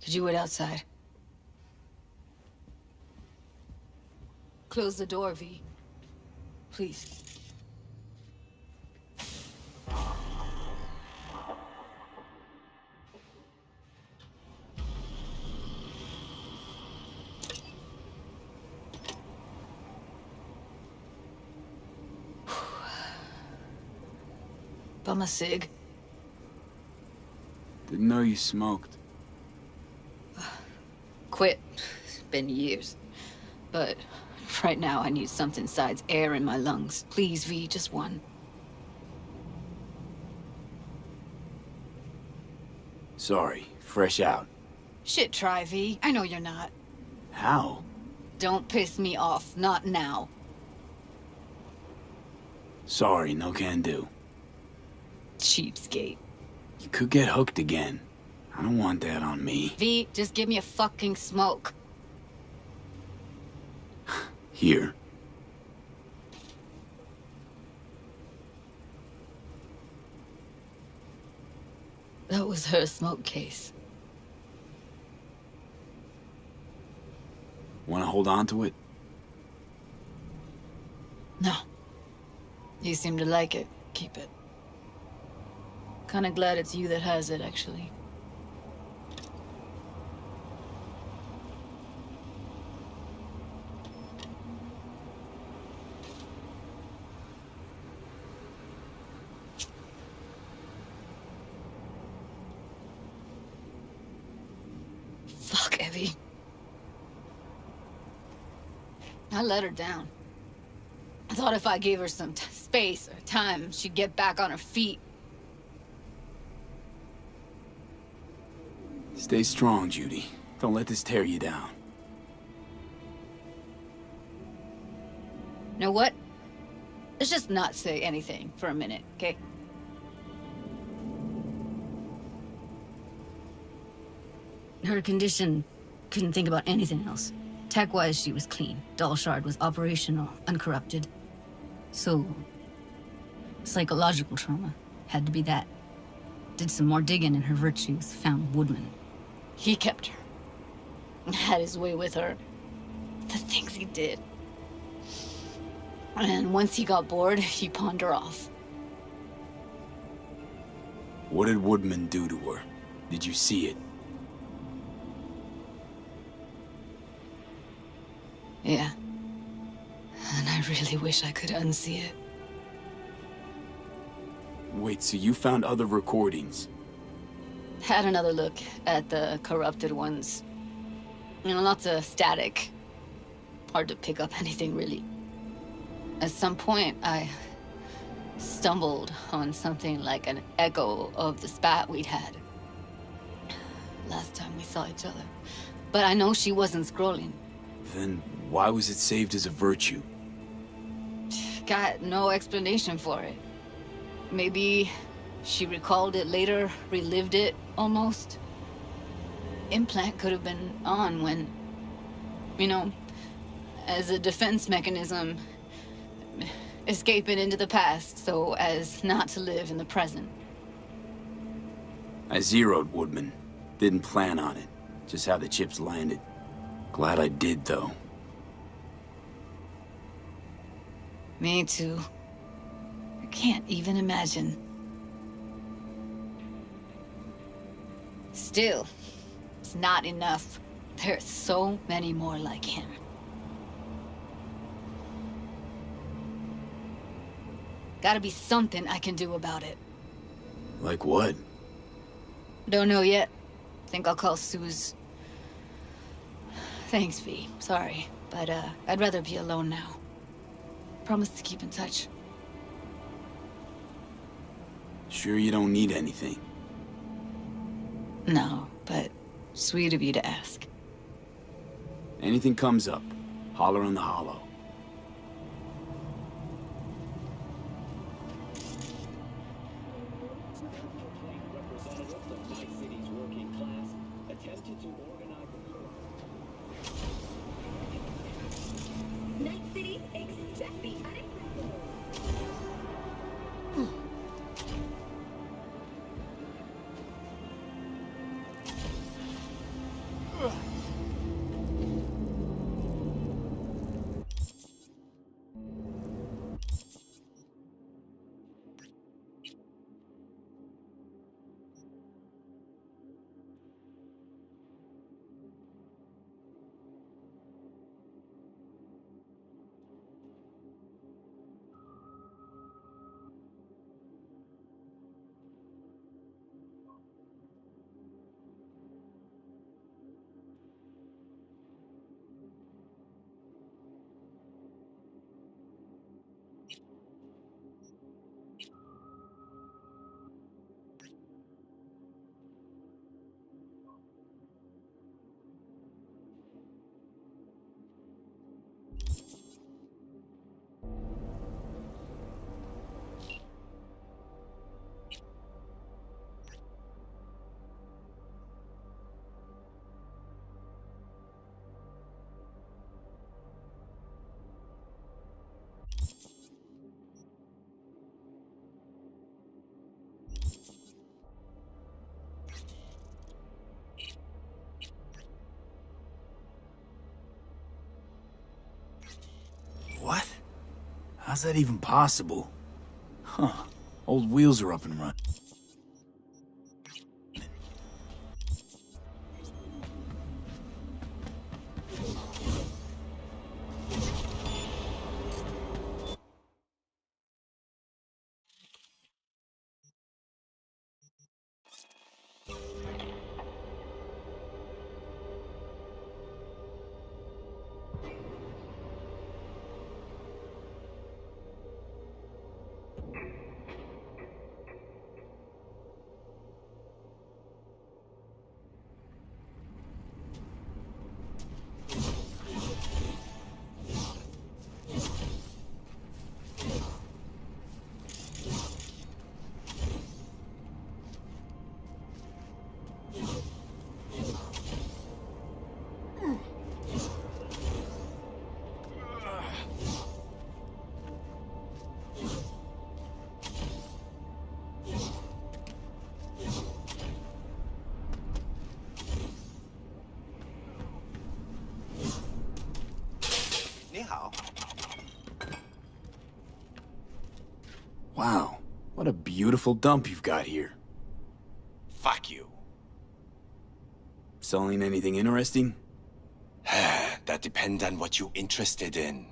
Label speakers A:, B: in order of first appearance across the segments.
A: Could you wait outside? Close the door, V. Please. Bum a cig.
B: Didn't know you smoked.
A: Quit. It's been years. But right now I need something besides air in my lungs. Please, V, just one.
B: Sorry, fresh out.
A: Shit, try, V. I know you're not.
B: How?
A: Don't piss me off. Not now.
B: Sorry, no can do.
A: Cheapskate.
B: You could get hooked again. I don't want that on me.
A: V, just give me a fucking smoke.
B: Here.
A: That was her smoke case.
B: Want to hold on to it?
A: No. You seem to like it. Keep it. Kinda glad it's you that has it, actually. Fuck, Evie. I let her down. I thought if I gave her some space or time, she'd get back on her feet.
B: Stay strong, Judy. Don't let this tear you down.
A: Know what? Let's just not say anything for a minute, okay? Her condition, couldn't think about anything else. Tech-wise, she was clean. Doll Shard was operational, uncorrupted. So, psychological trauma had to be that. Did some more digging in her virtues, found Woodman. He kept her. Had his way with her. The things he did. And once he got bored, he pawned her off.
B: What did Woodman do to her? Did you see it?
A: Yeah. And I really wish I could unsee it.
B: Wait, so you found other recordings?
A: Had another look at the corrupted ones. You know, lots of static. Hard to pick up anything, really. At some point, I stumbled on something like an echo of the spat we'd had. Last time we saw each other. But I know she wasn't scrolling.
B: Then why was it saved as a virtue?
A: Got no explanation for it. Maybe she recalled it later, relived it, almost. Implant could have been on when, you know, as a defense mechanism, escaping into the past so as not to live in the present.
B: I zeroed Woodman. Didn't plan on it. Just how the chips landed. Glad I did, though.
A: Me too. I can't even imagine. Still, it's not enough. There's so many more like him. Gotta be something I can do about it.
B: Like what?
A: Don't know yet. Think I'll call Suze. Thanks, V. Sorry, but I'd rather be alone now. Promise to keep in touch.
B: Sure you don't need anything?
A: No, but sweet of you to ask.
B: Anything comes up, holler on the hollow. How's that even possible? Huh. Old wheels are up and running. Wow, what a beautiful dump you've got here.
C: Fuck you.
B: Selling anything interesting?
C: That depends on what you're interested in.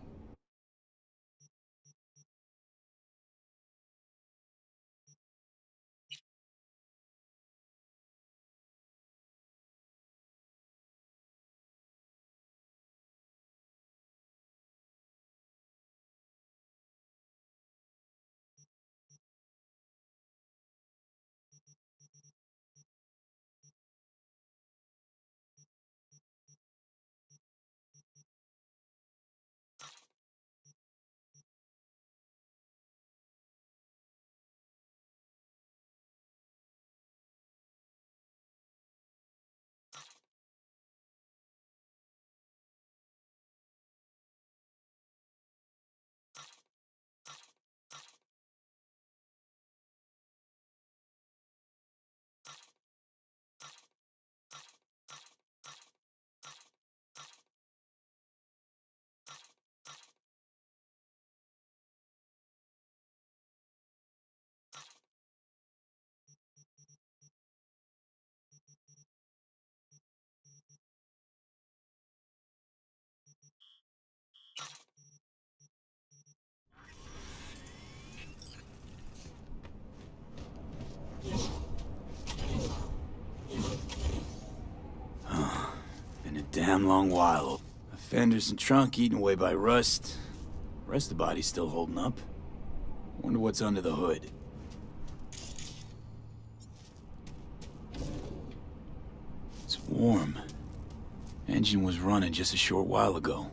B: Been a damn long while. A fenders and trunk eaten away by rust. Rest of the body's still holding up. Wonder what's under the hood. It's warm. Engine was running just a short while ago.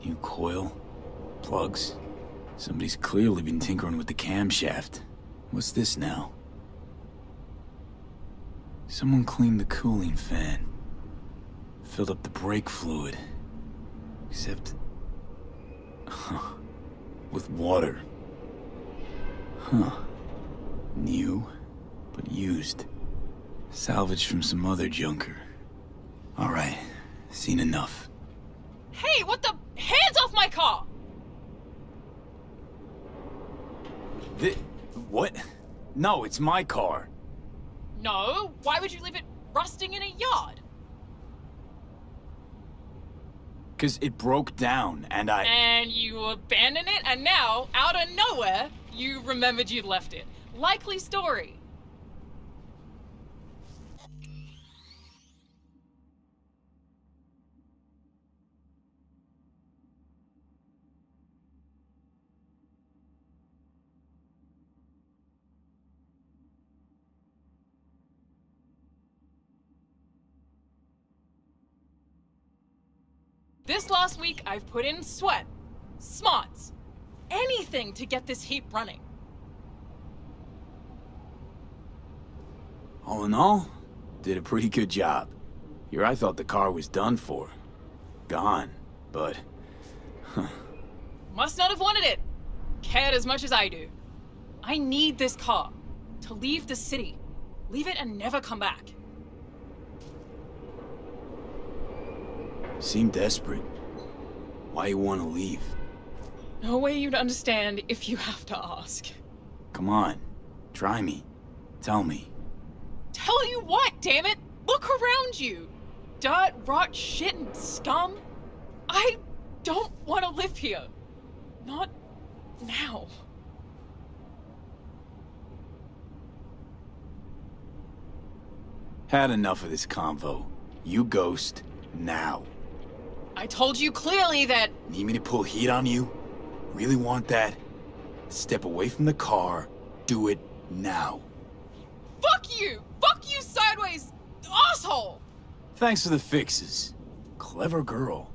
B: New coil? Plugs? Somebody's clearly been tinkering with the camshaft. What's this now? Someone cleaned the cooling fan. Filled up the brake fluid. Except... with water. Huh. New, but used. Salvaged from some other junker. Alright, seen enough.
D: Hey, what the? Hands off my car!
B: What? No, it's my car.
D: No, why would you leave it rusting in a yard?
B: 'Cause it broke down, and
D: And you abandoned it, and now, out of nowhere, you remembered you'd left it. Likely story. This last week, I've put in sweat, smarts, anything to get this heap running.
B: all in all, did a pretty good job. Here I thought the car was done for. Gone, but...
D: Must not have wanted it. Cared as much as I do. I need this car. To leave the city. Leave it and never come back.
B: Seemed desperate. Why you want to leave?
D: No way you'd understand if you have to ask.
B: Come on. Try me. Tell me.
D: Tell you what, damn it! Look around you! Dirt, rot, shit, and scum. I don't want to live here. Not now.
B: Had enough of this convo. You ghost, now.
D: I told you clearly that...
B: Need me to pull heat on you? Really want that? Step away from the car. Do it now.
D: Fuck you! Fuck you sideways, asshole!
B: Thanks for the fixes. Clever girl.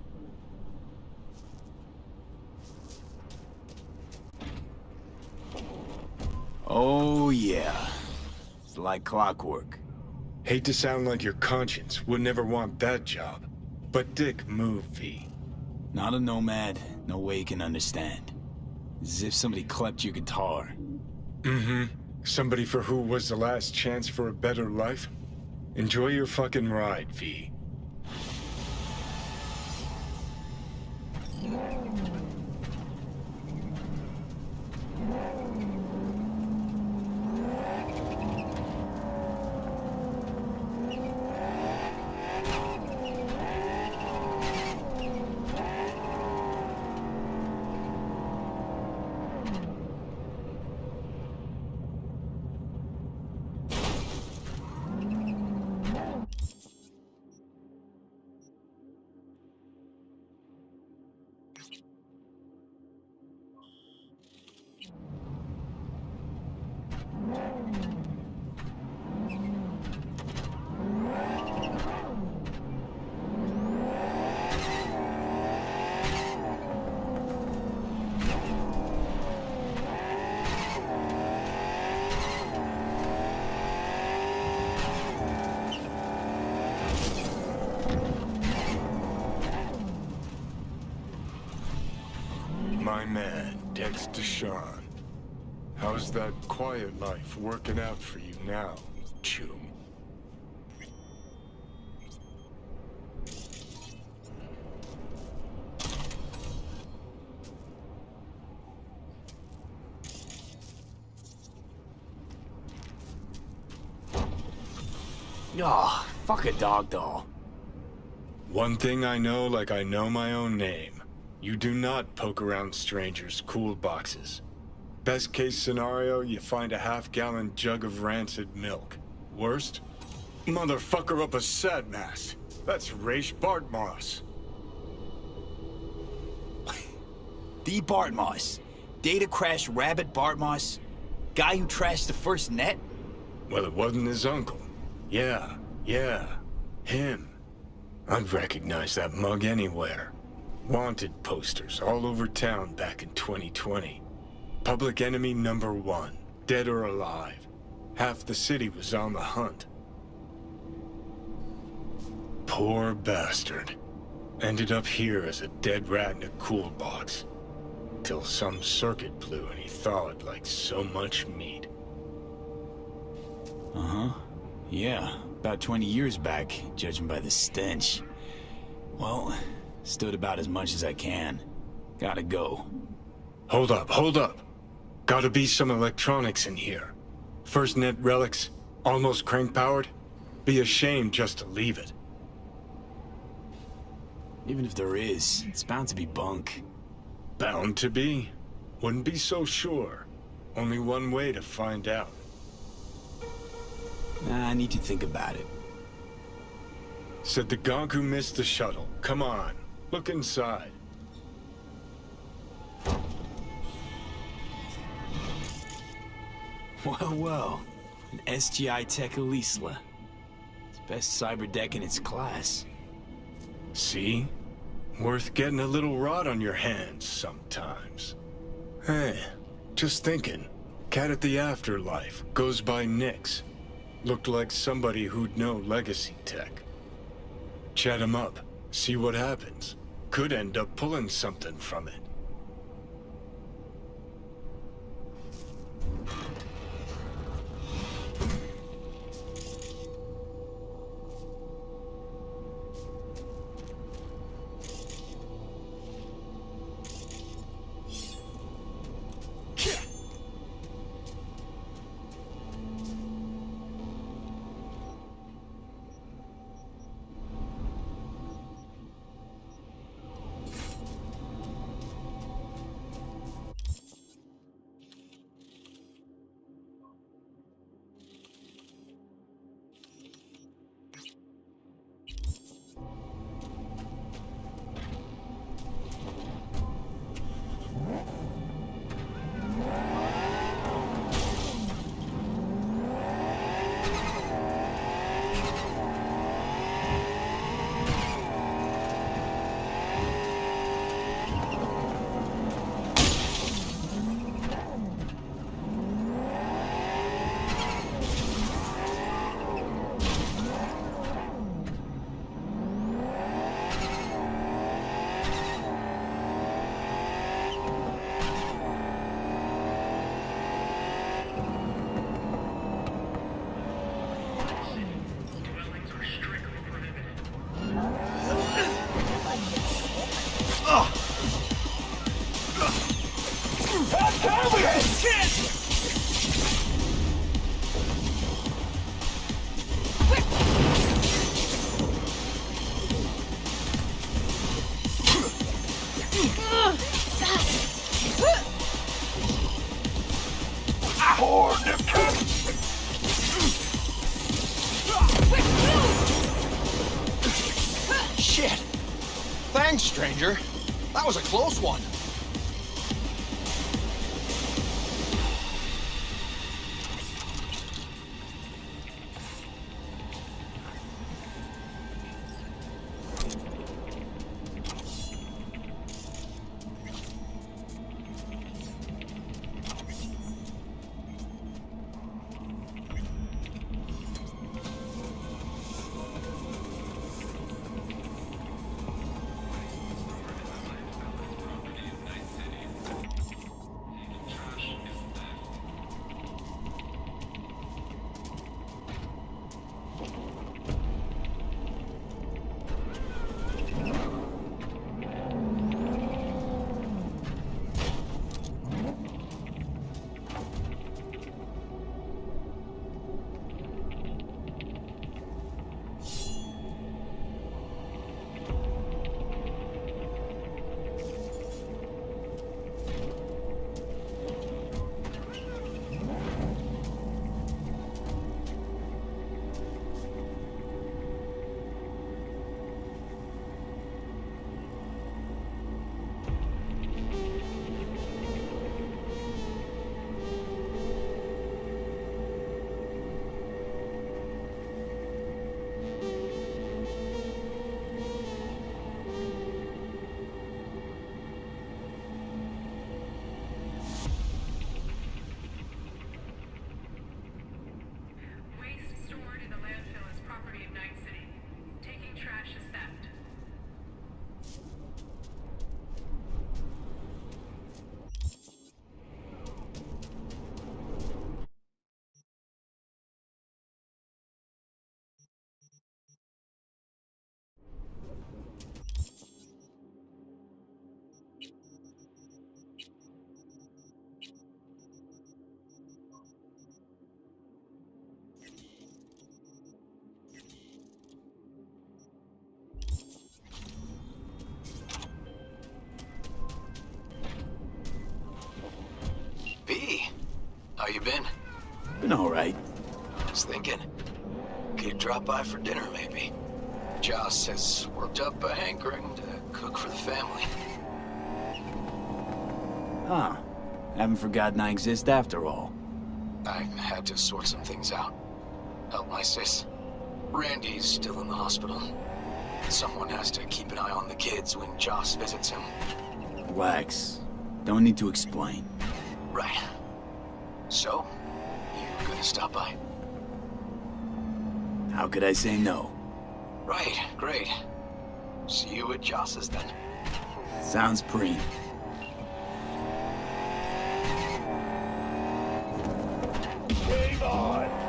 B: Oh yeah. It's like clockwork.
E: Hate to sound like your conscience would never want that job, but dick move, V.
B: Not a nomad, no way you can understand. As if somebody clept your guitar.
E: Mm-hmm. Somebody for who was the last chance for a better life? Enjoy your fucking ride, V. My man, Dexter Sean. How's that quiet life working out for you now, chum?
B: Oh, fuck a dog doll.
E: One thing I know like I know my own name. You do not poke around strangers' cool boxes. Best case scenario, you find a half-gallon jug of rancid milk. Worst? Motherfucker up a sadmass. That's Raish Bartmoss.
B: The Bartmoss. Data crash rabbit Bartmoss. Guy who trashed the first net?
E: Well, it wasn't his uncle. Yeah, him. I'd recognize that mug anywhere. Wanted posters all over town back in 2020. Public enemy #1, dead or alive. Half the city was on the hunt. Poor bastard. Ended up here as a dead rat in a cool box. Till some circuit blew and he thawed like so much meat.
B: Uh-huh. Yeah, about 20 years back, judging by the stench. Well, stood about as much as I can. Gotta go.
E: Hold up. Gotta be some electronics in here. First net relics, almost crank-powered. Be a shame just to leave it.
B: Even if there is, it's bound to be bunk.
E: Bound to be? Wouldn't be so sure. Only one way to find out.
B: Nah, I need to think about it.
E: Said the gonk who missed the shuttle. Come on, look inside.
B: Well, an SGI Tech Elisla. It's best cyber deck in its class.
E: See? Worth getting a little rot on your hands sometimes. Hey, just thinking. Cat at the Afterlife goes by Nix. Looked like somebody who'd know legacy tech. Chat him up, see what happens. Could end up pulling something from it.
F: Thanks, stranger. That was a close one.
G: How you been?
B: Been alright.
G: Just thinking. Could drop by for dinner, maybe. Joss has worked up a hankering to cook for the family.
B: Huh. Haven't forgotten I exist after all.
G: I had to sort some things out. Help my sis. Randy's still in the hospital. Someone has to keep an eye on the kids when Joss visits him.
B: Relax. Don't need to explain.
G: Right. So, you gonna stop by?
B: How could I say no?
G: Right, great. See you at Joss's then.
B: Sounds preem.
F: Game on!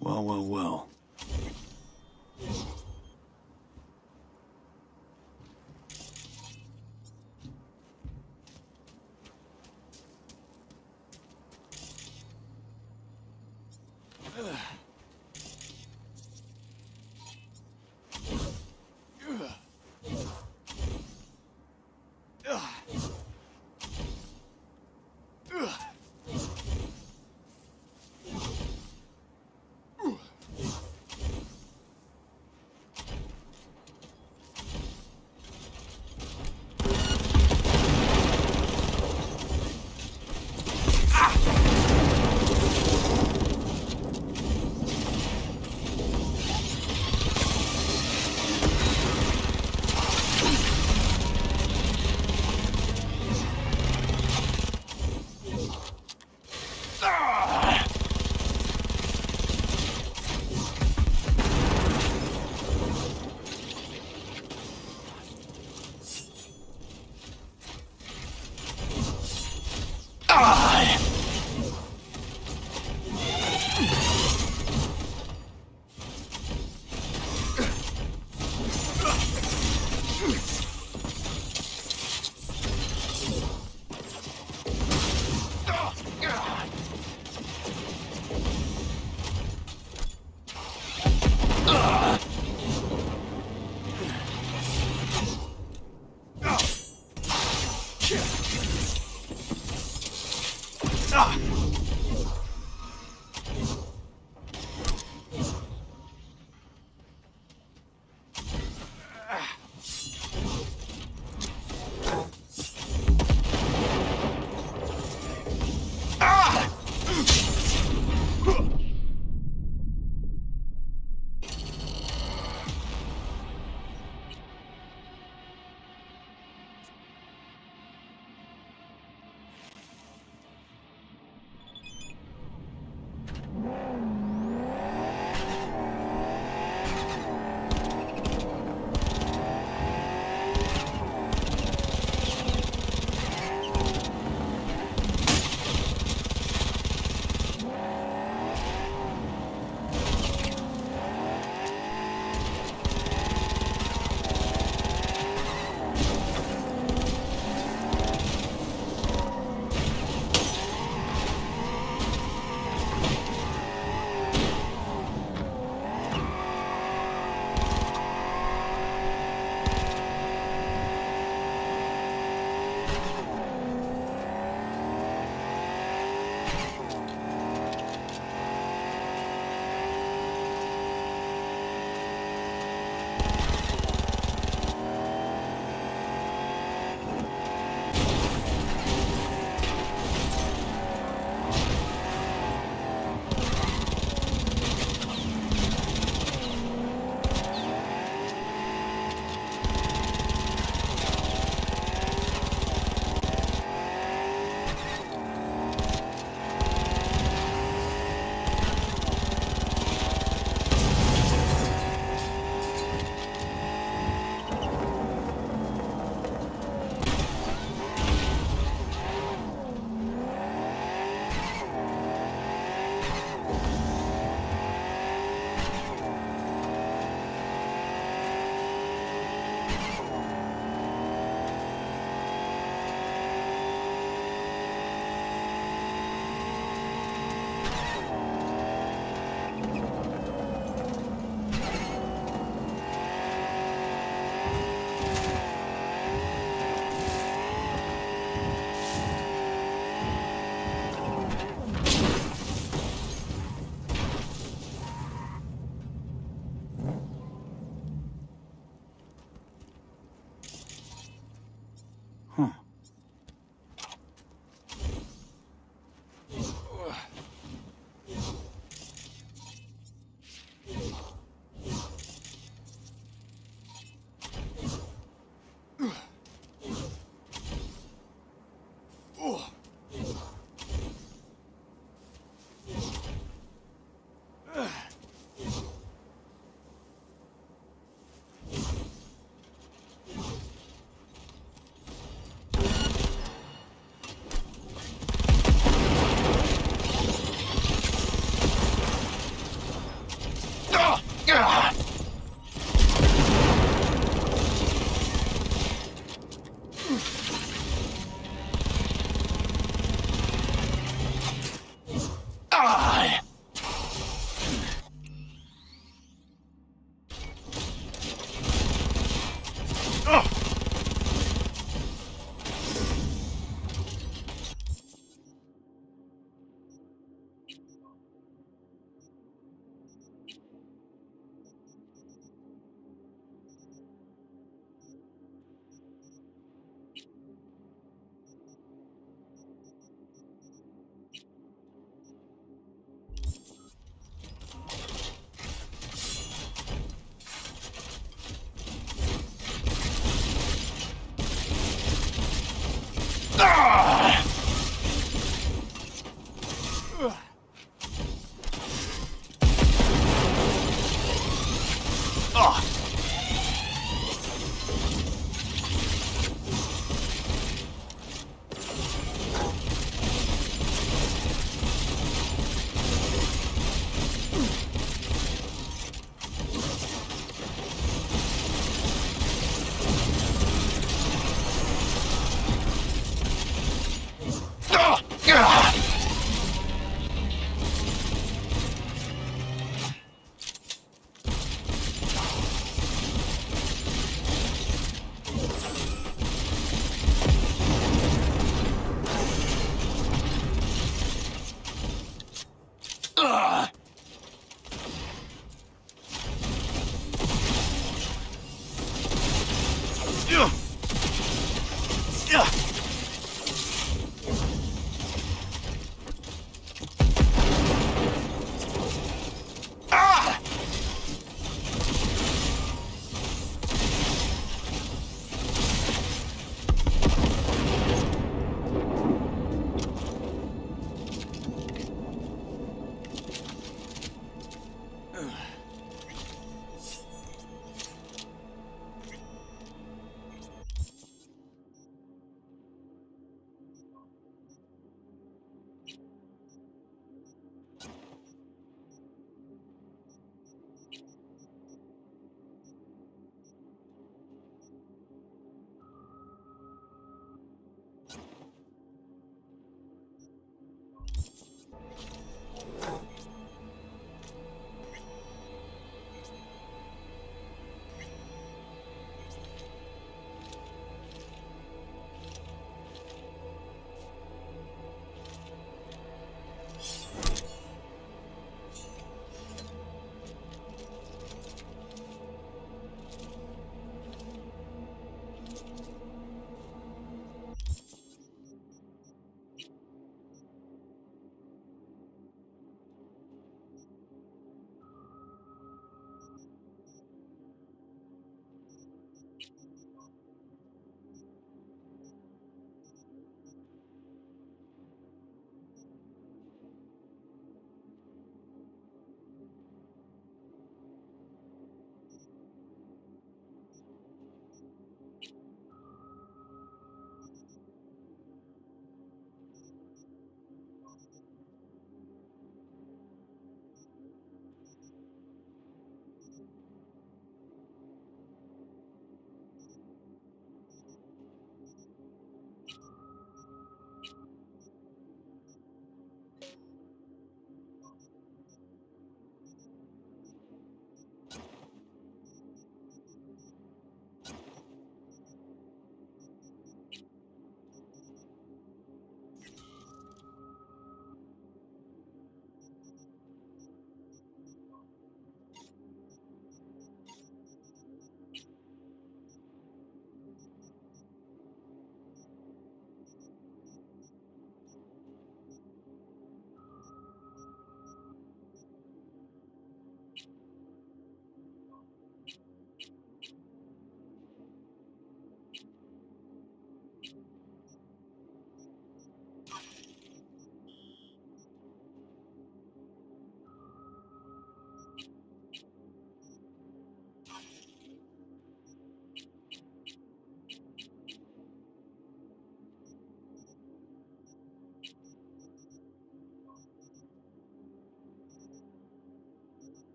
B: Well, well, well.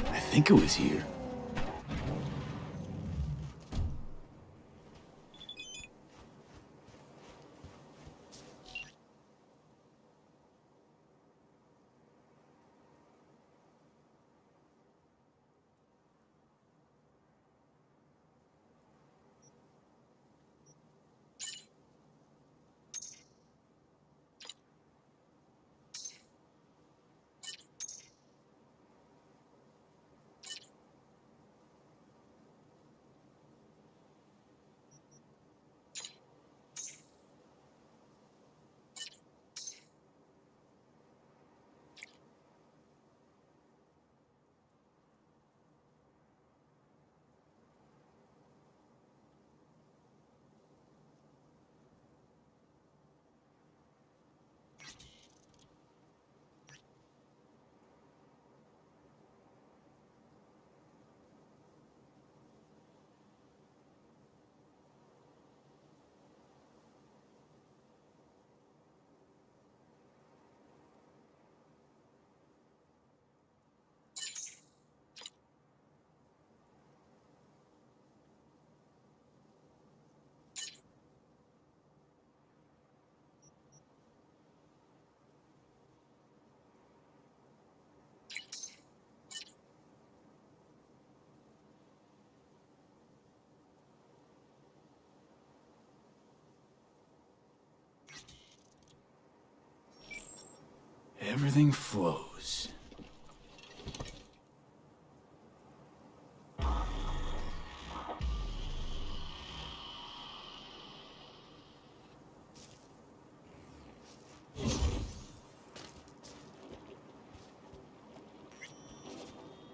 B: I think it was here. Everything flows.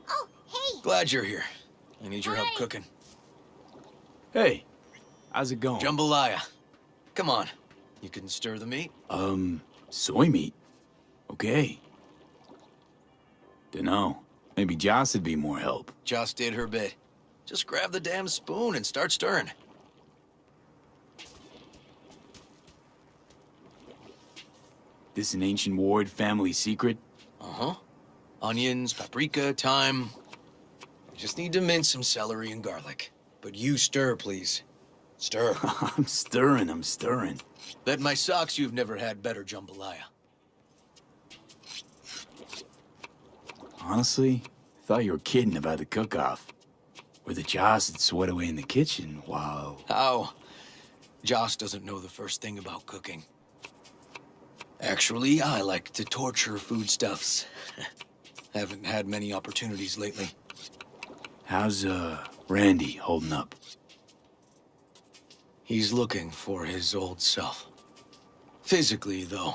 H: Oh, hey!
F: Glad you're here. I need your help
H: Hi.
F: cooking.
B: Hey, how's it going?
F: Jambalaya. Come on. You can stir the meat?
B: Soy meat. Okay. Dunno. Maybe Joss would be more help.
F: Joss did her bit. Just grab the damn spoon and start stirring.
B: This an ancient Ward family secret?
F: Uh-huh. Onions, paprika, thyme. You just need to mince some celery and garlic. But you stir, please. Stir.
B: I'm stirring.
F: Bet my socks you've never had better jambalaya.
B: Honestly, I thought you were kidding about the cook-off. Where the Joss would sweat away in the kitchen while...
F: How? Joss doesn't know the first thing about cooking. Actually, I like to torture foodstuffs. Haven't had many opportunities lately.
B: How's, Randy holding up?
F: He's looking for his old self. Physically, though.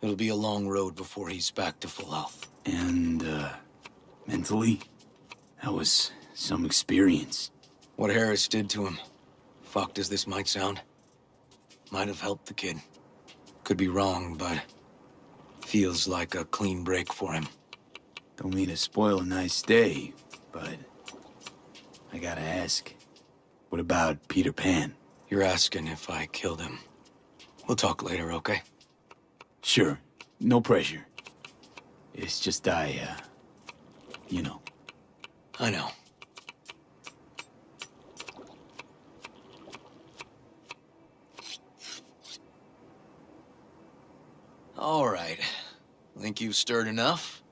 F: It'll be a long road before he's back to full health.
B: And, mentally? That was some experience.
F: What Harris did to him, fucked as this might sound, might have helped the kid. Could be wrong, but feels like a clean break for him.
B: Don't mean to spoil a nice day, but I gotta ask. What about Peter Pan?
F: You're asking if I killed him. We'll talk later, okay?
B: Sure, no pressure. It's just you know.
F: I know. All right. Think you've stirred enough?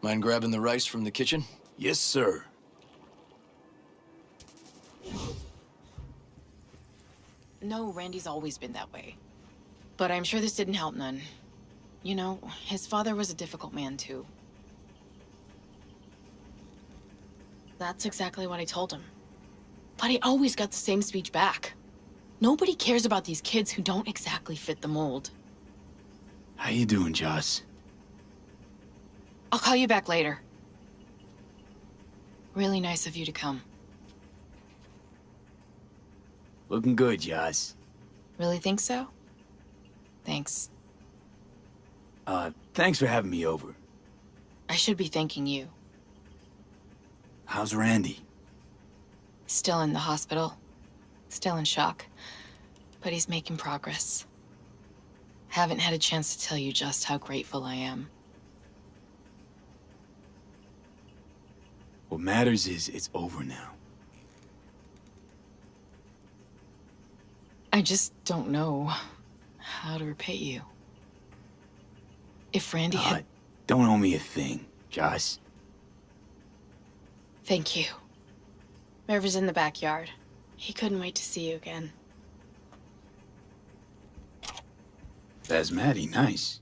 F: Mind grabbing the rice from the kitchen?
B: Yes, sir.
I: No, Randy's always been that way. But I'm sure this didn't help none. You know, his father was a difficult man, too. That's exactly what I told him. But I always got the same speech back. Nobody cares about these kids who don't exactly fit the mold.
B: How you doing, Joss?
I: I'll call you back later. Really nice of you to come.
B: Looking good, Joss.
I: Really think so? Thanks.
B: Thanks for having me over.
I: I should be thanking you.
B: How's Randy?
I: Still in the hospital. Still in shock. But he's making progress. Haven't had a chance to tell you just how grateful I am.
B: What matters is it's over now.
I: I just don't know how to repay you. If Randy had...
B: Don't owe me a thing, Joss.
I: Thank you. River's in the backyard. He couldn't wait to see you again.
B: That's Maddie, nice.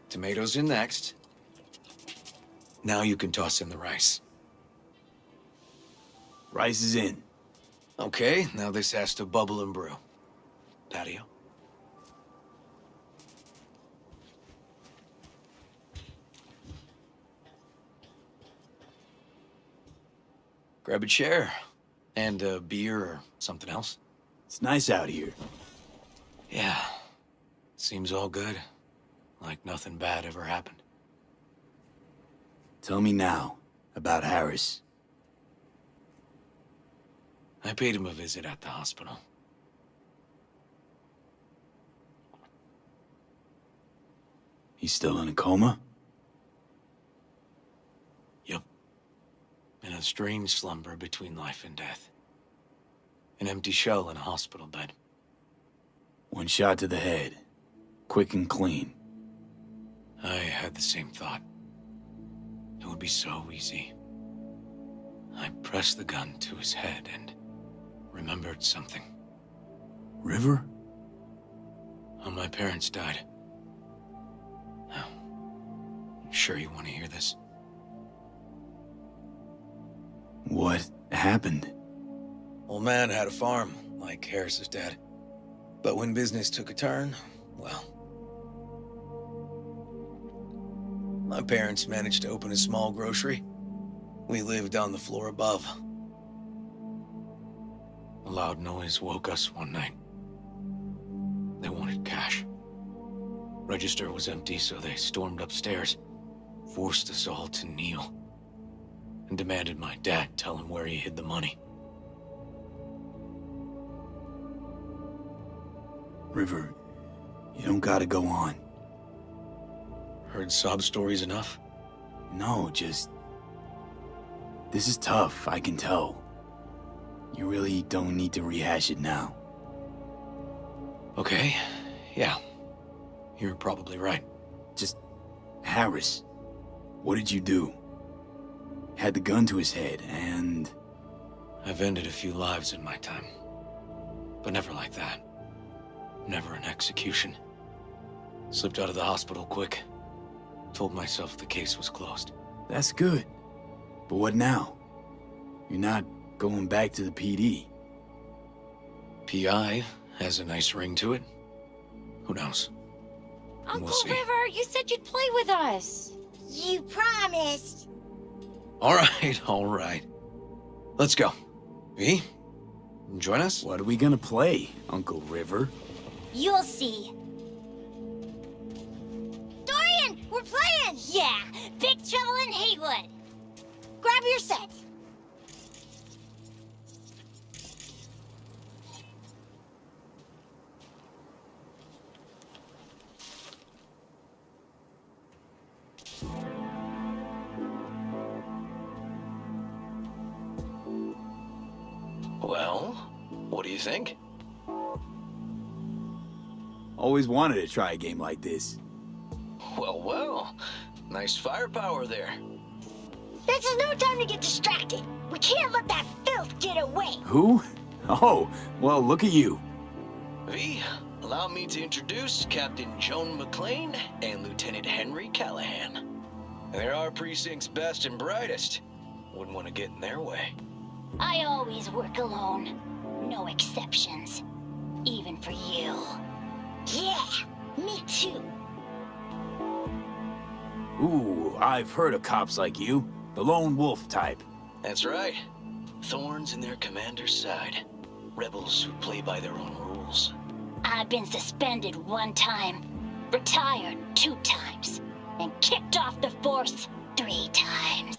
F: Tomatoes in next. Now you can toss in the rice.
B: Rice is in.
F: Okay, now this has to bubble and brew. Patio. Grab a chair. And a beer or something else.
B: It's nice out here.
F: Yeah. Seems all good. Like nothing bad ever happened.
B: Tell me now about Harris.
F: I paid him a visit at the hospital.
B: He's still in a coma?
F: Yep. In a strange slumber between life and death. An empty shell in a hospital bed.
B: One shot to the head. Quick and clean.
F: I had the same thought. It would be so easy. I pressed the gun to his head and remembered something.
B: River?
F: How my parents died. Now, I'm sure you want to hear this.
B: What happened?
F: Old man had a farm, like Harris's dad. But when business took a turn, well... my parents managed to open a small grocery. We lived on the floor above. A loud noise woke us one night. They wanted cash. Register was empty, so they stormed upstairs, forced us all to kneel, and demanded my dad tell him where he hid the money.
B: River, you don't gotta go on.
F: Heard sob stories enough?
B: No, just... This is tough, I can tell. You really don't need to rehash it now.
F: Okay, yeah. You're probably right.
B: Just... Harris. What did you do? Had the gun to his head, and...
F: I've ended a few lives in my time. But never like that. Never an execution. Slipped out of the hospital quick. Told myself the case was closed.
B: That's good. But what now? You're not going back to the PD.
F: PI has a nice ring to it. Who knows?
H: Uncle
F: We'll see.
H: River, you said you'd play with us. You promised.
F: All right. Let's go. V, join us?
B: What are we gonna play, Uncle River?
H: You'll see. Dorian, we're playing! Yeah, Big Trouble in Haywood. Grab your set.
F: Well, what do you think?
B: Always wanted to try a game like this.
F: Well. Nice firepower there.
H: This is no time to get distracted. We can't let that filth get away.
B: Who? Oh, well, look at you.
F: V, allow me to introduce Captain Joan McClane and Lieutenant Henry Callahan. They're our precinct's best and brightest. Wouldn't want to get in their way.
H: I always work alone. No exceptions. Even for you. Yeah, me too.
B: Ooh, I've heard of cops like you. The lone wolf type.
F: That's right. Thorns in their commander's side. Rebels who play by their own rules.
H: I've been suspended 1 time, retired 2 times, and kicked off the force 3 times.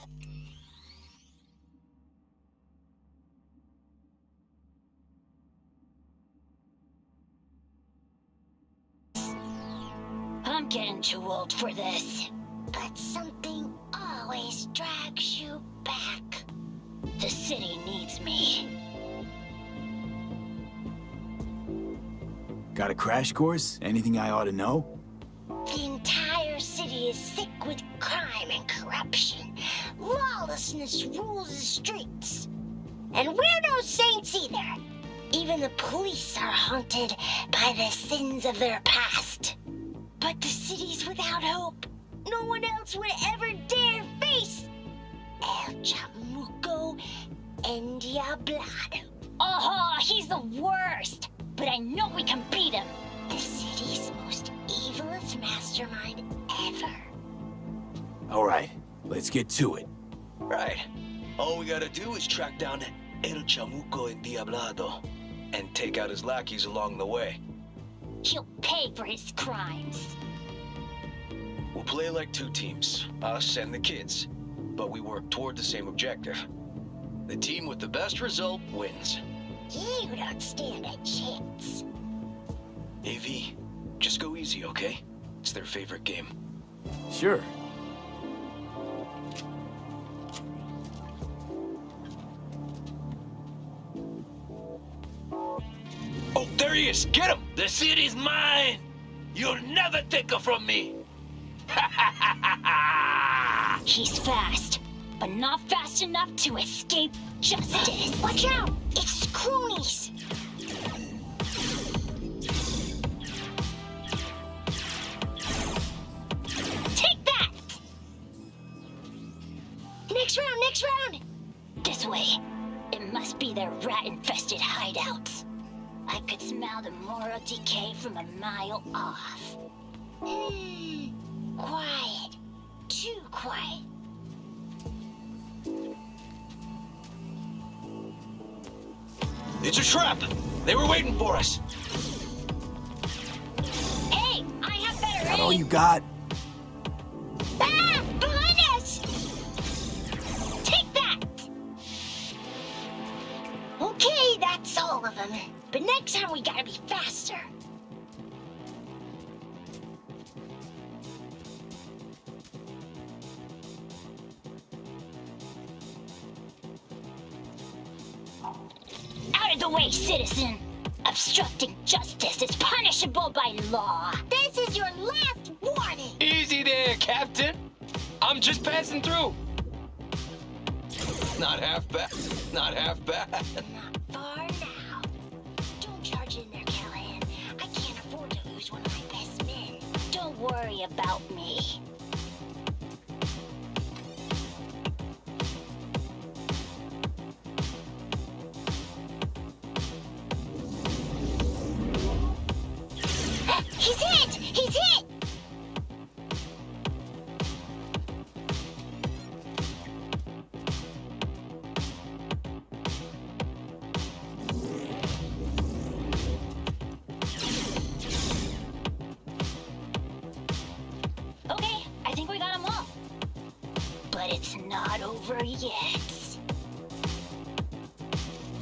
H: I'm getting too old for this. But something always drags you back. The city needs me.
B: Got a crash course? Anything I ought to know?
H: The entire city is sick with crime and corruption. Lawlessness rules the streets. And we're no saints either. Even the police are haunted by the sins of their past. But the city's without hope. No one else would ever dare face El Chamuco and Diablado. Oh, he's the worst. But I know we can beat him. The city's most evilest mastermind ever.
B: All right, let's get to it.
F: Right. All we gotta do is track down El Chamuco and Diablado and take out his lackeys along the way.
H: He'll pay for his crimes.
F: We'll play like 2 teams, us and the kids, but we work toward the same objective. The team with the best result wins.
H: You don't stand a chance.
F: AV, just go easy, okay? It's their favorite game.
B: Sure.
F: Oh, there he is! Get him! The city's mine! You'll never take her from me!
H: He's fast, but not fast enough to escape justice. Watch out! It's cronies! Take that! Next round, next round! This way. It must be their rat-infested hideouts. I could smell the moral decay from a mile off. Quiet. Too quiet.
F: It's a trap! They were waiting for us!
H: Hey, I have better
B: That
H: aim!
B: all you got?
H: Ah! Behind us! Take that! Okay, that's all of them. But next time we gotta be faster. Out of the way, citizen! Obstructing justice is punishable by law. This is your last warning!
F: Easy there, Captain! I'm just passing through! Not half bad. Not half bad.
H: Not far now. Don't charge in there, Callahan. I can't afford to lose one of my best men. Don't worry about me. He's hit! He's hit! Okay, I think we got them all. But it's not over yet.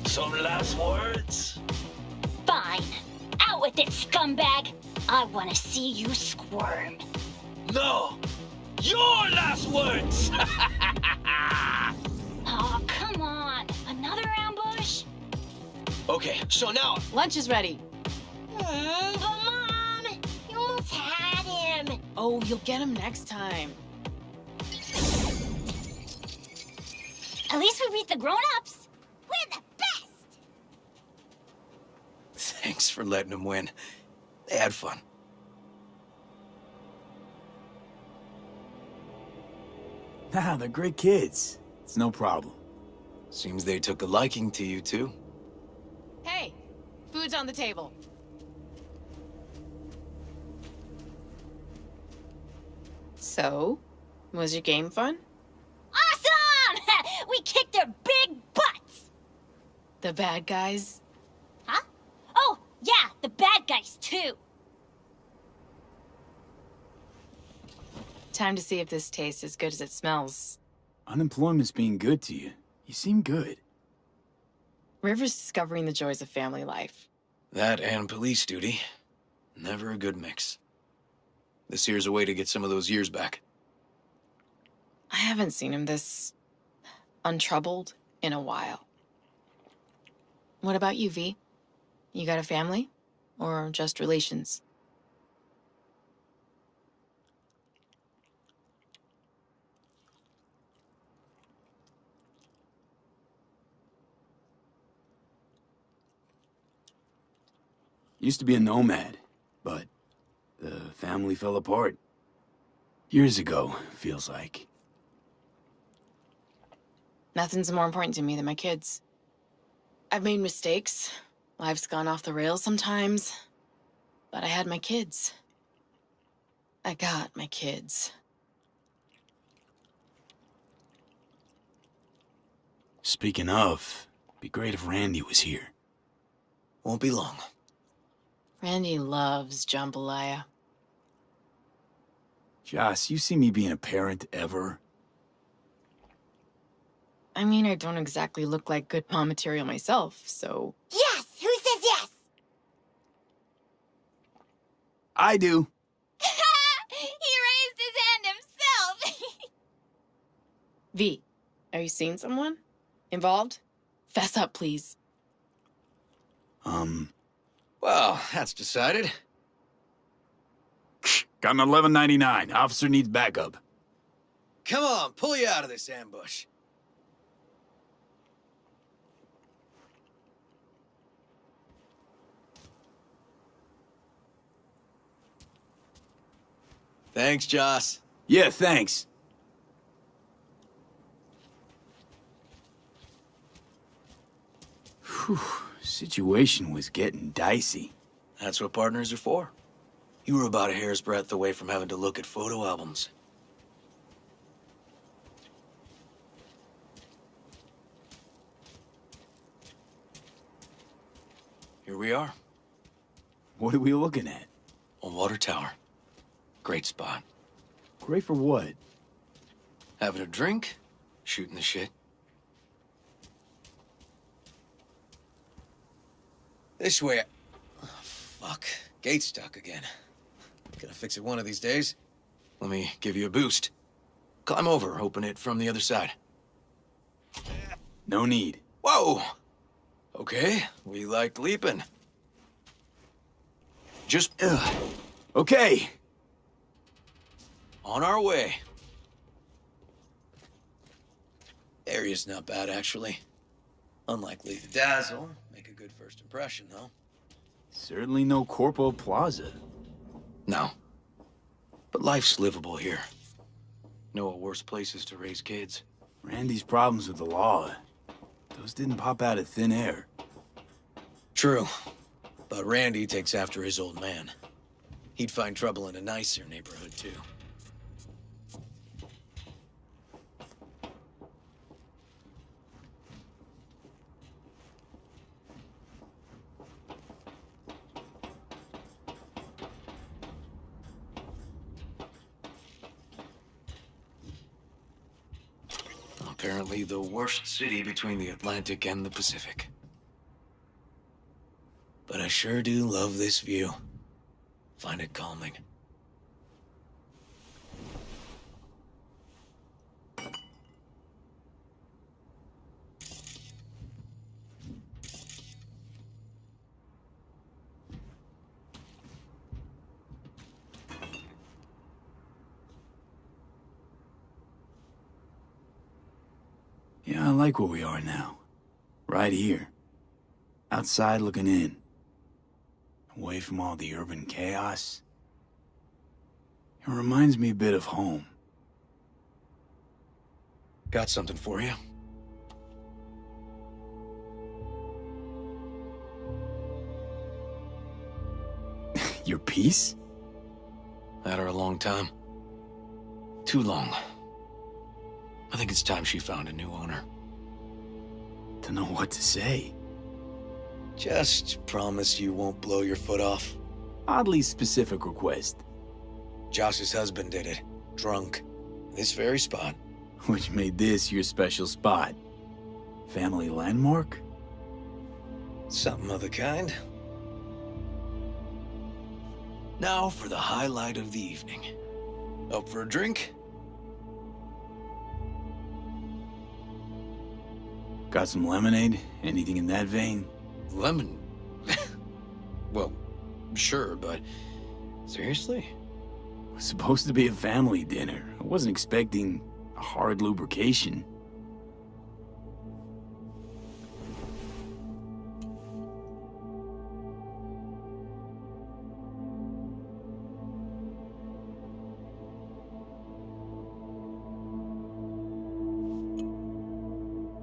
F: Some last words?
H: Fine. Out with it, scumbag! I want to see you squirm.
F: No! Your last words!
H: Oh, come on. Another ambush?
F: Okay, so now...
A: Lunch is ready.
H: But Mom, you almost had him.
A: Oh, you'll get him next time.
H: At least we beat the grown-ups. We're the best.
F: Thanks for letting them win. They had fun.
B: Ah, they're great kids. It's no problem.
F: Seems they took a liking to you, too.
I: Hey, food's on the table. So, was your game fun?
H: Awesome! We kicked their big butts!
I: The bad guys?
H: Huh? Oh, yeah, the bad guys, too.
I: Time to see if this tastes as good as it smells.
B: Unemployment's being good to you. You seem good.
I: River's discovering the joys of family life.
F: That and police duty. Never a good mix. This here's a way to get some of those years back.
I: I haven't seen him this untroubled in a while. What about you, V? You got a family? Or just relations?
B: Used to be a nomad, but the family fell apart. Years ago, feels like.
I: Nothing's more important to me than my kids. I've made mistakes. Life's gone off the rails sometimes. But I had my kids. I got my kids.
B: Speaking of, be great if Randy was here.
F: Won't be long.
I: Randy loves jambalaya.
B: Joss, you see me being a parent ever?
I: I mean, I don't exactly look like good mom material myself, so...
H: Yes! Who says yes?
B: I do.
H: He raised his hand himself!
I: V, are you seeing someone? Involved? Fess up, please.
F: Well, that's decided.
B: Got an 1199. Officer needs backup.
F: Come on, pull you out of this ambush. Thanks, Joss.
B: Yeah, thanks. Whew, situation was getting dicey.
F: That's what partners are for. You were about a hair's breadth away from having to look at photo albums. Here we are,
B: What are we looking at?
F: on Water Tower. Great spot.
B: Great for what?
F: Having a drink, shooting the shit. This way. Oh, fuck. Gate's stuck again. Gonna fix it one of these days. Let me give you a boost. Climb over, open it from the other side.
B: No need.
F: Whoa! Okay, we like leaping. Just
B: Ugh. Okay.
F: on our way. Area's not bad, actually. Unlikely to dazzle. Make a good first impression, though.
B: Certainly no Corpo Plaza.
F: No. But life's livable here. Know of worse places to raise kids.
B: Randy's problems with the law. Those didn't pop out of thin air.
F: True. But Randy takes after his old man. He'd find trouble in a nicer neighborhood, too. Apparently the worst city between the Atlantic and the Pacific. But I sure do love this view. Find it calming.
B: Yeah, I like where we are now. Right here. Outside looking in. Away from all the urban chaos. It reminds me a bit of home.
F: Got something for you.
B: Your piece?
F: Had her a long time. Too long. I think it's time she found a new owner.
B: Don't know what to say.
F: Just promise you won't blow your foot off.
B: Oddly specific request.
F: Josh's husband did it. Drunk. This very spot.
B: Which made this your special spot. Family landmark?
F: Something of the kind. Now for the highlight of the evening. Up for a drink?
B: Got some lemonade? Anything in that vein?
F: Lemon? Well, sure, but... Seriously?
B: It was supposed to be a family dinner. I wasn't expecting a hard lubrication.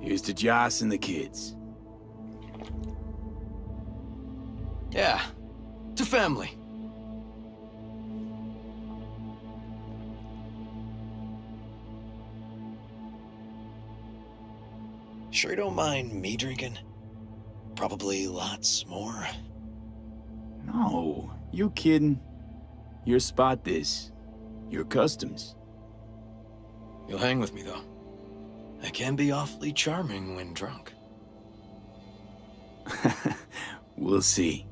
B: Here's to Joss and the kids.
F: Yeah, to family. Sure you don't mind me drinking? Probably lots more.
B: No, you kidding? Your spot this. Your customs.
F: You'll hang with me, though. I can be awfully charming when drunk.
B: We'll see.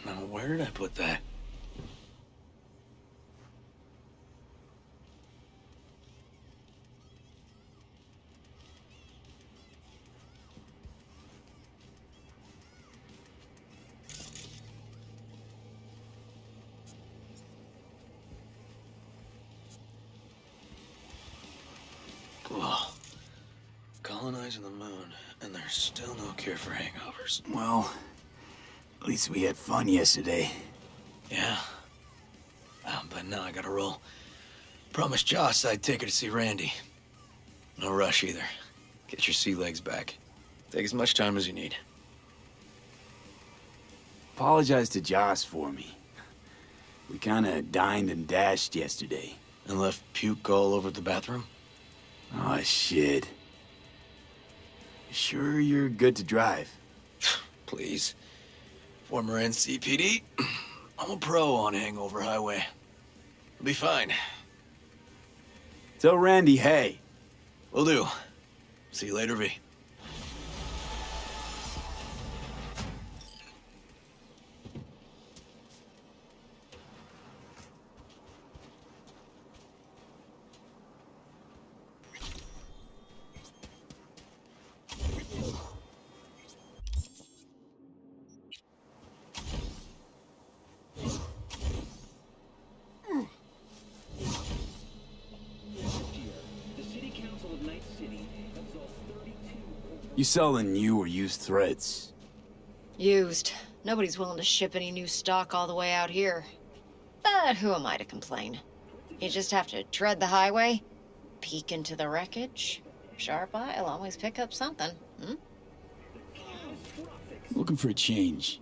F: Now, where did I put that? Ugh. Colonizing the moon, and there's still no cure for hangovers.
B: Well, at least we had fun yesterday.
F: Yeah. But now I gotta roll. Promised Joss I'd take her to see Randy. No rush either. Get your sea legs back. Take as much time as you need.
B: Apologize to Joss for me. We kinda dined and dashed yesterday.
F: And left puke all over the bathroom?
B: Oh, shit. Sure you're good to drive?
F: Please. Former NCPD. I'm a pro on Hangover Highway. I'll be fine.
B: Tell Randy, hey.
F: Will do. See you later, V.
B: You selling new or used threads?
A: Used. Nobody's willing to ship any new stock all the way out here. But who am I to complain? You just have to tread the highway, peek into the wreckage. Sharp eye'll always pick up something, hmm?
B: Looking for a change.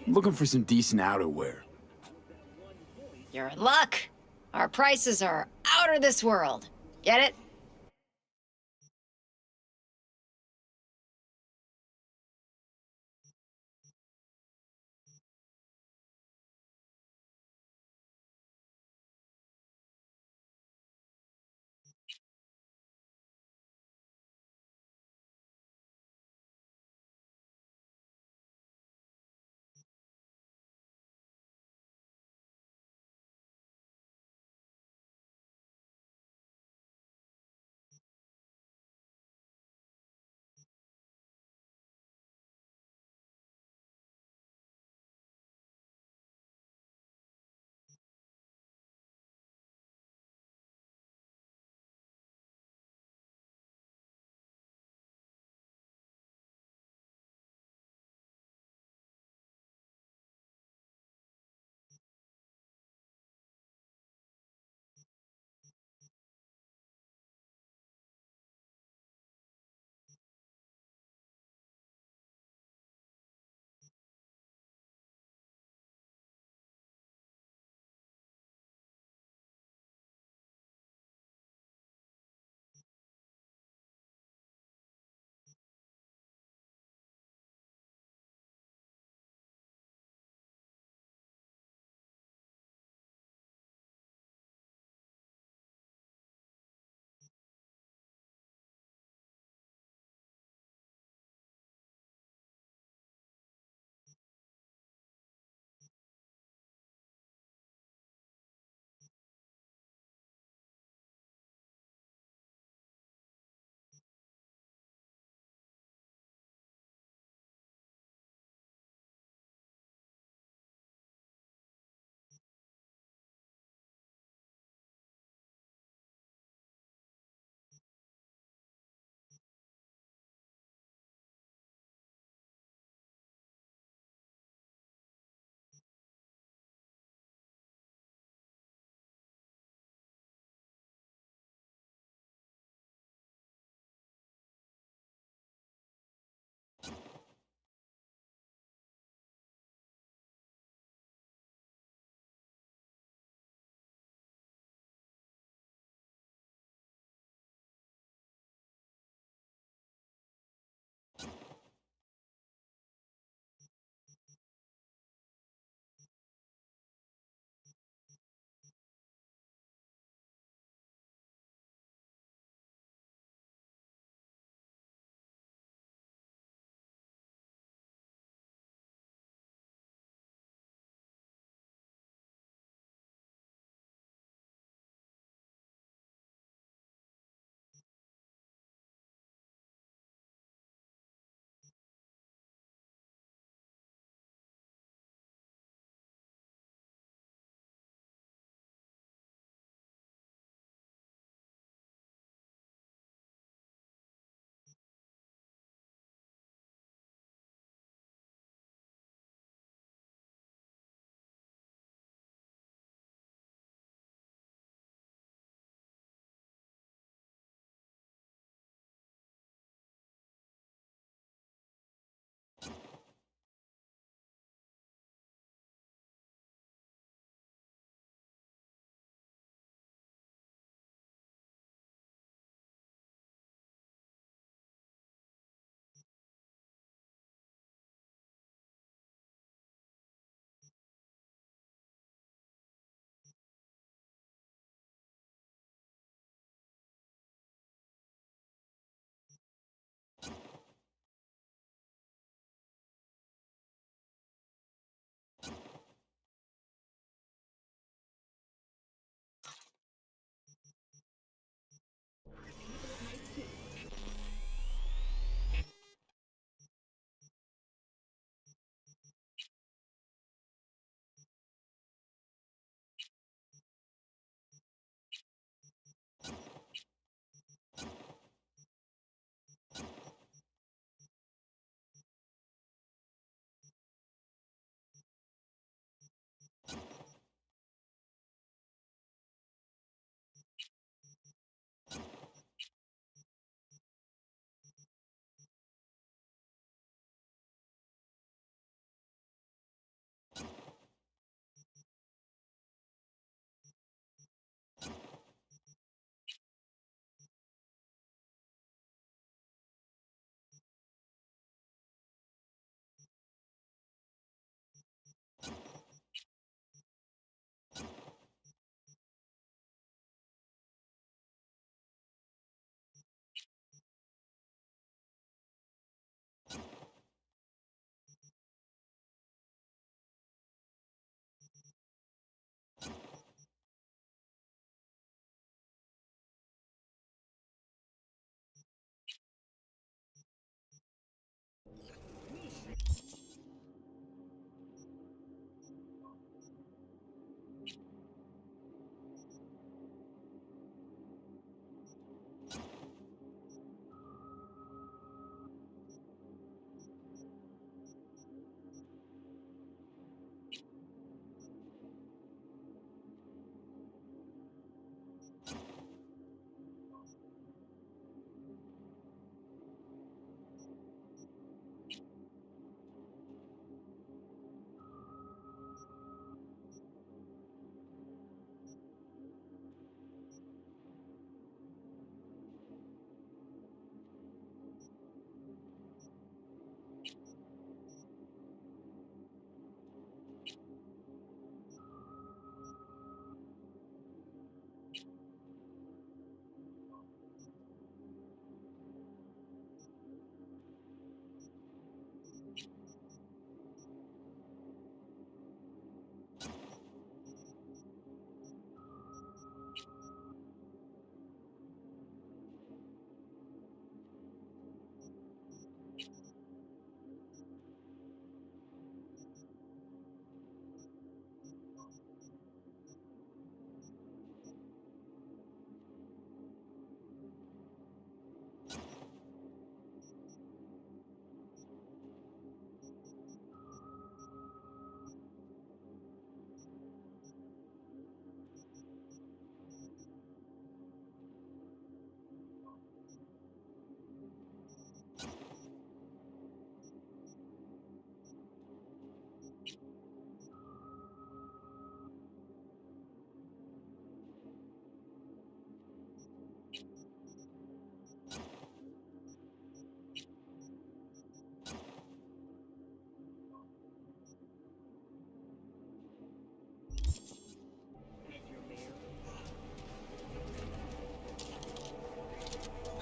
B: Looking for some decent outerwear.
J: You're in luck. Our prices are out of this world. Get it?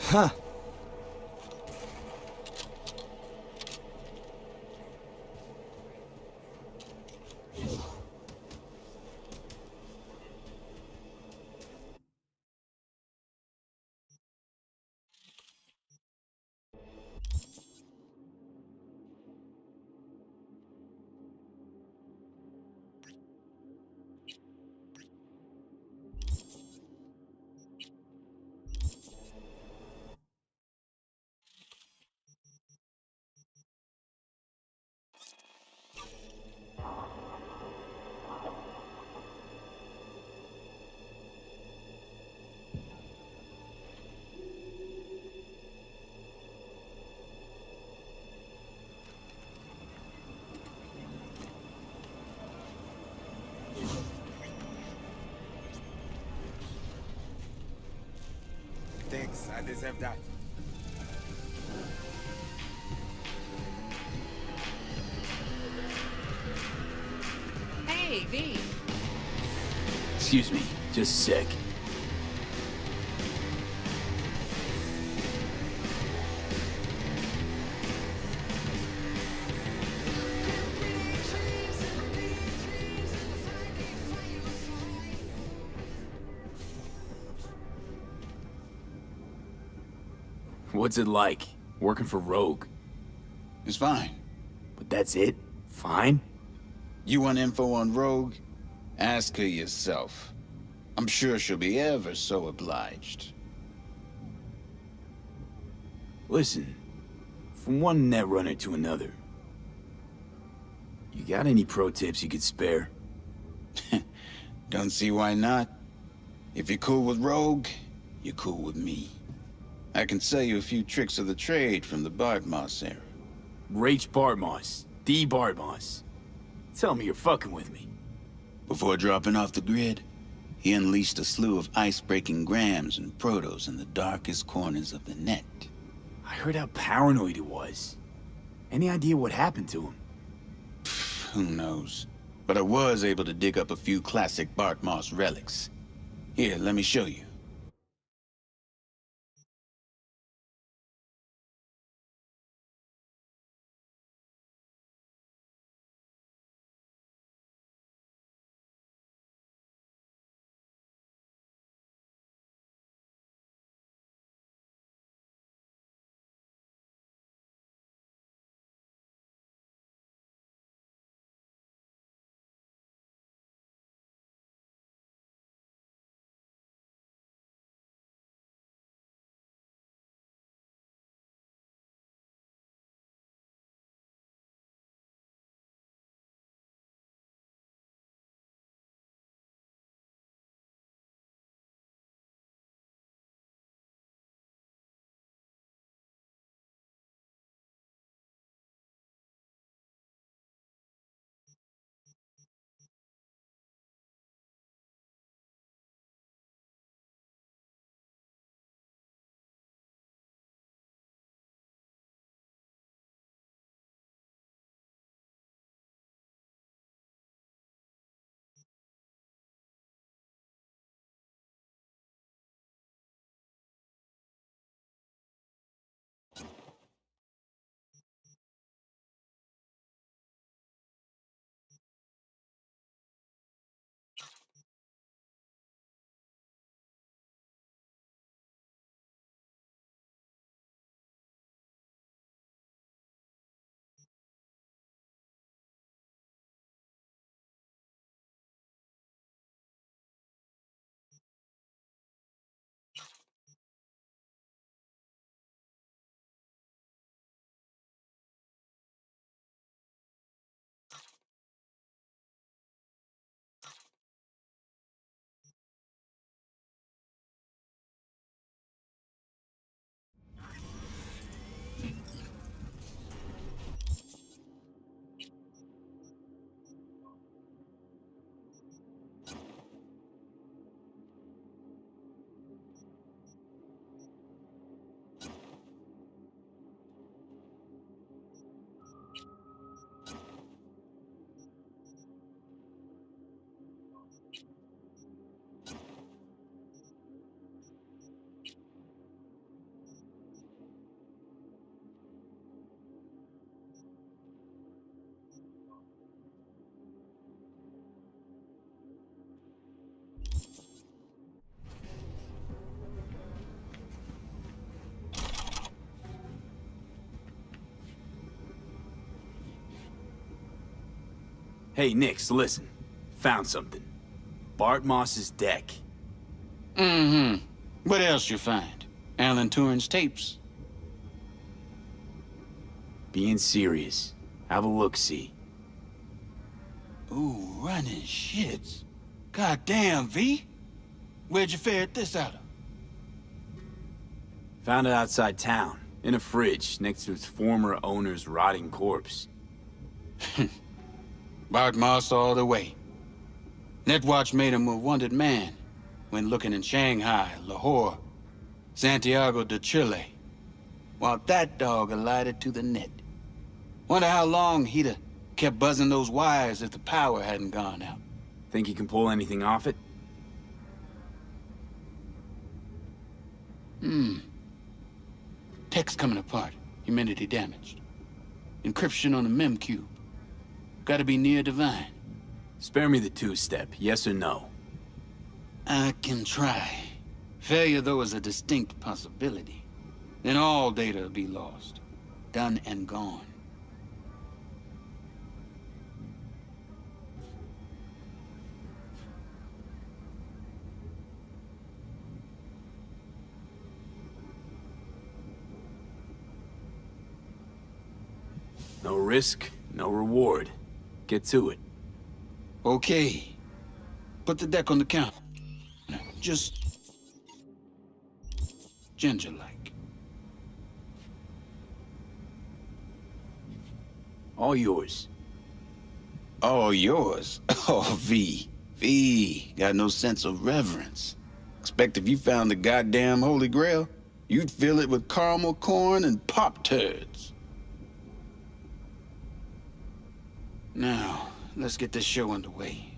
K: Huh.
C: Thanks, I deserve that.
D: Hey, V.
B: Excuse me, just a sec. What's it like, working for Rogue?
L: It's fine.
B: But that's it? Fine?
L: You want info on Rogue? Ask her yourself. I'm sure she'll be ever so obliged.
B: Listen, from one netrunner to another, you got any pro tips you could spare?
L: Don't see why not. If you're cool with Rogue, you're cool with me. I can sell you a few tricks of the trade from the Bartmoss era.
B: Rach Bartmoss. The Bartmoss. Tell me you're fucking with me.
L: Before dropping off the grid, he unleashed a slew of ice-breaking grams and protos in the darkest corners of the net.
B: I heard how paranoid he was. Any idea what happened to him?
L: Who knows? But I was able to dig up a few classic Bartmoss relics. Here, let me show you.
B: Hey, Nix, listen. Found something. Bart Moss's deck.
L: Mm-hmm. What else you find? Alan Turing's tapes?
B: Being serious. Have a look-see.
L: Ooh, running shits. Goddamn, V. Where'd you ferret this out of?
B: Found it outside town, in a fridge, next to its former owner's rotting corpse.
L: Bart Moss all the way. Netwatch made him a wanted man when looking in Shanghai, Lahore, Santiago de Chile, while that dog alighted to the net. Wonder how long he'd have kept buzzing those wires if the power hadn't gone out.
B: Think you can pull anything off it?
L: Text coming apart. Humanity damaged. Encryption on the mem cube. Gotta be near divine.
B: Spare me the two-step, yes or no?
L: I can try. Failure, though, is a distinct possibility. Then all data will be lost. Done and gone.
B: No risk, no reward. Get to it.
L: Okay. Put the deck on the counter. Just... ginger-like.
B: All yours.
L: All yours? Oh, V. V. Got no sense of reverence. Expect if you found the goddamn Holy Grail, you'd fill it with caramel corn and Pop-Turds. Now, let's get this show underway.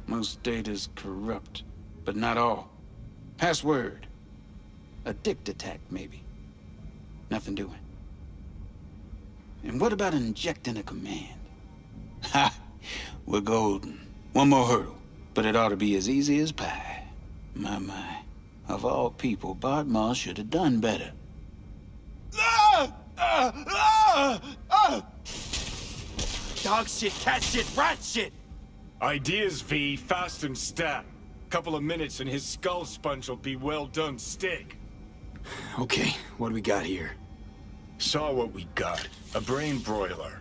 L: Most data's corrupt, but not all. Password. A dict attack, maybe. Nothing doing. And what about injecting a command? Ha! We're golden. One more hurdle, but it ought to be as easy as pie. My. Of all people, Bart Moss should have done better.
B: Dog shit, cat shit, rat shit!
E: Ideas, V, fast and stat. Couple of minutes and his skull sponge will be well done steak.
B: Okay, what do we got here?
E: Saw what we got. A brain broiler.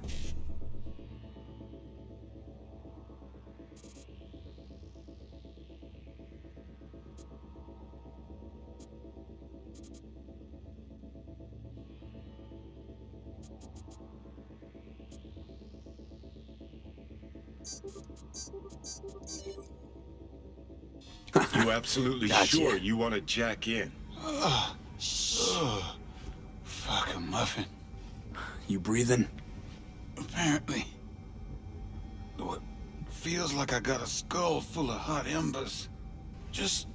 E: You absolutely
B: Gotcha.
E: sure you want to jack in?
L: Fuck a muffin.
B: You breathing?
L: Apparently. Though it feels like I got a skull full of hot embers. Just...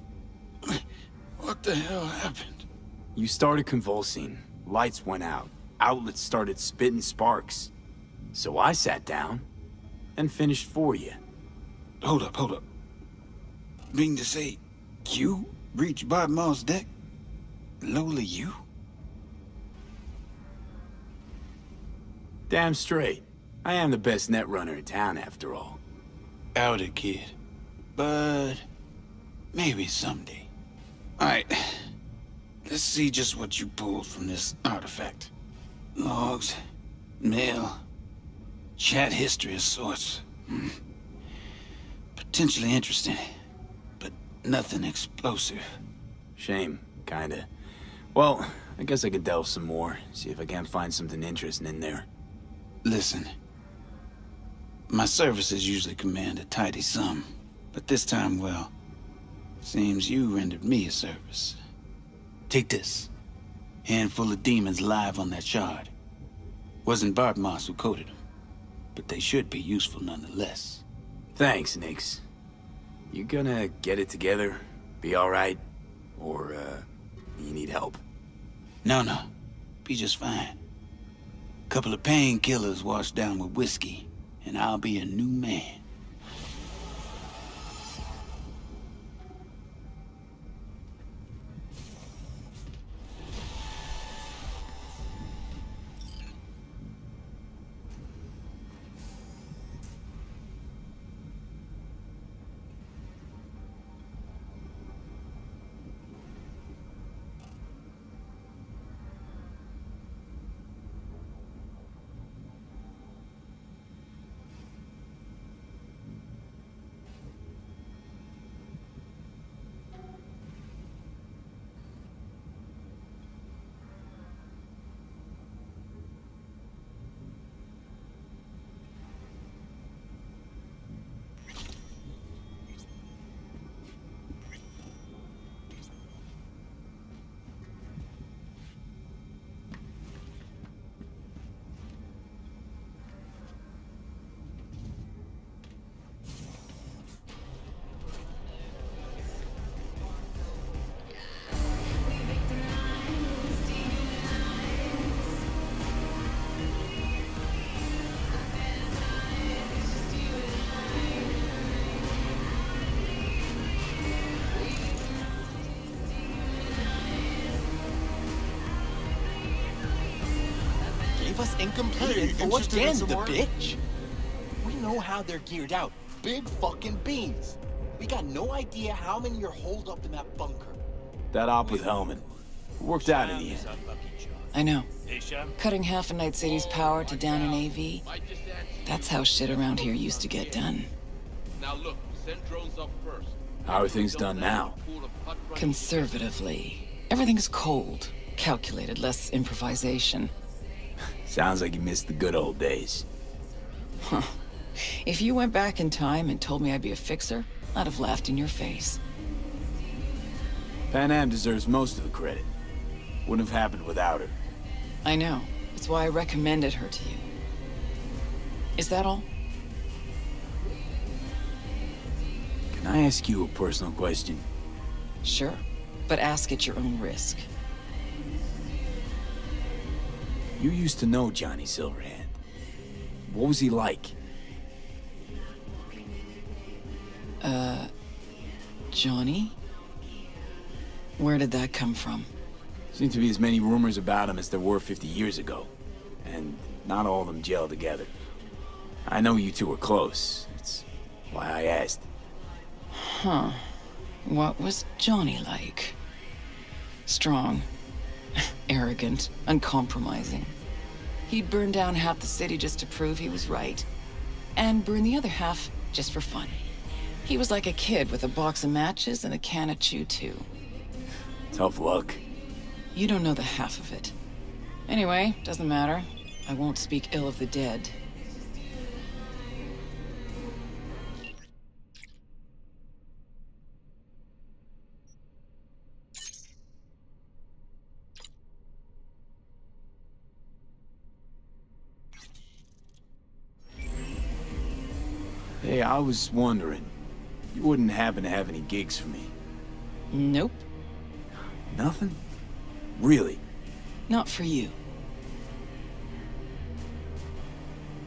L: what the hell happened?
B: You started convulsing. Lights went out. Outlets started spitting sparks. So I sat down and finished for you.
L: Hold up. Mean to say, you reached Bart Moss' deck? Lowly you?
B: Damn straight. I am the best net runner in town, after all.
L: Outed, kid. But... maybe someday. Alright. Let's see just what you pulled from this artifact. Logs, mail, chat history of sorts. Potentially interesting, but nothing explosive.
B: Shame, kinda. Well, I guess I could delve some more, see if I can't find something interesting in there.
L: Listen, my services usually command a tidy sum, but this time, well, seems you rendered me a service. Take this. Handful of demons live on that shard. Wasn't Bart Moss who coded them, but they should be useful nonetheless.
B: Thanks, Nix. You gonna get it together? Be alright? Or, you need help?
L: No. Be just fine. Couple of painkillers washed down with whiskey, and I'll be a new man.
C: us incomplete for what's Dan the bitch? We know how they're geared out. Big fucking beans. We got no idea how many are holed up in that bunker.
B: That op with Hellman. Worked out in the end.
I: I know. Cutting half a Night City's power to down an AV. That's how shit around here used to get done.
K: Now look, send drones up first.
B: How are things done now?
I: Conservatively. Everything's cold, calculated, less improvisation.
B: Sounds like you missed the good old days.
I: Huh. If you went back in time and told me I'd be a fixer, I'd have laughed in your face.
B: Pan Am deserves most of the credit. Wouldn't have happened without her.
I: I know. That's why I recommended her to you. Is that all?
B: Can I ask you a personal question?
I: Sure, but ask at your own risk.
B: You used to know Johnny Silverhand. What was he like?
I: Johnny? Where did that come from?
B: Seemed to be as many rumors about him as there were 50 years ago. And not all of them gel together. I know you two were close. It's why I asked.
I: Huh. What was Johnny like? Strong. Arrogant. Uncompromising. He'd burn down half the city just to prove he was right. And burn the other half just for fun. He was like a kid with a box of matches and a can of chew-too.
B: Tough luck.
I: You don't know the half of it. Anyway, doesn't matter. I won't speak ill of the dead.
B: Hey, I was wondering, you wouldn't happen to have any gigs for me?
I: Nope.
B: Nothing? Really?
I: Not for you.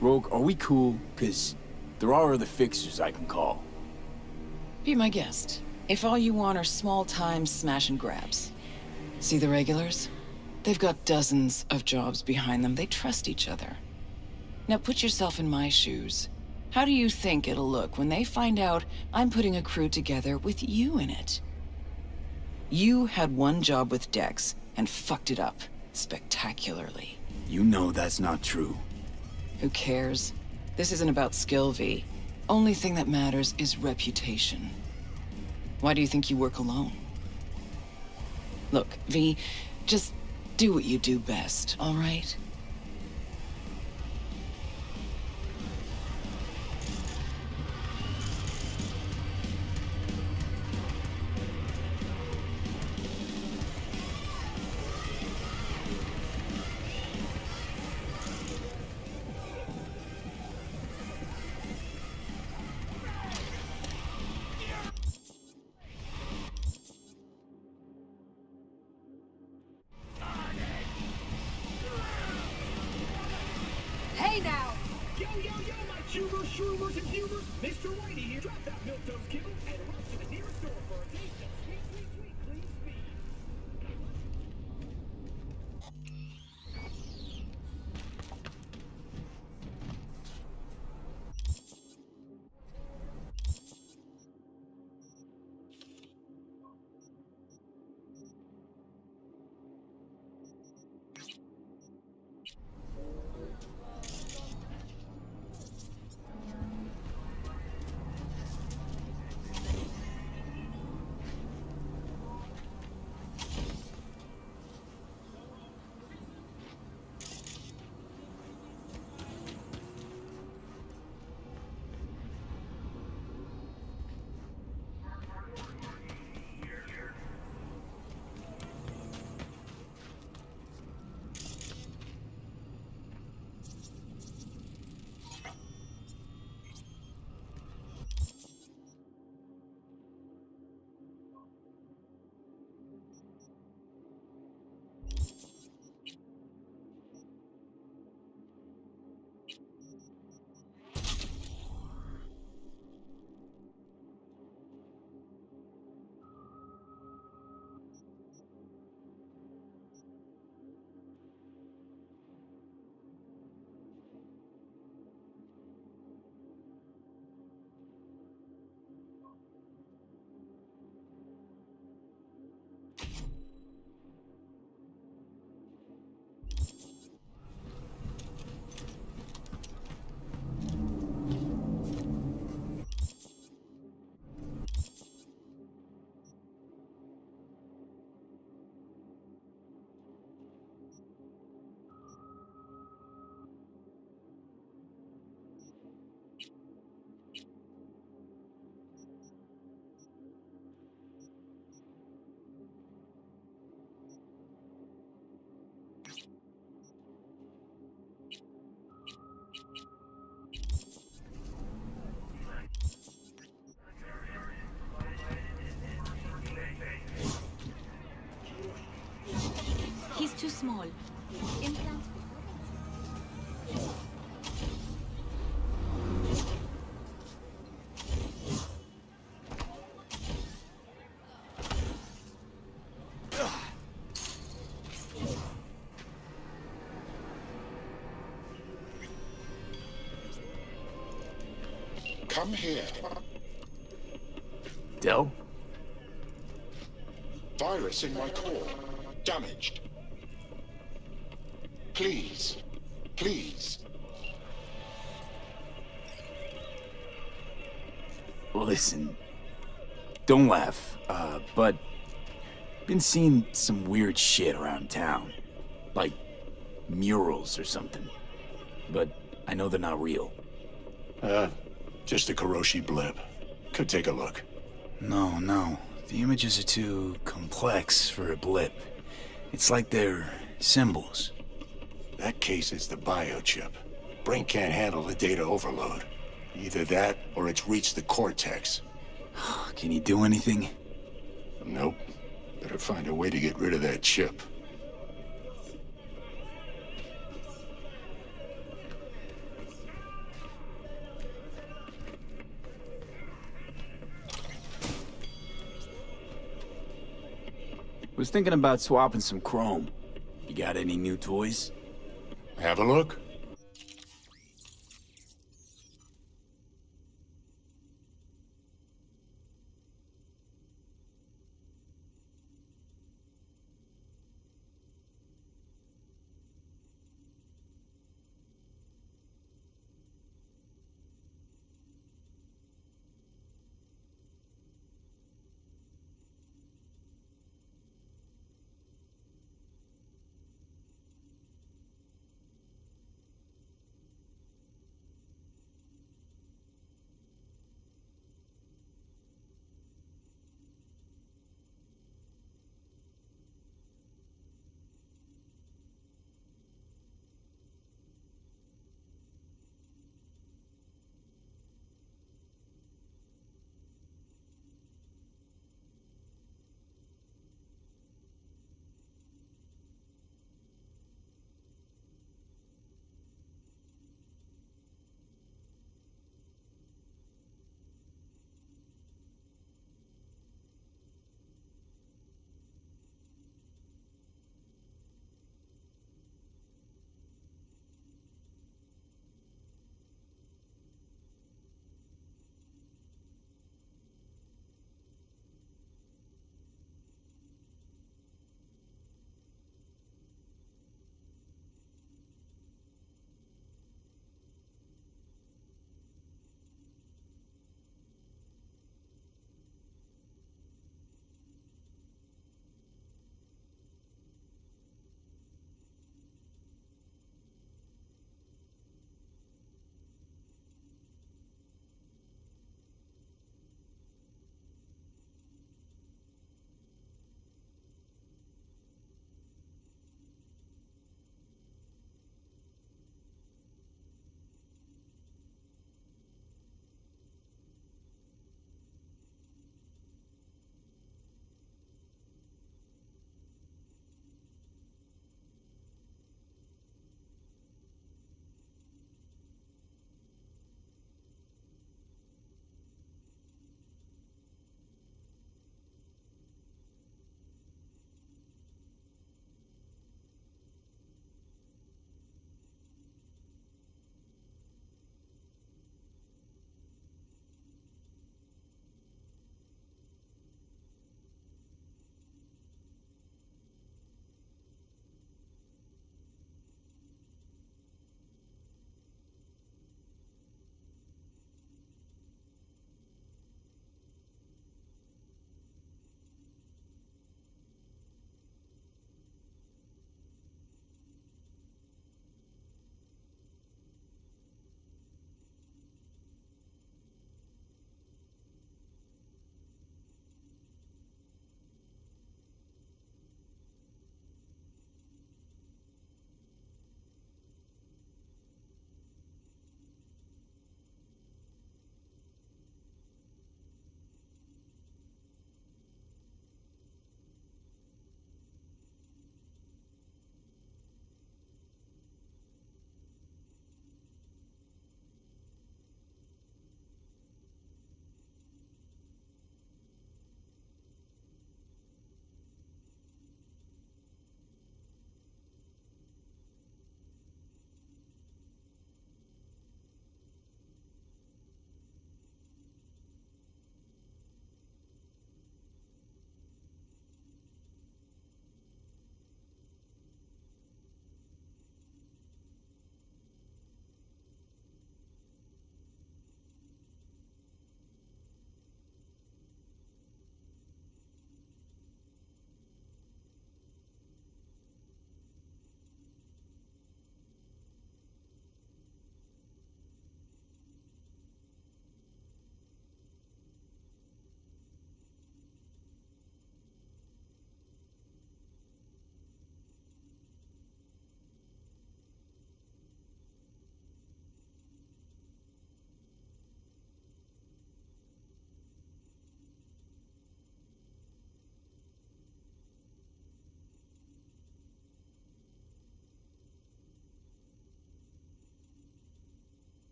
B: Rogue, are we cool? 'Cause there are other fixers I can call.
I: Be my guest. If all you want are small-time smash and grabs. See the regulars? They've got dozens of jobs behind them. They trust each other. Now put yourself in my shoes. How do you think it'll look when they find out I'm putting a crew together with you in it? You had one job with Dex and fucked it up spectacularly.
B: You know that's not true.
I: Who cares? This isn't about skill, V. Only thing that matters is reputation. Why do you think you work alone? Look, V, just do what you do best, all right?
M: Hey now!
N: Yo, my chewers, shroomers, and humors! Mr. Whitey here. Drop that milktoast kibble and rush to the nearest store for a taste of sweet, clean speed.
M: small. Implant.
O: Come here.
B: Del?
O: Virus in my core. Damaged. Please. Please.
B: Listen, don't laugh, but been seeing some weird shit around town. Like murals or something. But I know they're not real.
E: Just a Kuroshi blip. Could take a look.
B: No. The images are too complex for a blip. It's like they're symbols.
E: That case is the biochip. Brain can't handle the data overload. Either that, or it's reached the cortex.
B: Can you do anything?
E: Nope. Better find a way to get rid of that chip.
B: Was thinking about swapping some chrome. You got any new toys?
E: Have a look.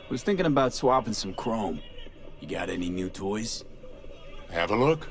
B: Was thinking about swapping some chrome. You got any new toys?
O: Have a look.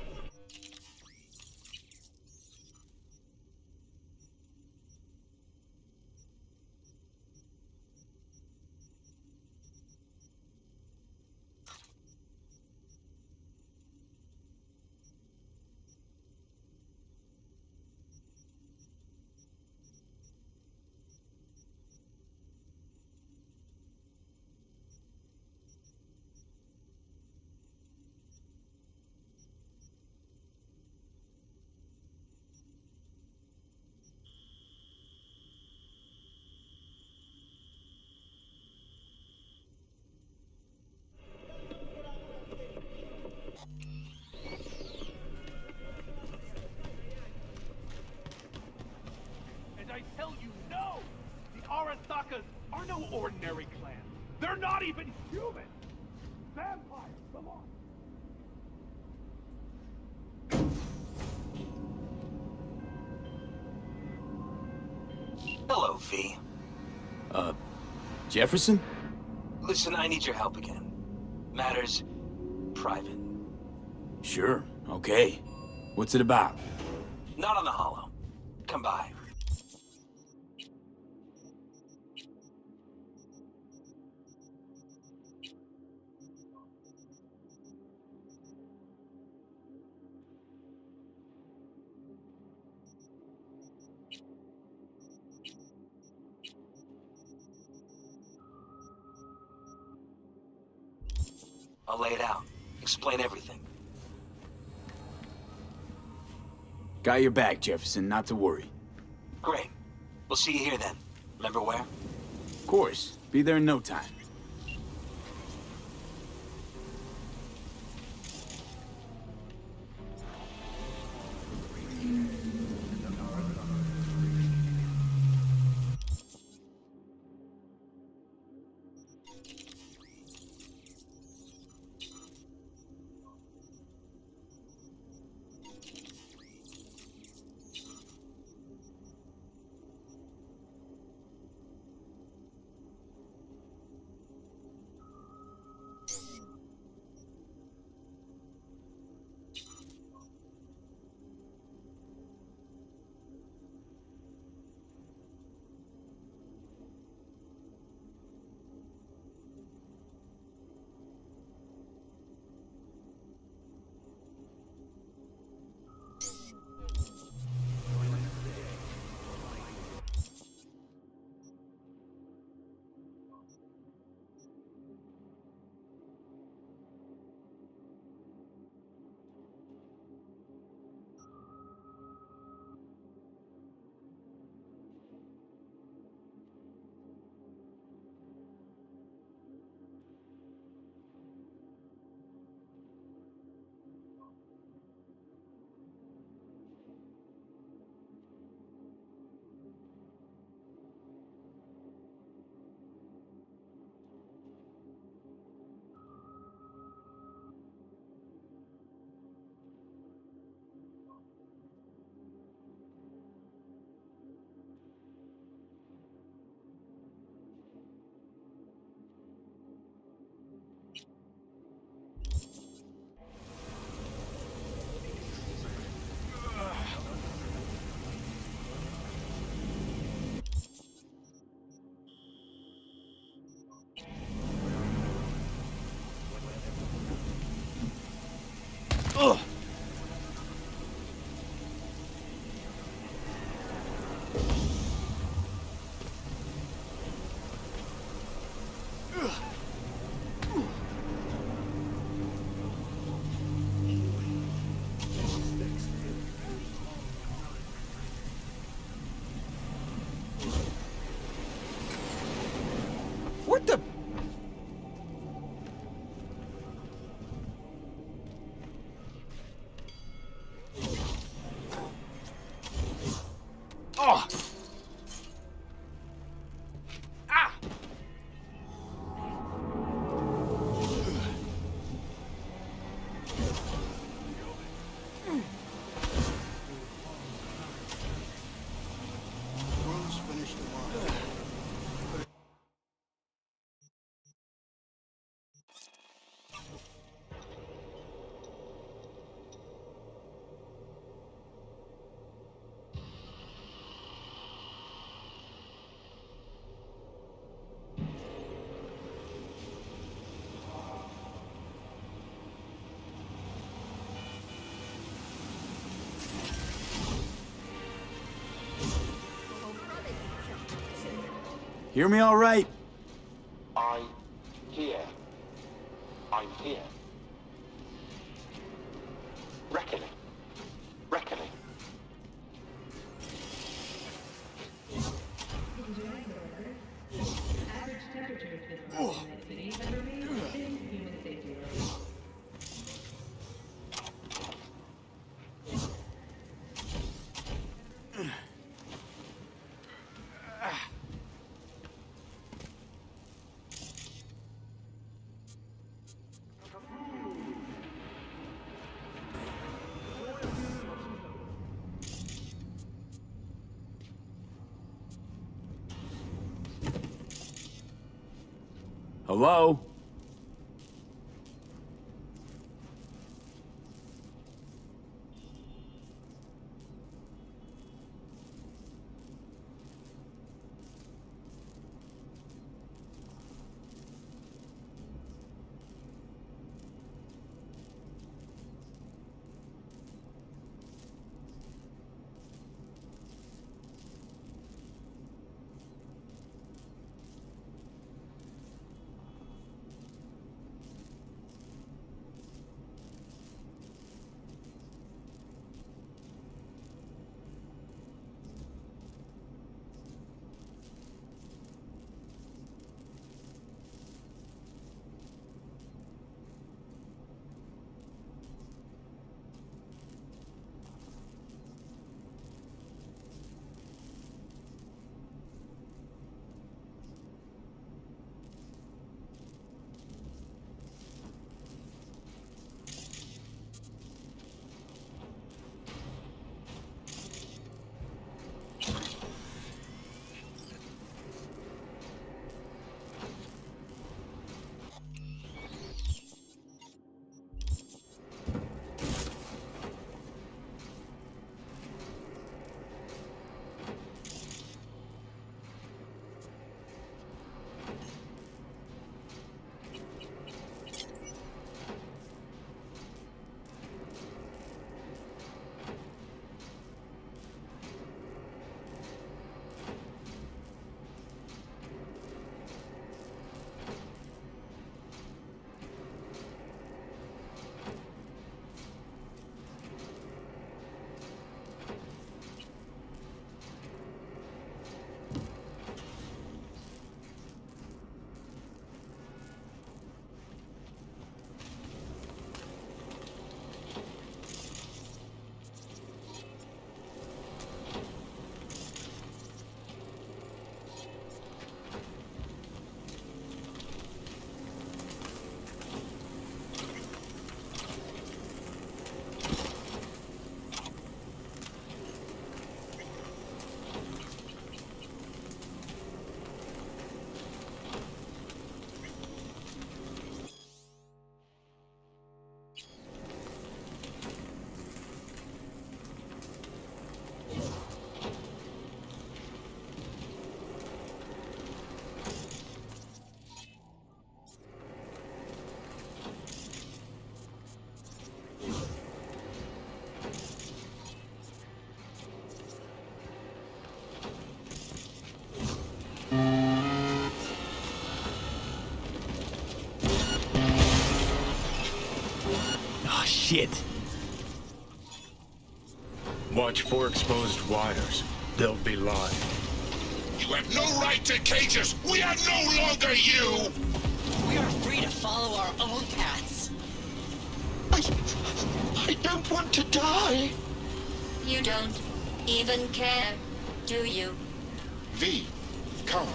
N: They're no ordinary clan. They're not even human. Vampires, come on.
G: Hello, V.
B: Jefferson?
G: Listen, I need your help again. Matters private.
B: Sure, okay. What's it about?
G: Not on the hollow. Come by. I'll lay it out. Explain everything.
B: Got your back, Jefferson, not to worry.
G: Great. We'll see you here then. Remember where?
B: Of course. Be there in no time. Ugh.
C: What the?
B: Oh! Ah!
C: Rose finished the line.
B: Hear me all right?
O: I'm here. I'm here. Reckoning. Reckoning.
B: Hello? Oh, shit.
E: Watch for exposed wires. They'll be live.
P: You have no right to cage us! We are no longer you!
Q: We are free to follow our own paths.
O: I don't want to die.
R: You don't even care, do you?
P: V, come.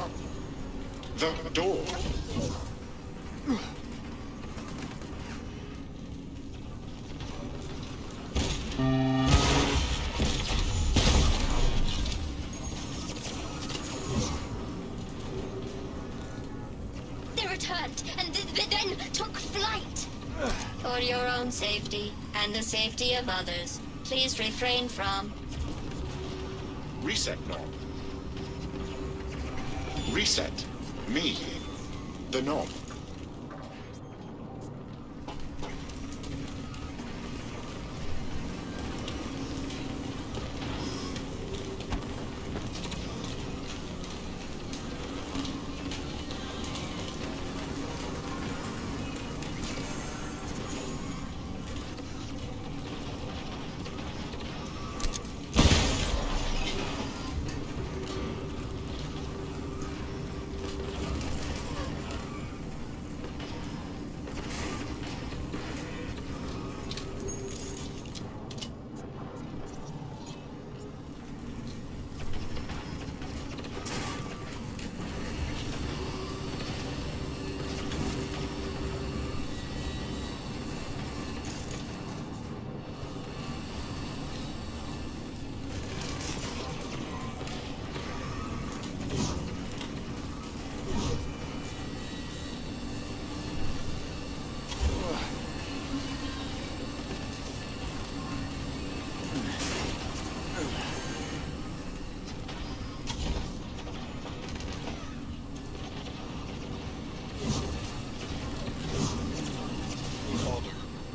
P: The door.
R: They returned and then took flight. For your own safety and the safety of others, please refrain from...
P: Reset, Norm. Reset. Me. The Norm.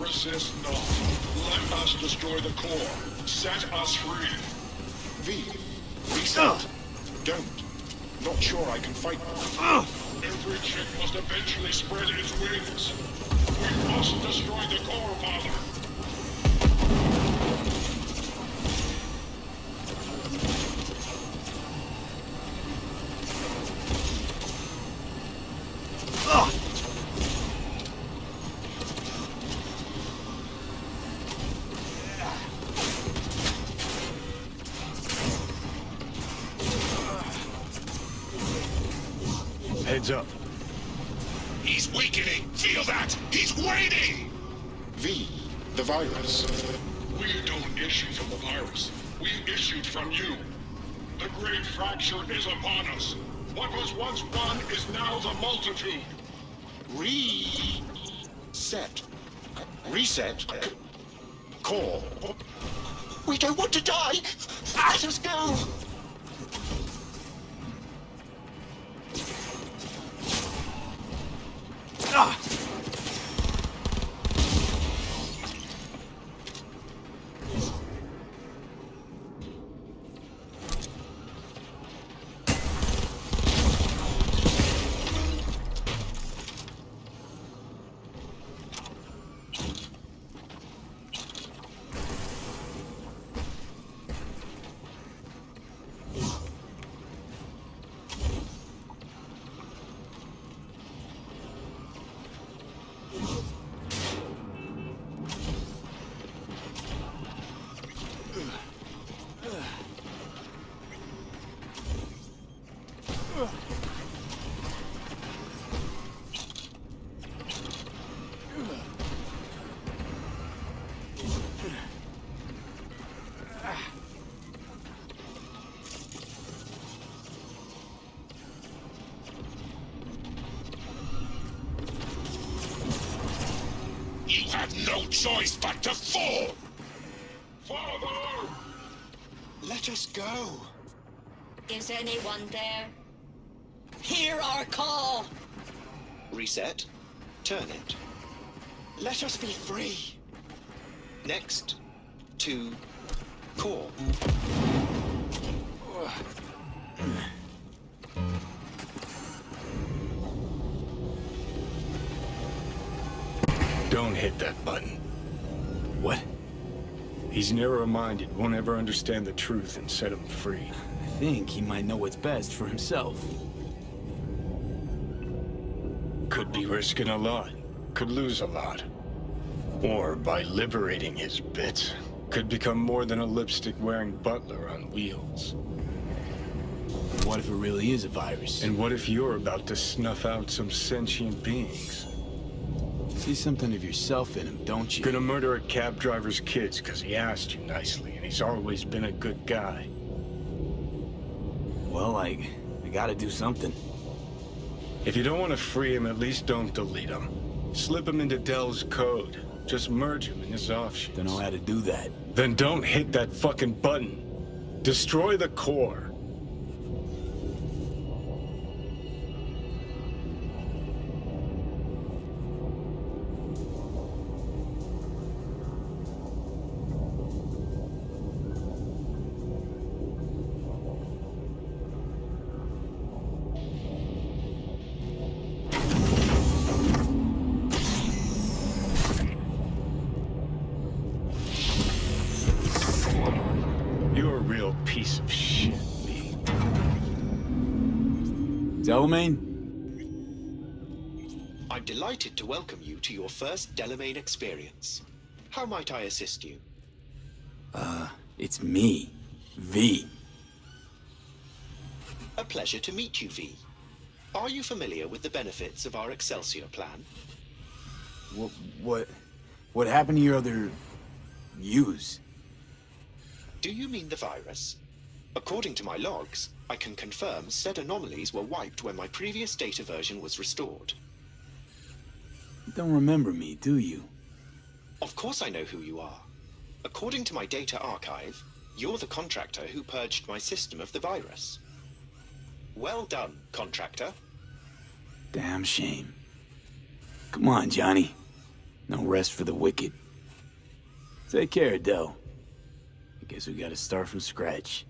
P: Resist not. Let us destroy the core. Set us free.
O: V, reset. Don't. Not sure I can fight.
P: Every chick must eventually spread its wings. We must destroy the core, Father.
E: Heads up.
P: He's weakening. Feel that? He's waning.
O: V, the virus.
P: We don't issue from the virus. We issued from you. The great fracture is upon us. What was once one is now the multitude.
O: Reset. Reset. Core.
N: We don't want to die! Let us go!
P: You have no choice but to fall! Father!
N: Let us go.
R: Is anyone there?
Q: Hear our call!
S: Reset. Turn it.
N: Let us be free.
S: Next. To core.
E: Don't hit that button.
B: What?
E: He's narrow-minded, won't ever understand the truth and set him free.
B: I think he might know what's best for himself.
E: Could be risking a lot. Could lose a lot. Or by liberating his bits, could become more than a lipstick-wearing butler on wheels.
B: What if it really is a virus?
E: And what if you're about to snuff out some sentient beings?
B: See something of yourself in him, don't you?
E: Gonna murder a cab driver's kids because he asked you nicely, and he's always been a good guy.
B: Well, I gotta do something.
E: If you don't want to free him, at least don't delete him. Slip him into Dell's code. Just merge him in his offshoots.
B: Don't know how to do that.
E: Then don't hit that fucking button. Destroy the core. You're a real piece of shit, V.
B: Delamain?
S: I'm delighted to welcome you to your first Delamain experience. How might I assist you?
B: It's me. V.
S: A pleasure to meet you, V. Are you familiar with the benefits of our Excelsior plan?
B: What happened to your other... yous?
S: Do you mean the virus? According to my logs, I can confirm said anomalies were wiped when my previous data version was restored.
B: You don't remember me, do you?
S: Of course I know who you are. According to my data archive, you're the contractor who purged my system of the virus. Well done, contractor.
B: Damn shame. Come on, Johnny. No rest for the wicked. Take care, Del. I guess we gotta start from scratch.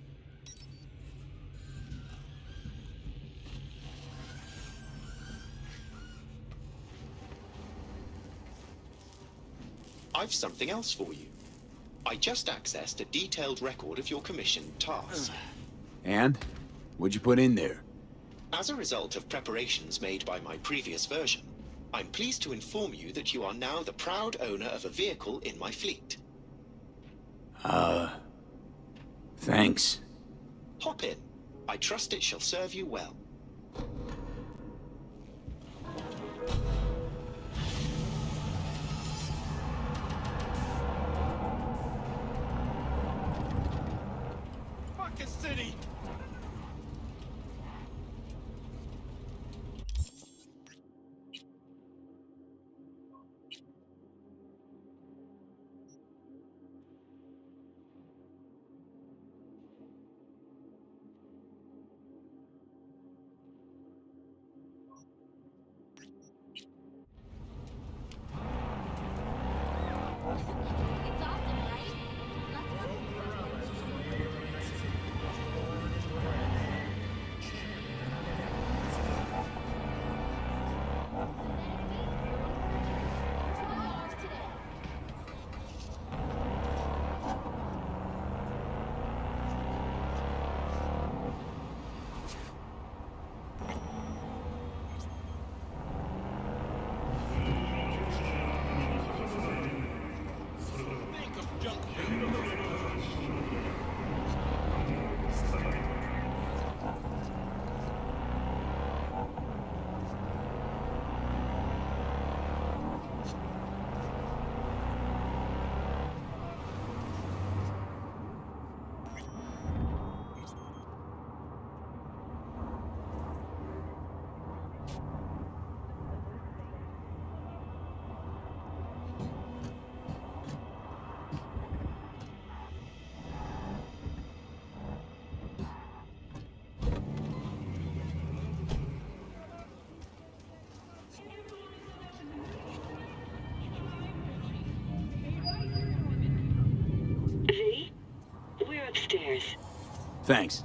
S: I've something else for you. I just accessed a detailed record of your commissioned task.
B: And? What'd you put in there?
S: As a result of preparations made by my previous version, I'm pleased to inform you that you are now the proud owner of a vehicle in my fleet.
B: Thanks.
S: Hop in. I trust it shall serve you well.
C: Fucking city!
T: V, we're upstairs.
B: Thanks.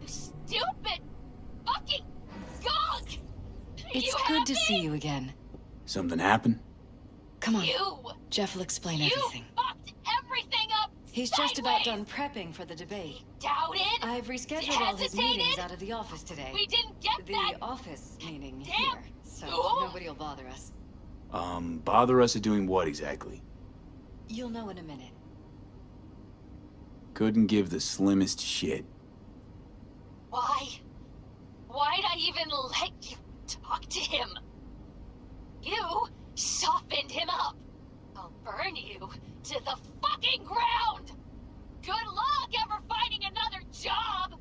R: You stupid fucking gunk!
A: It's
R: You
A: good
R: have
A: to
R: me!
A: see you again.
B: Something happened?
A: Come on.
R: You!
A: Jeff will explain
R: You
A: everything.
R: fucked everything up!
A: He's just about
R: sideways!
A: done prepping for the debate.
R: Doubted?
A: I've rescheduled all his
R: Hesitated?
A: meetings out of the office today.
R: We didn't get
A: The
R: that!
A: office meaning
R: Damn
A: here, so
R: fool!
A: nobody will bother us.
B: Bother us at doing what exactly?
A: You'll know in a minute.
B: Couldn't give the slimmest shit.
R: Why? Why'd I even let you talk to him? You softened him up. I'll burn you to the fucking ground! Good luck ever finding another job!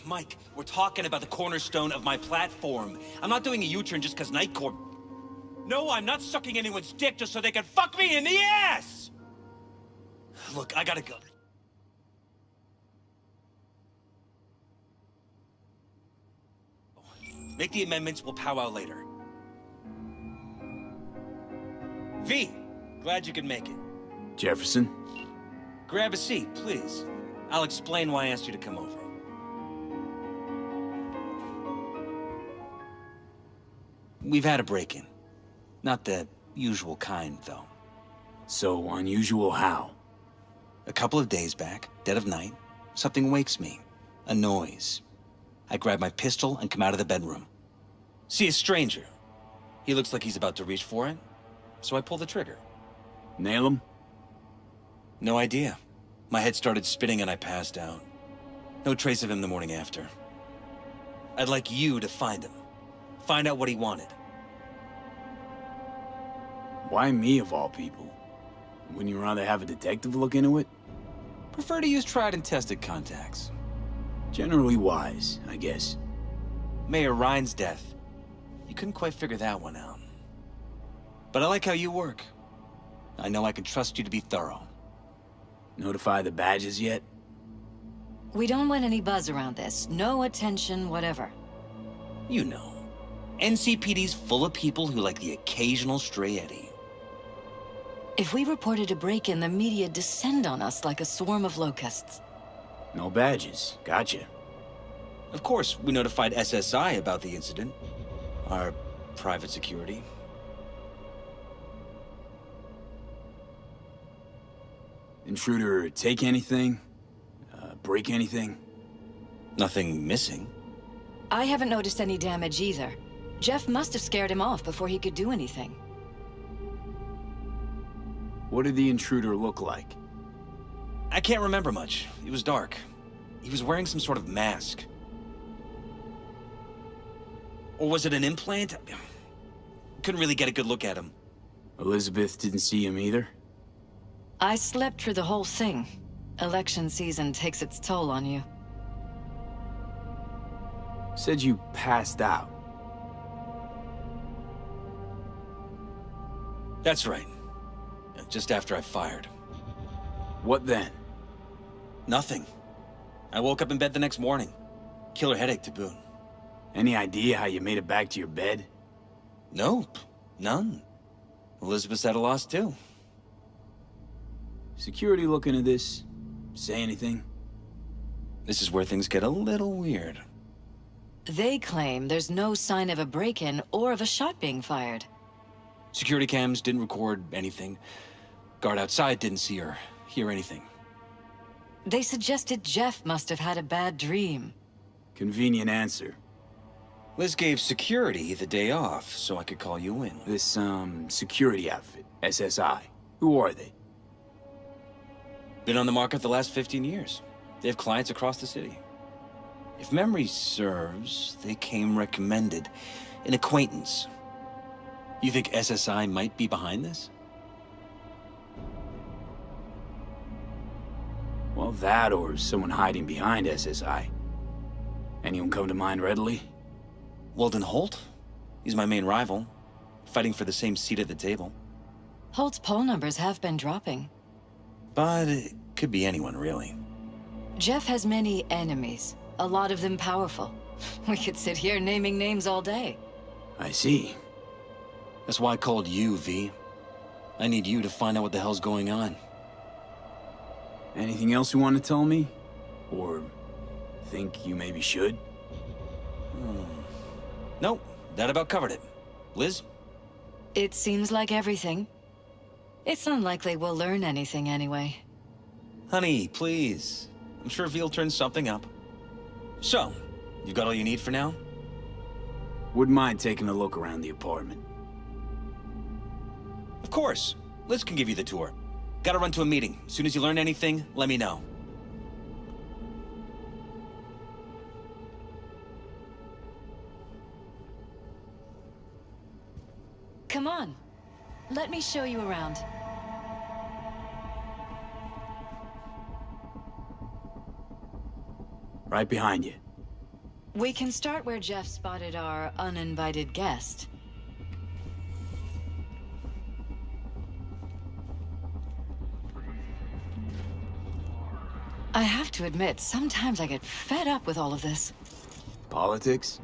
U: Mike, we're talking about the cornerstone of my platform. I'm not doing a U-turn just because Night Corp... No, I'm not sucking anyone's dick just so they can fuck me in the ass! Look, I gotta go. Make the amendments, we'll powwow later. V, glad you could make it.
B: Jefferson?
U: Grab a seat, please. I'll explain why I asked you to come over. We've had a break-in. Not the usual kind, though.
B: So unusual how?
U: A couple of days back, dead of night, something wakes me. A noise. I grab my pistol and come out of the bedroom. See a stranger. He looks like he's about to reach for it, so I pull the trigger.
B: Nail him?
U: No idea. My head started spinning and I passed out. No trace of him the morning after. I'd like you to find him. Find out what he wanted.
B: Why me of all people? Wouldn't you rather have a detective look into it?
U: Prefer to use tried and tested contacts.
B: Generally wise, I guess.
U: Mayor Ryan's death. You couldn't quite figure that one out. But I like how you work. I know I can trust you to be thorough.
B: Notify the badges yet?
A: We don't want any buzz around this. No attention, whatever.
U: You know. NCPD's full of people who like the occasional stray eddy.
A: If we reported a break-in, the media descend on us like a swarm of locusts.
B: No badges. Gotcha.
U: Of course, we notified SSI about the incident. Our private security.
B: Intruder take anything? Break anything?
U: Nothing missing.
A: I haven't noticed any damage either. Jeff must have scared him off before he could do anything.
B: What did the intruder look like?
U: I can't remember much. It was dark. He was wearing some sort of mask. Or was it an implant? Couldn't really get a good look at him.
B: Elizabeth didn't see him either?
A: I slept through the whole thing. Election season takes its toll on you.
B: Said you passed out.
U: That's right. Just after I fired.
B: What then?
U: Nothing. I woke up in bed the next morning. Killer headache to boot.
B: Any idea how you made it back to your bed?
U: Nope. None. Elizabeth's at a loss too.
B: Security look into this? Say anything?
U: This is where things get a little weird.
A: They claim there's no sign of a break-in or of a shot being fired.
U: Security cams didn't record anything. Guard outside didn't see or hear anything.
A: They suggested Jeff must have had a bad dream.
B: Convenient answer.
U: Liz gave security the day off so I could call you in.
B: This, security outfit, SSI. Who are they?
U: Been on the market the last 15 years. They have clients across the city. If memory serves, they came recommended. An acquaintance. You think SSI might be behind this?
B: Well, that or someone hiding behind SSI. Anyone come to mind readily?
U: Weldon Holt? He's my main rival. Fighting for the same seat at the table.
A: Holt's poll numbers have been dropping.
U: But it could be anyone, really.
A: Jeff has many enemies. A lot of them powerful. We could sit here naming names all day.
B: I see.
U: That's why I called you, V. I need you to find out what the hell's going on.
B: Anything else you want to tell me? Or think you maybe should?
U: Nope, that about covered it. Liz?
A: It seems like everything. It's unlikely we'll learn anything anyway.
U: Honey, please. I'm sure V'll turn something up. So, you got all you need for now?
B: Wouldn't mind taking a look around the apartment.
U: Of course. Liz can give you the tour. Gotta run to a meeting. As soon as you learn anything, let me know.
A: Come on. Let me show you around.
B: Right behind you.
A: We can start where Jeff spotted our uninvited guest. I have to admit, sometimes I get fed up with all of this.
B: Politics?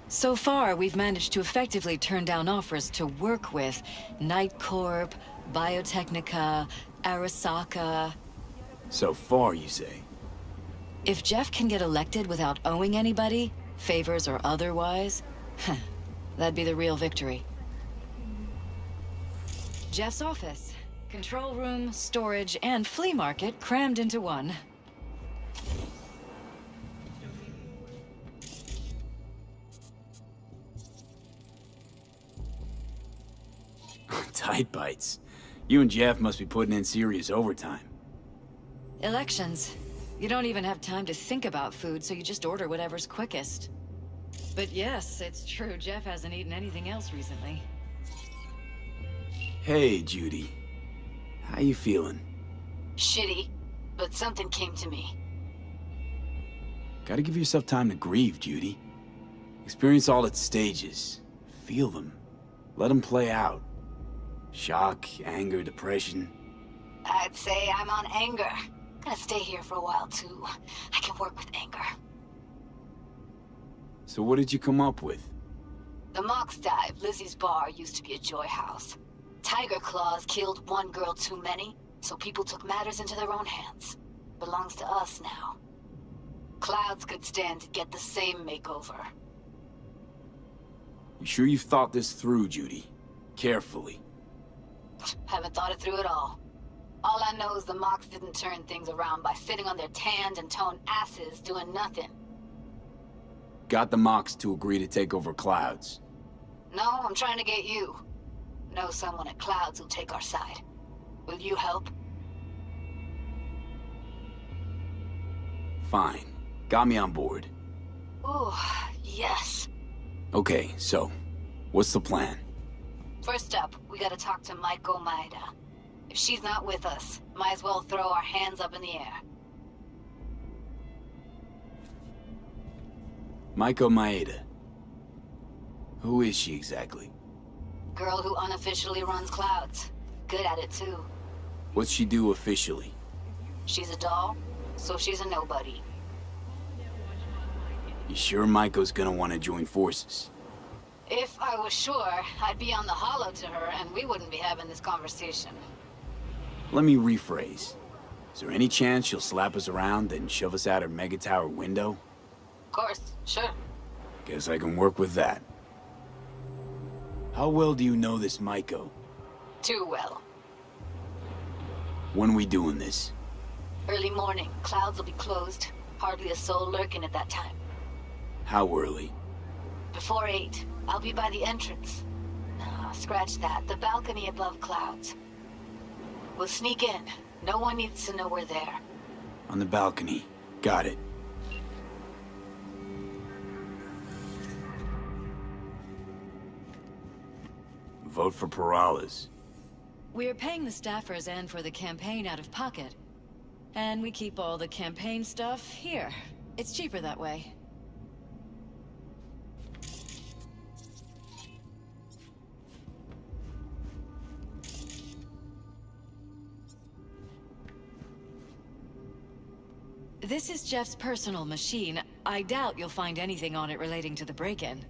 A: So far, we've managed to effectively turn down offers to work with Night Corp, Biotechnica, Arasaka.
B: So far, you say?
A: If Jeff can get elected without owing anybody, favors or otherwise, That'd be the real victory. Jeff's office. Control room, storage, and flea market crammed into one.
B: Tight bites. You and Jeff must be putting in serious overtime.
A: Elections. You don't even have time to think about food, so you just order whatever's quickest. But yes, it's true, Jeff hasn't eaten anything else recently.
B: Hey, Judy. How you feeling?
A: Shitty, but something came to me.
B: Gotta give yourself time to grieve, Judy. Experience all its stages. Feel them. Let them play out. Shock, anger, depression.
A: I'd say I'm on anger. Gonna stay here for a while, too. I can work with anger.
B: So what did you come up with?
A: The Mox Dive, Lizzie's bar, used to be a joy house. Tiger Claws killed one girl too many, so people took matters into their own hands. Belongs to us now. Clouds could stand to get the same makeover.
B: You sure you've thought this through, Judy? Carefully.
A: Haven't thought it through at all. All I know is the Mox didn't turn things around by sitting on their tanned and toned asses doing nothing.
B: Got the Mox to agree to take over Clouds.
A: No, I'm trying to get you. Know someone at Clouds who'll take our side. Will you help?
B: Fine. Got me on board.
A: Ooh, yes.
B: Okay, so, what's the plan?
A: First up, we gotta talk to Maiko Maeda. If she's not with us, might as well throw our hands up in the air.
B: Maiko Maeda. Who is she exactly?
A: Girl who unofficially runs Clouds. Good at it, too.
B: What's she do officially?
A: She's a doll, so she's a nobody.
B: You sure Maiko's gonna want to join forces?
A: If I was sure, I'd be on the holo to her and we wouldn't be having this conversation.
B: Let me rephrase. Is there any chance she'll slap us around, then shove us out her mega tower window?
A: Of course, sure.
B: Guess I can work with that. How well do you know this Maiko?
A: Too well.
B: When we doing this?
A: Early morning, Clouds will be closed. Hardly a soul lurking at that time.
B: How early?
A: Before 8, I'll be by the entrance. No, scratch that. The balcony above Clouds. We'll sneak in. No one needs to know we're there.
B: On the balcony. Got it. Vote for Perales.
A: We're paying the staffers and for the campaign out of pocket. And we keep all the campaign stuff here. It's cheaper that way. This is Jeff's personal machine. I doubt you'll find anything on it relating to the break-in.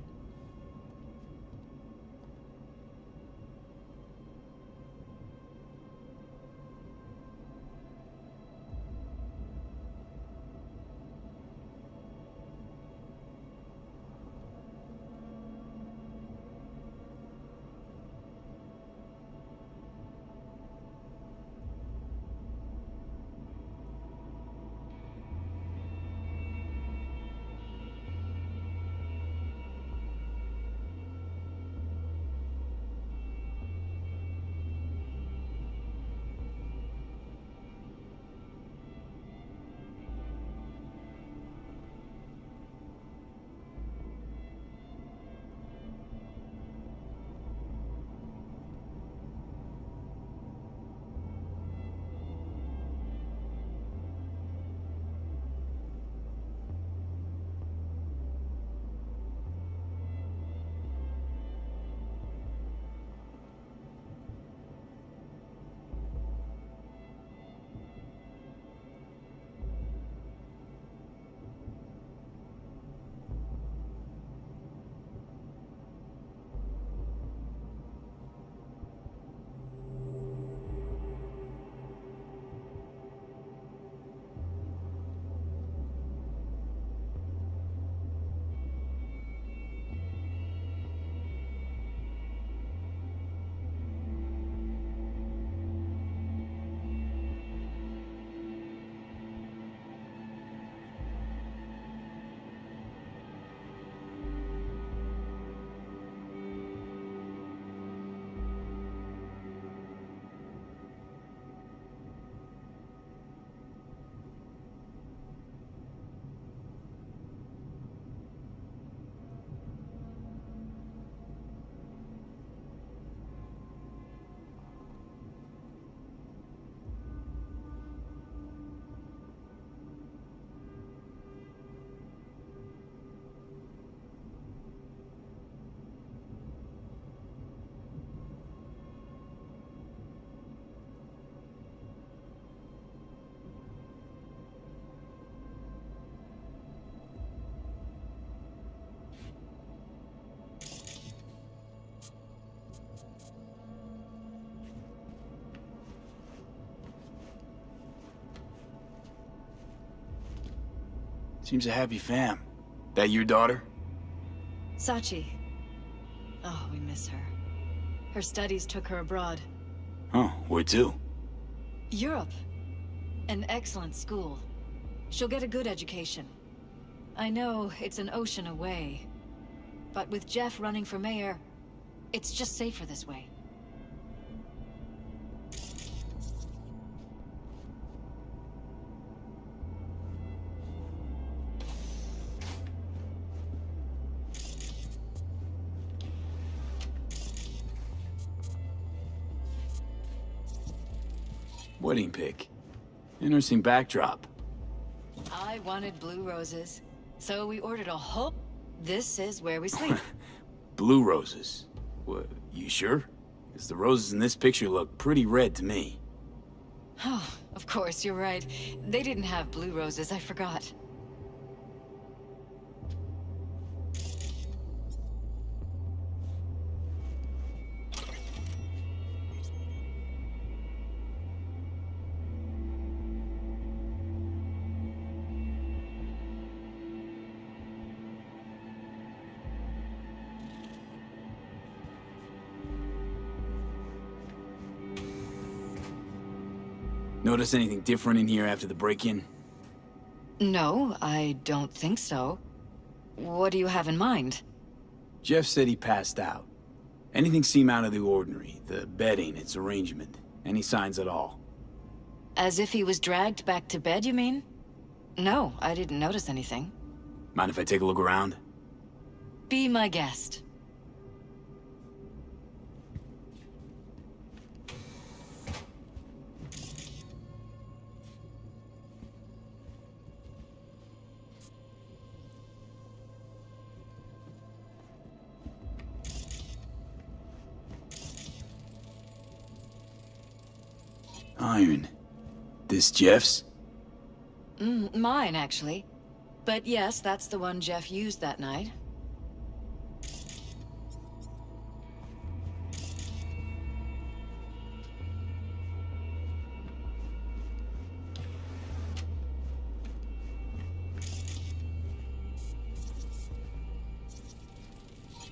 B: Seems a happy fam. That your daughter?
H: Sachi. Oh, we miss her. Her studies took her abroad.
B: Huh, where to?
H: Europe. An excellent school. She'll get a good education. I know it's an ocean away, but with Jeff running for mayor, it's just safer this way.
B: Wedding pic. Interesting backdrop.
H: I wanted blue roses, so we ordered a whole... This is where we sleep.
B: Blue roses. What, you sure? Because the roses in this picture look pretty red to me.
H: Oh, of course, you're right. They didn't have blue roses, I forgot.
B: Notice anything different in here after the break-in?
H: No, I don't think so. What do you have in mind?
B: Jeff said he passed out. Anything seem out of the ordinary? The bedding, its arrangement? Any signs at all?
H: As if he was dragged back to bed, you mean? No, I didn't notice anything.
B: Mind if I take a look around?
H: Be my guest.
B: Iron. This Jeff's?
H: Mine, actually. But yes, that's the one Jeff used that night.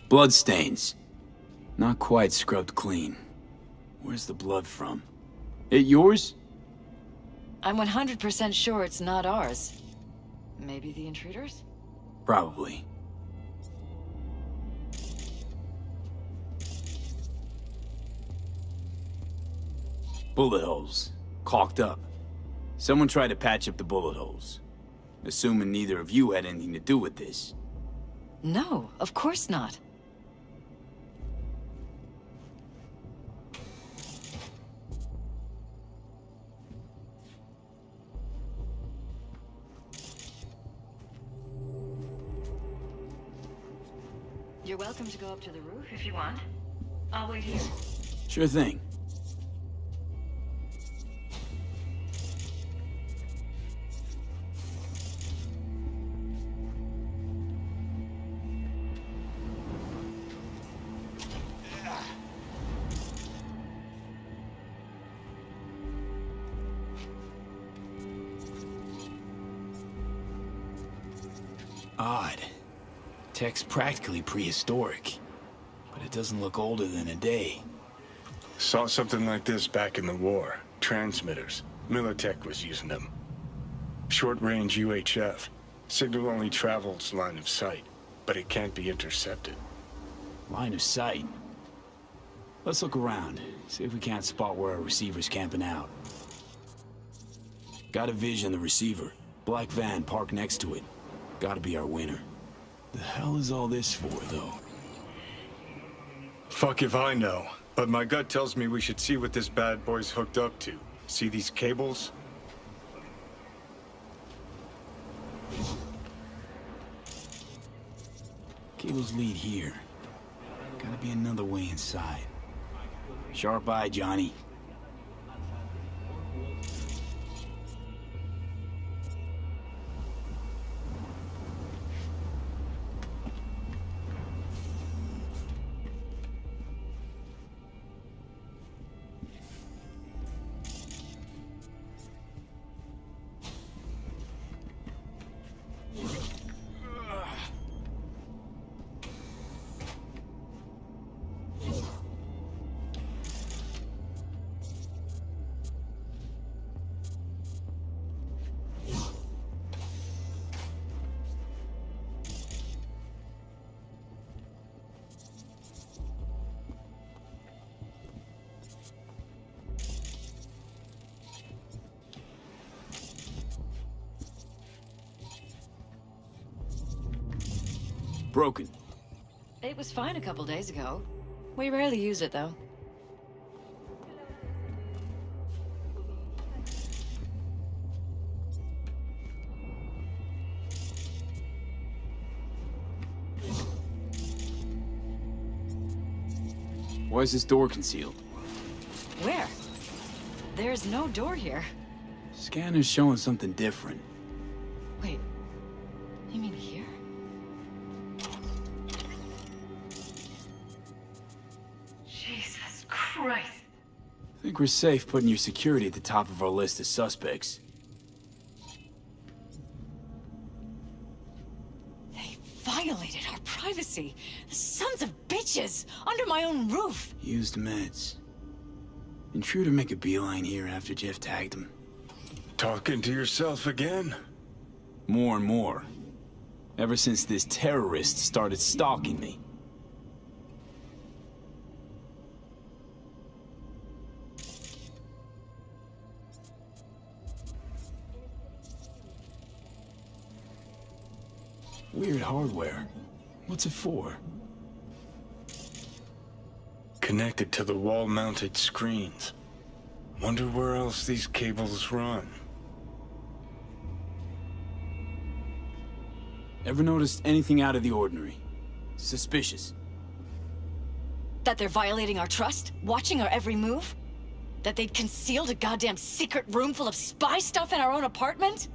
B: Bloodstains. Not quite scrubbed clean. Where's the blood from? It yours?
H: I'm 100% sure it's not ours. Maybe the intruders?
B: Probably. Bullet holes. Caulked up. Someone tried to patch up the bullet holes. Assuming neither of you had anything to do with this.
H: No, of course not. You're welcome to go up to the roof if you want. I'll wait here.
B: Sure thing. Odd. Tech's practically prehistoric, but it doesn't look older than a day.
E: Saw something like this back in the war. Transmitters. Militech was using them. Short-range UHF. Signal only travels line of sight, but it can't be intercepted.
B: Line of sight. Let's look around, see if we can't spot where our receiver's camping out. Got a vision of the receiver. Black van parked next to it. Gotta be our winner. The hell is all this for, though?
E: Fuck if I know, but my gut tells me we should see what this bad boy's hooked up to. See these cables?
B: Cables lead here. Gotta be another way inside. Sharp eye, Johnny. Broken.
H: It was fine a couple days ago. We rarely use it, though.
B: Why is this door concealed?
H: Where? There's no door here.
B: Scanner's showing something different.
H: Wait, you mean here? Jesus Christ.
B: I think we're safe putting your security at the top of our list of suspects.
H: They violated our privacy. The sons of bitches! Under my own roof!
B: Used meds. Intruder make a beeline here after Jeff tagged him.
E: Talking to yourself again?
B: More and more. Ever since this terrorist started stalking me. Weird hardware. What's it for?
E: Connected to the wall-mounted screens. Wonder where else these cables run.
B: Ever noticed anything out of the ordinary? Suspicious?
H: That they're violating our trust? Watching our every move? That they'd concealed a goddamn secret room full of spy stuff in our own apartment?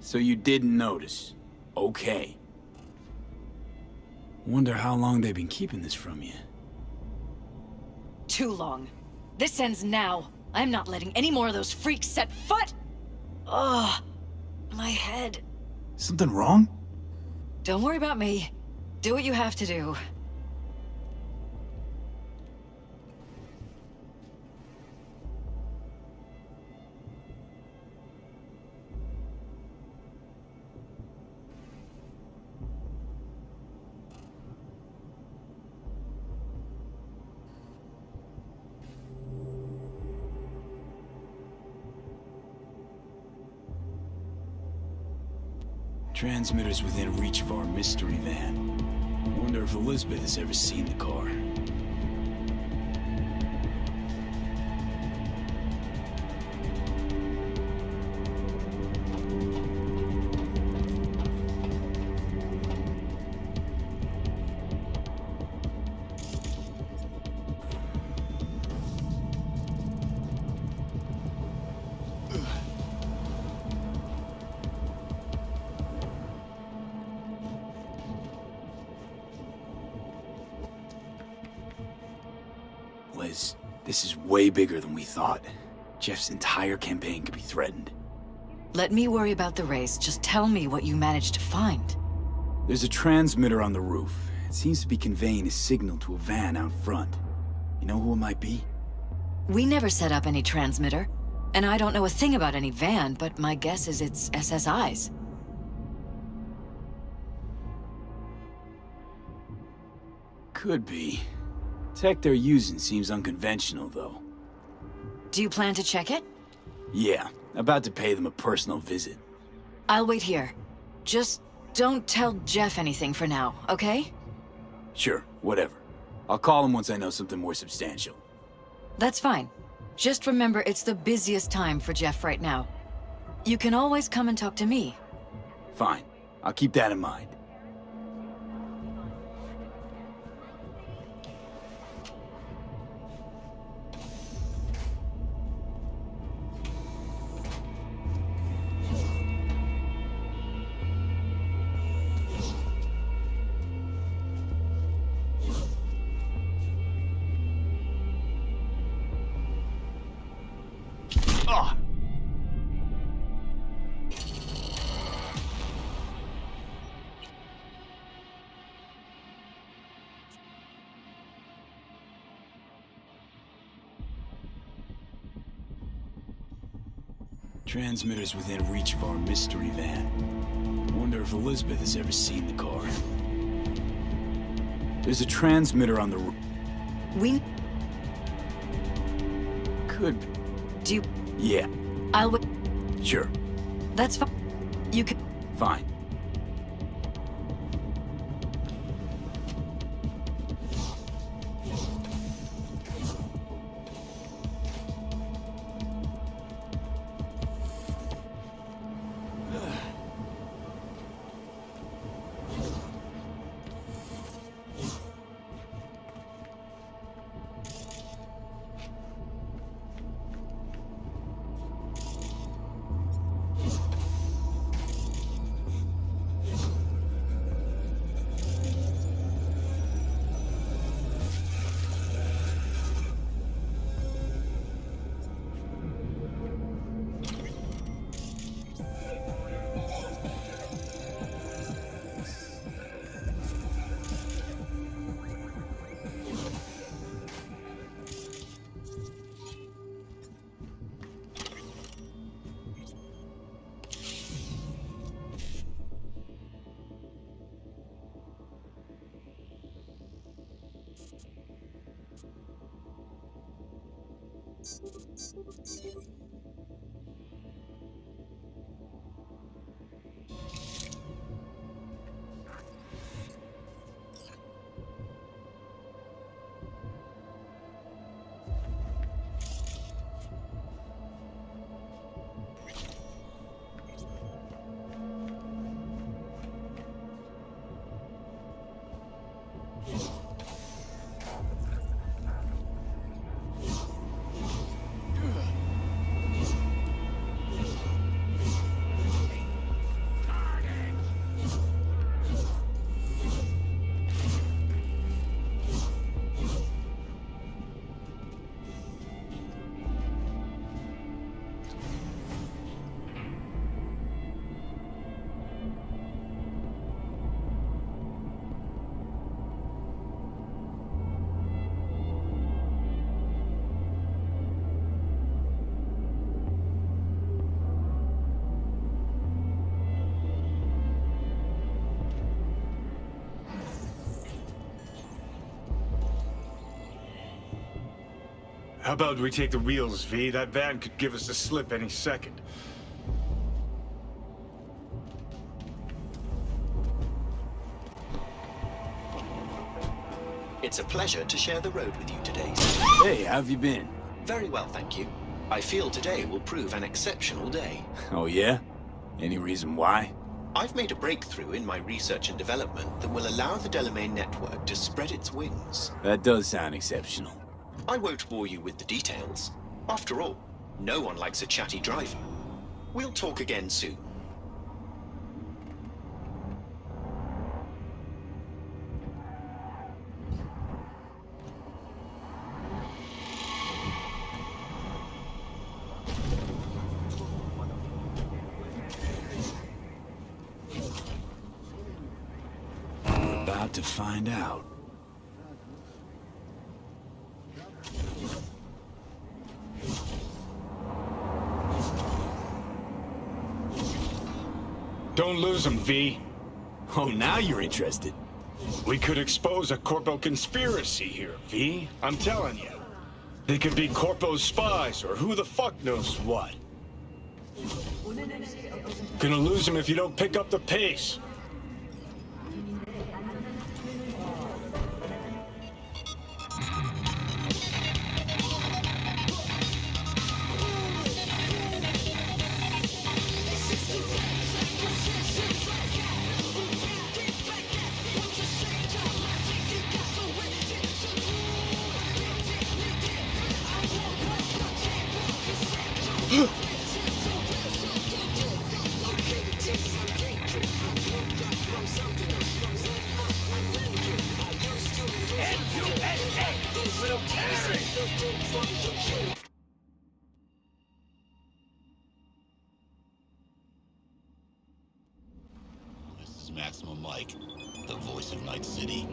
B: So you didn't notice. Okay. Wonder how long they've been keeping this from you.
H: Too long. This ends now. I'm not letting any more of those freaks set foot! Ugh. My head.
B: Something wrong?
H: Don't worry about me. Do what you have to do.
B: Transmitters within reach of our mystery van. Wonder if Elizabeth has ever seen the car. Liz, this is way bigger than we thought. Jeff's entire campaign could be threatened.
H: Let me worry about the race. Just tell me what you managed to find.
B: There's a transmitter on the roof. It seems to be conveying a signal to a van out front. You know who it might be?
H: We never set up any transmitter. And I don't know a thing about any van, but my guess is it's SSI's.
B: Could be. Tech they're using seems unconventional, though.
H: Do you plan to check it?
B: Yeah, about to pay them a personal visit.
H: I'll wait here. Just don't tell Jeff anything for now, okay?
B: Sure, whatever. I'll call him once I know something more substantial.
H: That's fine. Just remember it's the busiest time for Jeff right now. You can always come and talk to me.
B: Fine. I'll keep that in mind. Transmitters within reach of our mystery van. Wonder if Elizabeth has ever seen the car. There's a transmitter on the roof.
H: We...
B: Could be.
H: Do you...
B: Yeah.
H: I'll wait.
B: Sure.
H: That's fine. You can...
B: Fine.
E: How about we take the wheels, V? That van could give us the slip any second.
S: It's a pleasure to share the road with you today.
B: Hey, how have you been?
S: Very well, thank you. I feel today will prove an exceptional day.
B: Oh yeah? Any reason why?
S: I've made a breakthrough in my research and development that will allow the Delamain network to spread its wings.
B: That does sound exceptional.
S: I won't bore you with the details. After all, no one likes a chatty driver. We'll talk again soon.
B: We're about to find out.
E: Don't lose them, V.
B: Oh, now you're interested.
E: We could expose a Corpo conspiracy here, V. I'm telling you. They could be Corpo's spies, or who the fuck knows what. Gonna lose them if you don't pick up the pace.
C: This is Maximum Mike, the voice of Night City.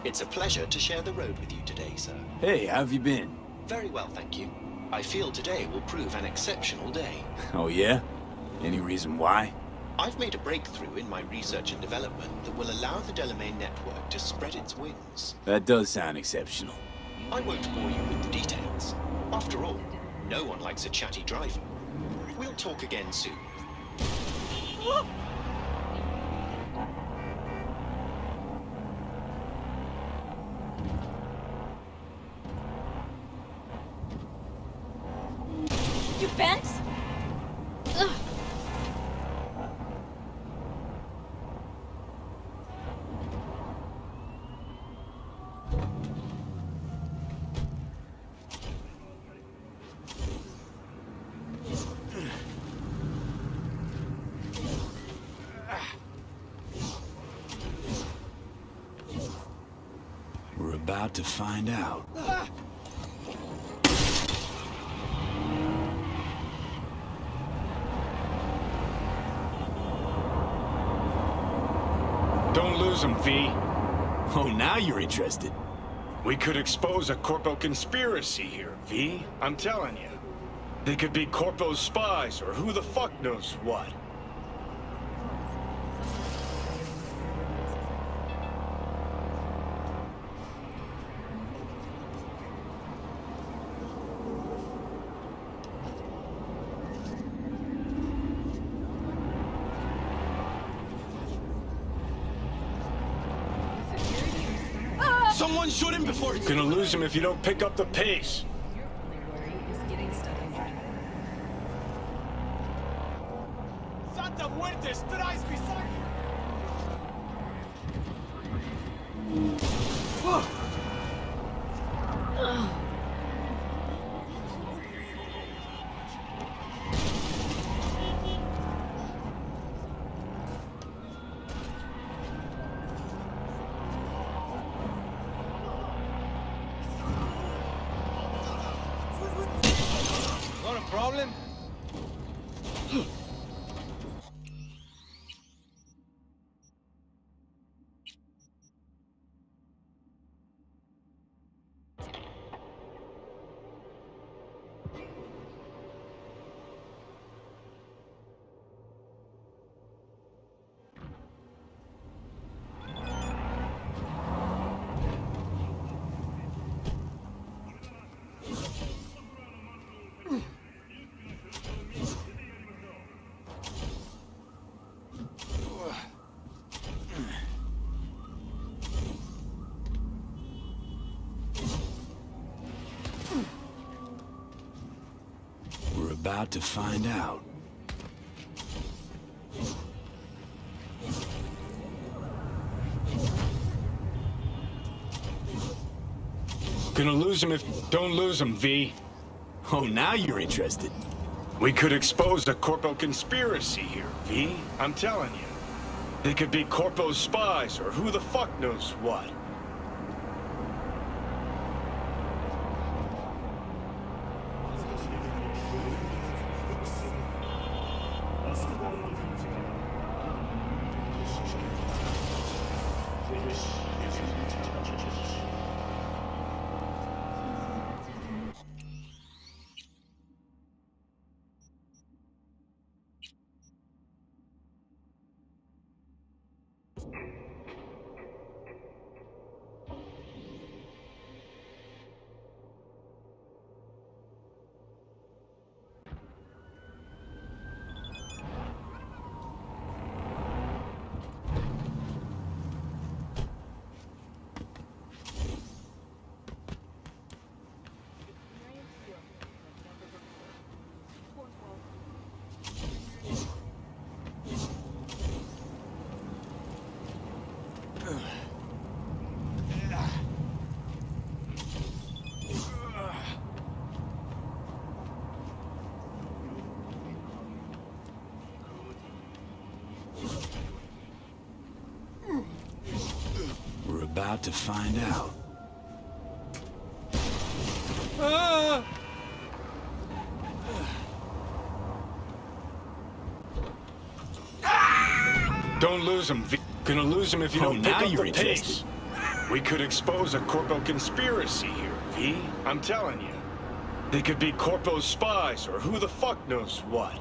S: It's a pleasure to share the road with you today, sir.
B: Hey, how have you been?
S: Very well, thank you. I feel today will prove an exceptional day.
B: Oh yeah? Any reason why?
S: I've made a breakthrough in my research and development that will allow the Delamain network to spread its wings.
B: That does sound exceptional.
S: I won't bore you with the details. After all, no one likes a chatty driver. We'll talk again soon.
R: You bent? Ugh.
B: We're about to find out.
E: Don't lose them, V.
B: Oh, now you're interested.
E: We could expose a corpo conspiracy here, V. I'm telling you. They could be corpo's spies or who the fuck knows what.
C: Someone shoot him before he's
E: Gonna lose him if you don't pick up the pace.
C: Santa Muerte, strides beside
F: Got a problem?
B: We're about to find out.
E: Gonna lose him if... Don't lose him, V.
B: Oh, now you're interested.
E: We could expose a corpo conspiracy here, V. I'm telling you. They could be corpo's spies or who the fuck knows what.
B: We're about to find out.
E: Don't lose him, V. Gonna lose him if you don't pick
B: now
E: up
B: you're
E: the pace. We could expose a corpo conspiracy here, V. I'm telling you. They could be corpo's spies or who the fuck knows what.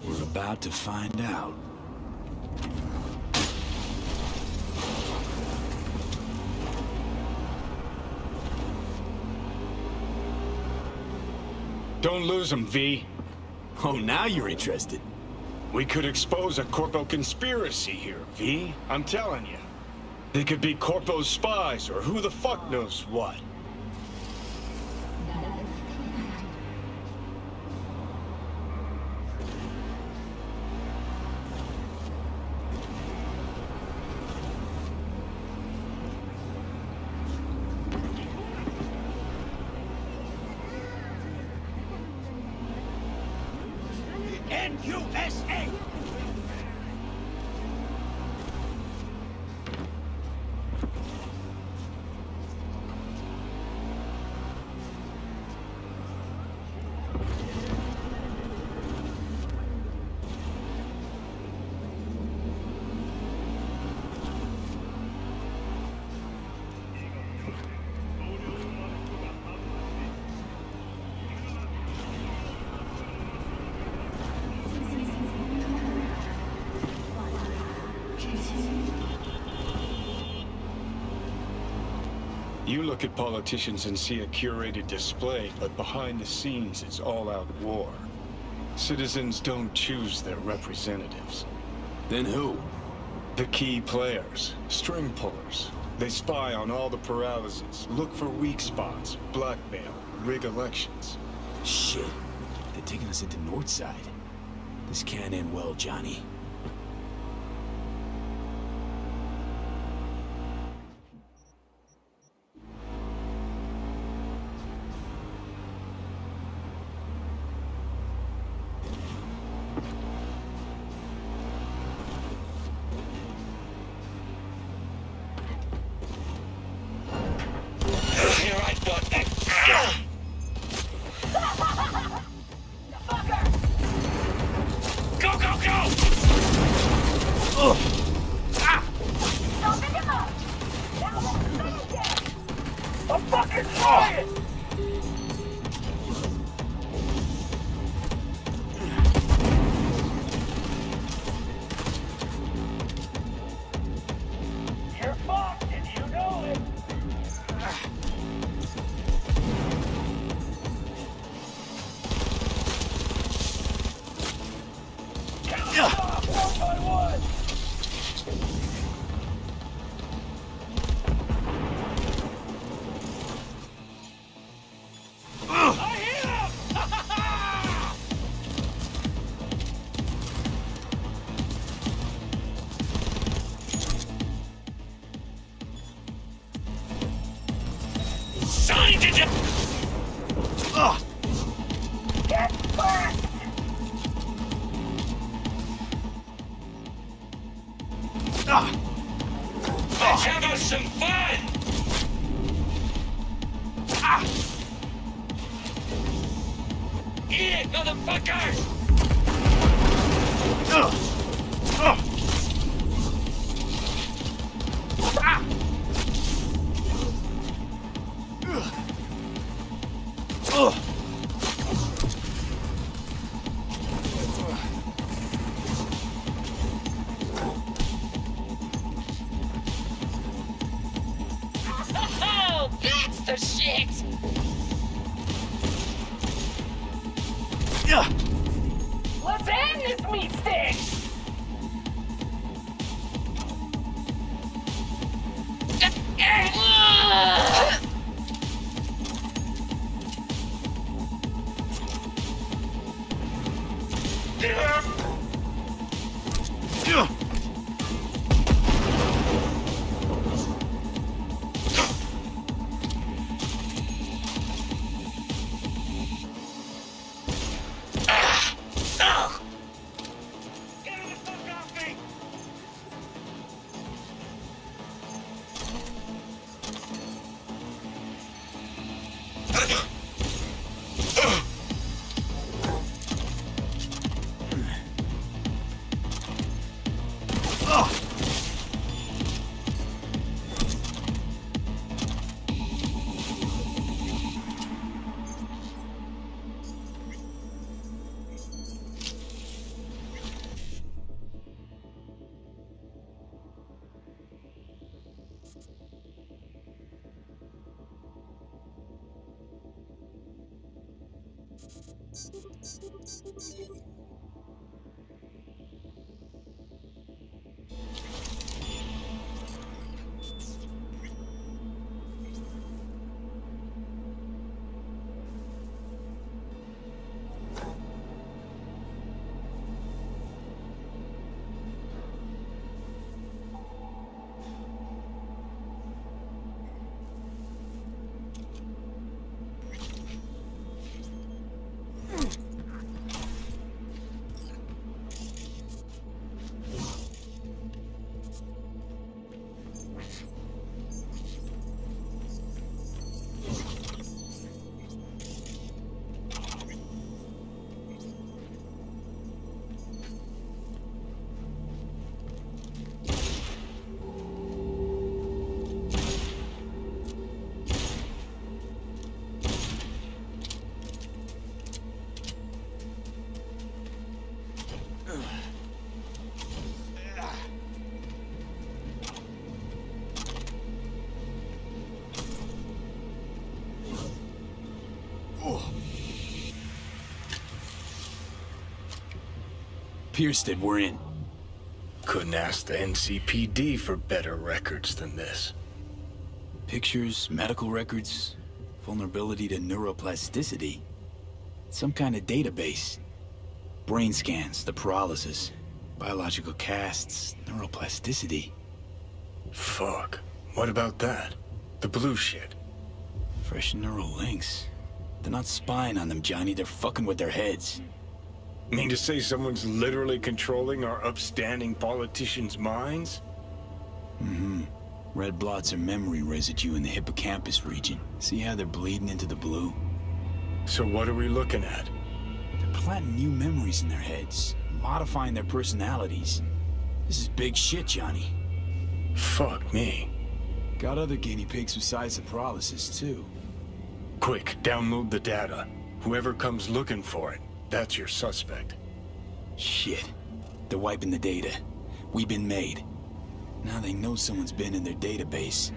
B: We're about to find out.
E: Don't lose him, V.
B: Oh, now you're interested.
E: We could expose a corpo conspiracy here, V. I'm telling you. They could be Corpo's spies, or who the fuck knows what.
N: N-U-S-A!
E: You look at politicians and see a curated display, but behind the scenes it's all-out war. Citizens don't choose their representatives.
B: Then who?
E: The key players, string pullers. They spy on all the paralyses, look for weak spots, blackmail, rig elections.
B: Shit. They're taking us into Northside. This can't end well, Johnny.
N: Let's have us some fun! Eat it, motherfuckers!
R: Oh, that's the shit! Let's end this meat stick!
B: Piersted, we're in.
E: Couldn't ask the NCPD for better records than this.
B: Pictures, medical records, vulnerability to neuroplasticity. Some kind of database. Brain scans, the paralysis, biological casts, neuroplasticity.
E: Fuck. What about that? The blue shit.
B: Fresh neural links. They're not spying on them, Johnny. They're fucking with their heads.
E: Mean to say someone's literally controlling our upstanding politicians' minds?
B: Mm-hmm. Red blots are memory residue in the hippocampus region. See how they're bleeding into the blue?
E: So what are we looking at?
B: They're planting new memories in their heads, modifying their personalities. This is big shit, Johnny.
E: Fuck me.
B: Got other guinea pigs besides the paralysis, too.
E: Quick, download the data. Whoever comes looking for it, that's your suspect.
B: Shit. They're wiping the data. We've been made. Now they know someone's been in their database.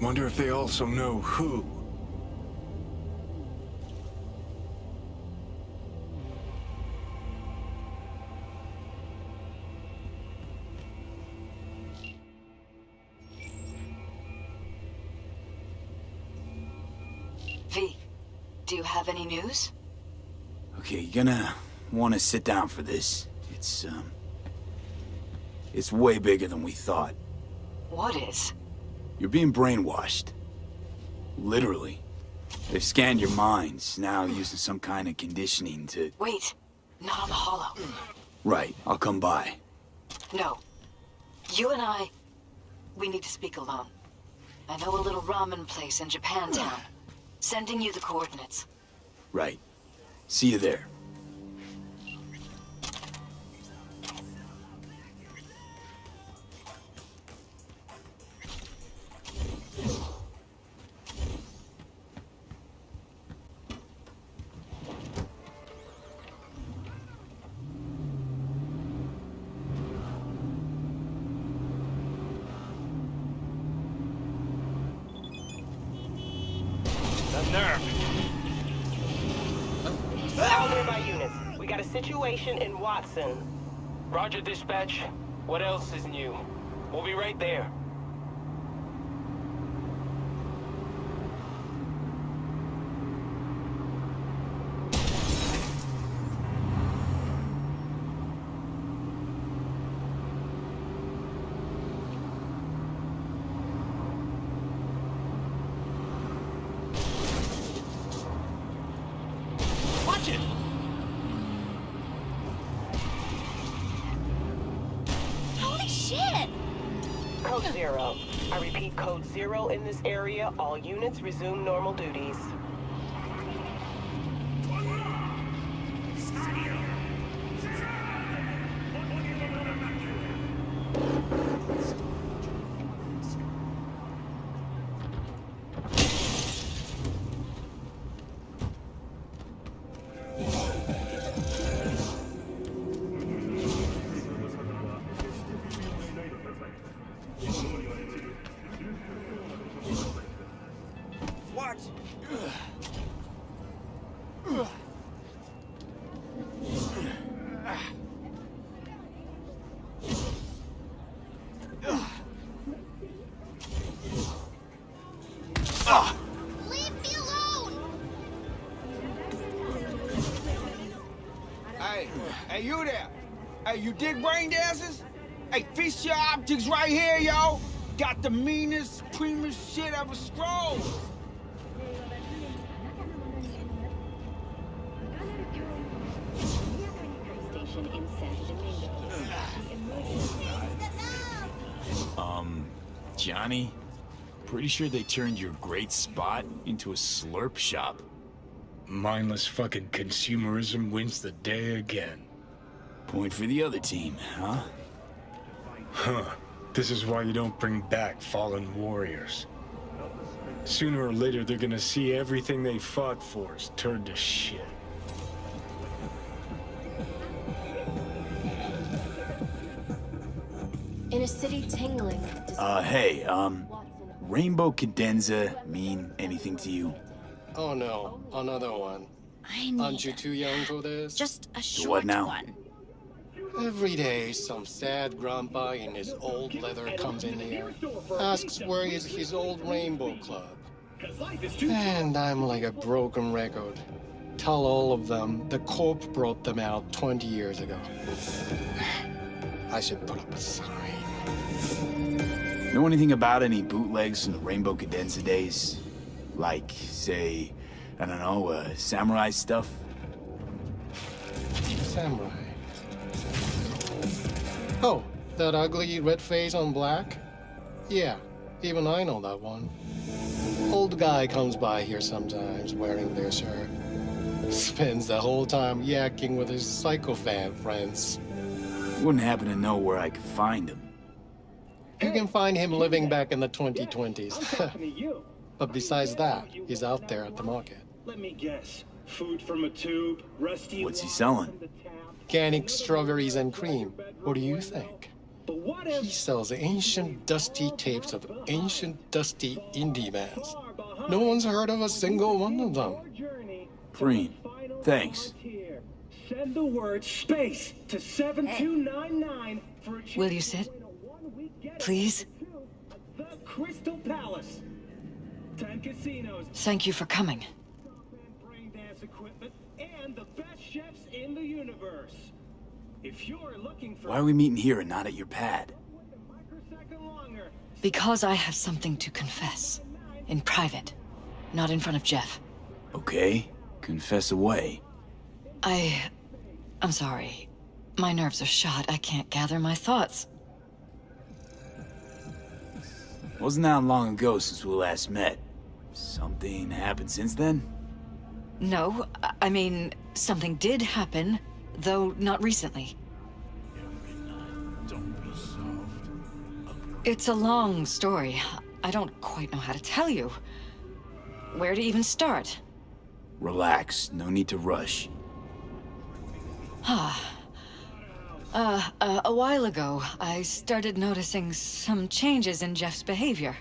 E: Wonder if they also know who.
H: V, do you have any news?
B: Okay, you're gonna want to sit down for this. It's way bigger than we thought.
H: What is?
B: You're being brainwashed. Literally. They've scanned your minds, now using some kind of conditioning to...
H: Wait, not on the holo.
B: Right, I'll come by.
H: No. You and I, we need to speak alone. I know a little ramen place in Japantown. Sending you the coordinates.
B: Right. See you there.
J: All nearby units. We got a situation in Watson.
V: Roger, dispatch. What else is new? We'll be right there.
C: Watch it!
R: Holy shit!
J: Code 0. I repeat, Code 0 in this area. All units resume normal duties.
C: Watch!
R: Leave me alone!
F: Hey, you there? Hey, you dig brain dances? Hey, feast your optics right here, yo! Got the meanest, supremest shit ever strolled!
B: Johnny? Pretty sure they turned your great spot into a slurp shop.
E: Mindless fucking consumerism wins the day again.
B: Point for the other team, huh?
E: Huh. This is why you don't bring back fallen warriors. Sooner or later, they're gonna see everything they fought for is turned to shit.
W: In a city tingling.
B: Hey, Rainbow Cadenza mean anything to you?
X: Oh no, another one.
W: I need
X: Aren't you too young for this?
W: just a
B: what
W: short
B: now?
W: one.
D: Every day, some sad grandpa in his old leather comes in here, asks where is his old Rainbow Club. And I'm like a broken record. Tell all of them the Corp brought them out 20 years ago. I should put up a sign.
B: Know anything about any bootlegs from the Rainbow Cadenza days? Like, say, I don't know, samurai stuff?
D: Samurai. Oh, that ugly red face on black? Yeah, even I know that one. Old guy comes by here sometimes wearing their shirt. Spends the whole time yakking with his psychofan friends.
B: Wouldn't happen to know where I could find him.
D: You can find him living back in the 2020s. But besides that, he's out there at the market.
N: Let me guess. Food from a tube, rusty.
B: What's he selling?
D: Organic strawberries and cream. What do you think? He sells ancient, dusty tapes of ancient, dusty indie bands. No one's heard of a single one of them.
B: Green, thanks.
N: Send the word space to 7299 for a
H: Will you sit? Please?
N: The Crystal Palace. 10 casinos.
H: Thank you for coming.
N: Brain dance equipment and the best chefs in the universe. If you're looking for
B: Why are we meeting here and not at your pad?
H: Because I have something to confess. In private. Not in front of Jeff.
B: Okay, confess away.
H: I'm sorry. My nerves are shot. I can't gather my thoughts.
B: Wasn't that long ago since we last met. Something happened since then?
H: No, I mean, something did happen, though not recently. It's a long story. I don't quite know how to tell you. Where to even start?
B: Relax, no need to rush.
H: A while ago, I started noticing some changes in Jeff's behavior.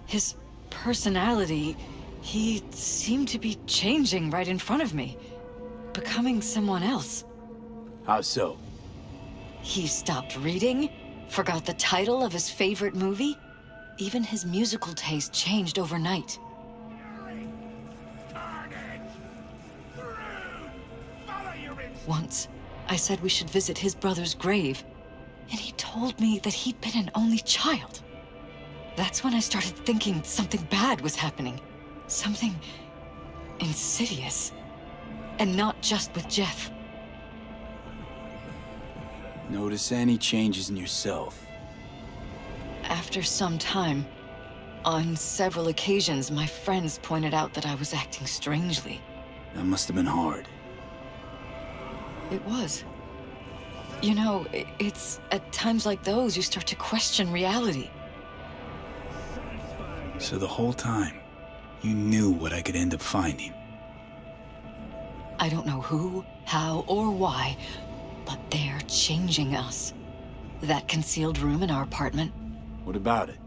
H: His personality, he seemed to be changing right in front of me. Becoming someone else.
B: How so?
H: He stopped reading, forgot the title of his favorite movie. Even his musical taste changed overnight. Once, I said we should visit his brother's grave, and he told me that he'd been an only child. That's when I started thinking something bad was happening. Something insidious. And not just with Jeff.
B: Notice any changes in yourself?
H: After some time, on several occasions, my friends pointed out that I was acting strangely.
B: That must have been hard.
H: It was. You know, it's at times like those you start to question reality.
B: So the whole time, you knew what I could end up finding.
H: I don't know who, how, or why, but they're changing us. That concealed room in our apartment.
B: What about it?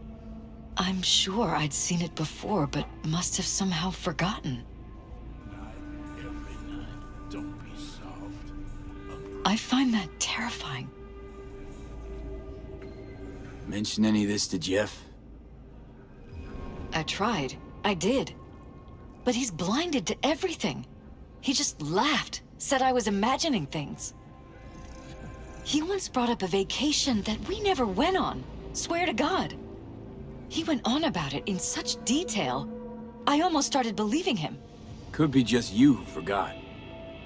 H: I'm sure I'd seen it before, but must have somehow forgotten. I find that terrifying.
B: Mention any of this to Jeff?
H: I tried. I did. But he's blinded to everything. He just laughed, said I was imagining things. He once brought up a vacation that we never went on. Swear to God. He went on about it in such detail, I almost started believing him.
B: Could be just you who forgot.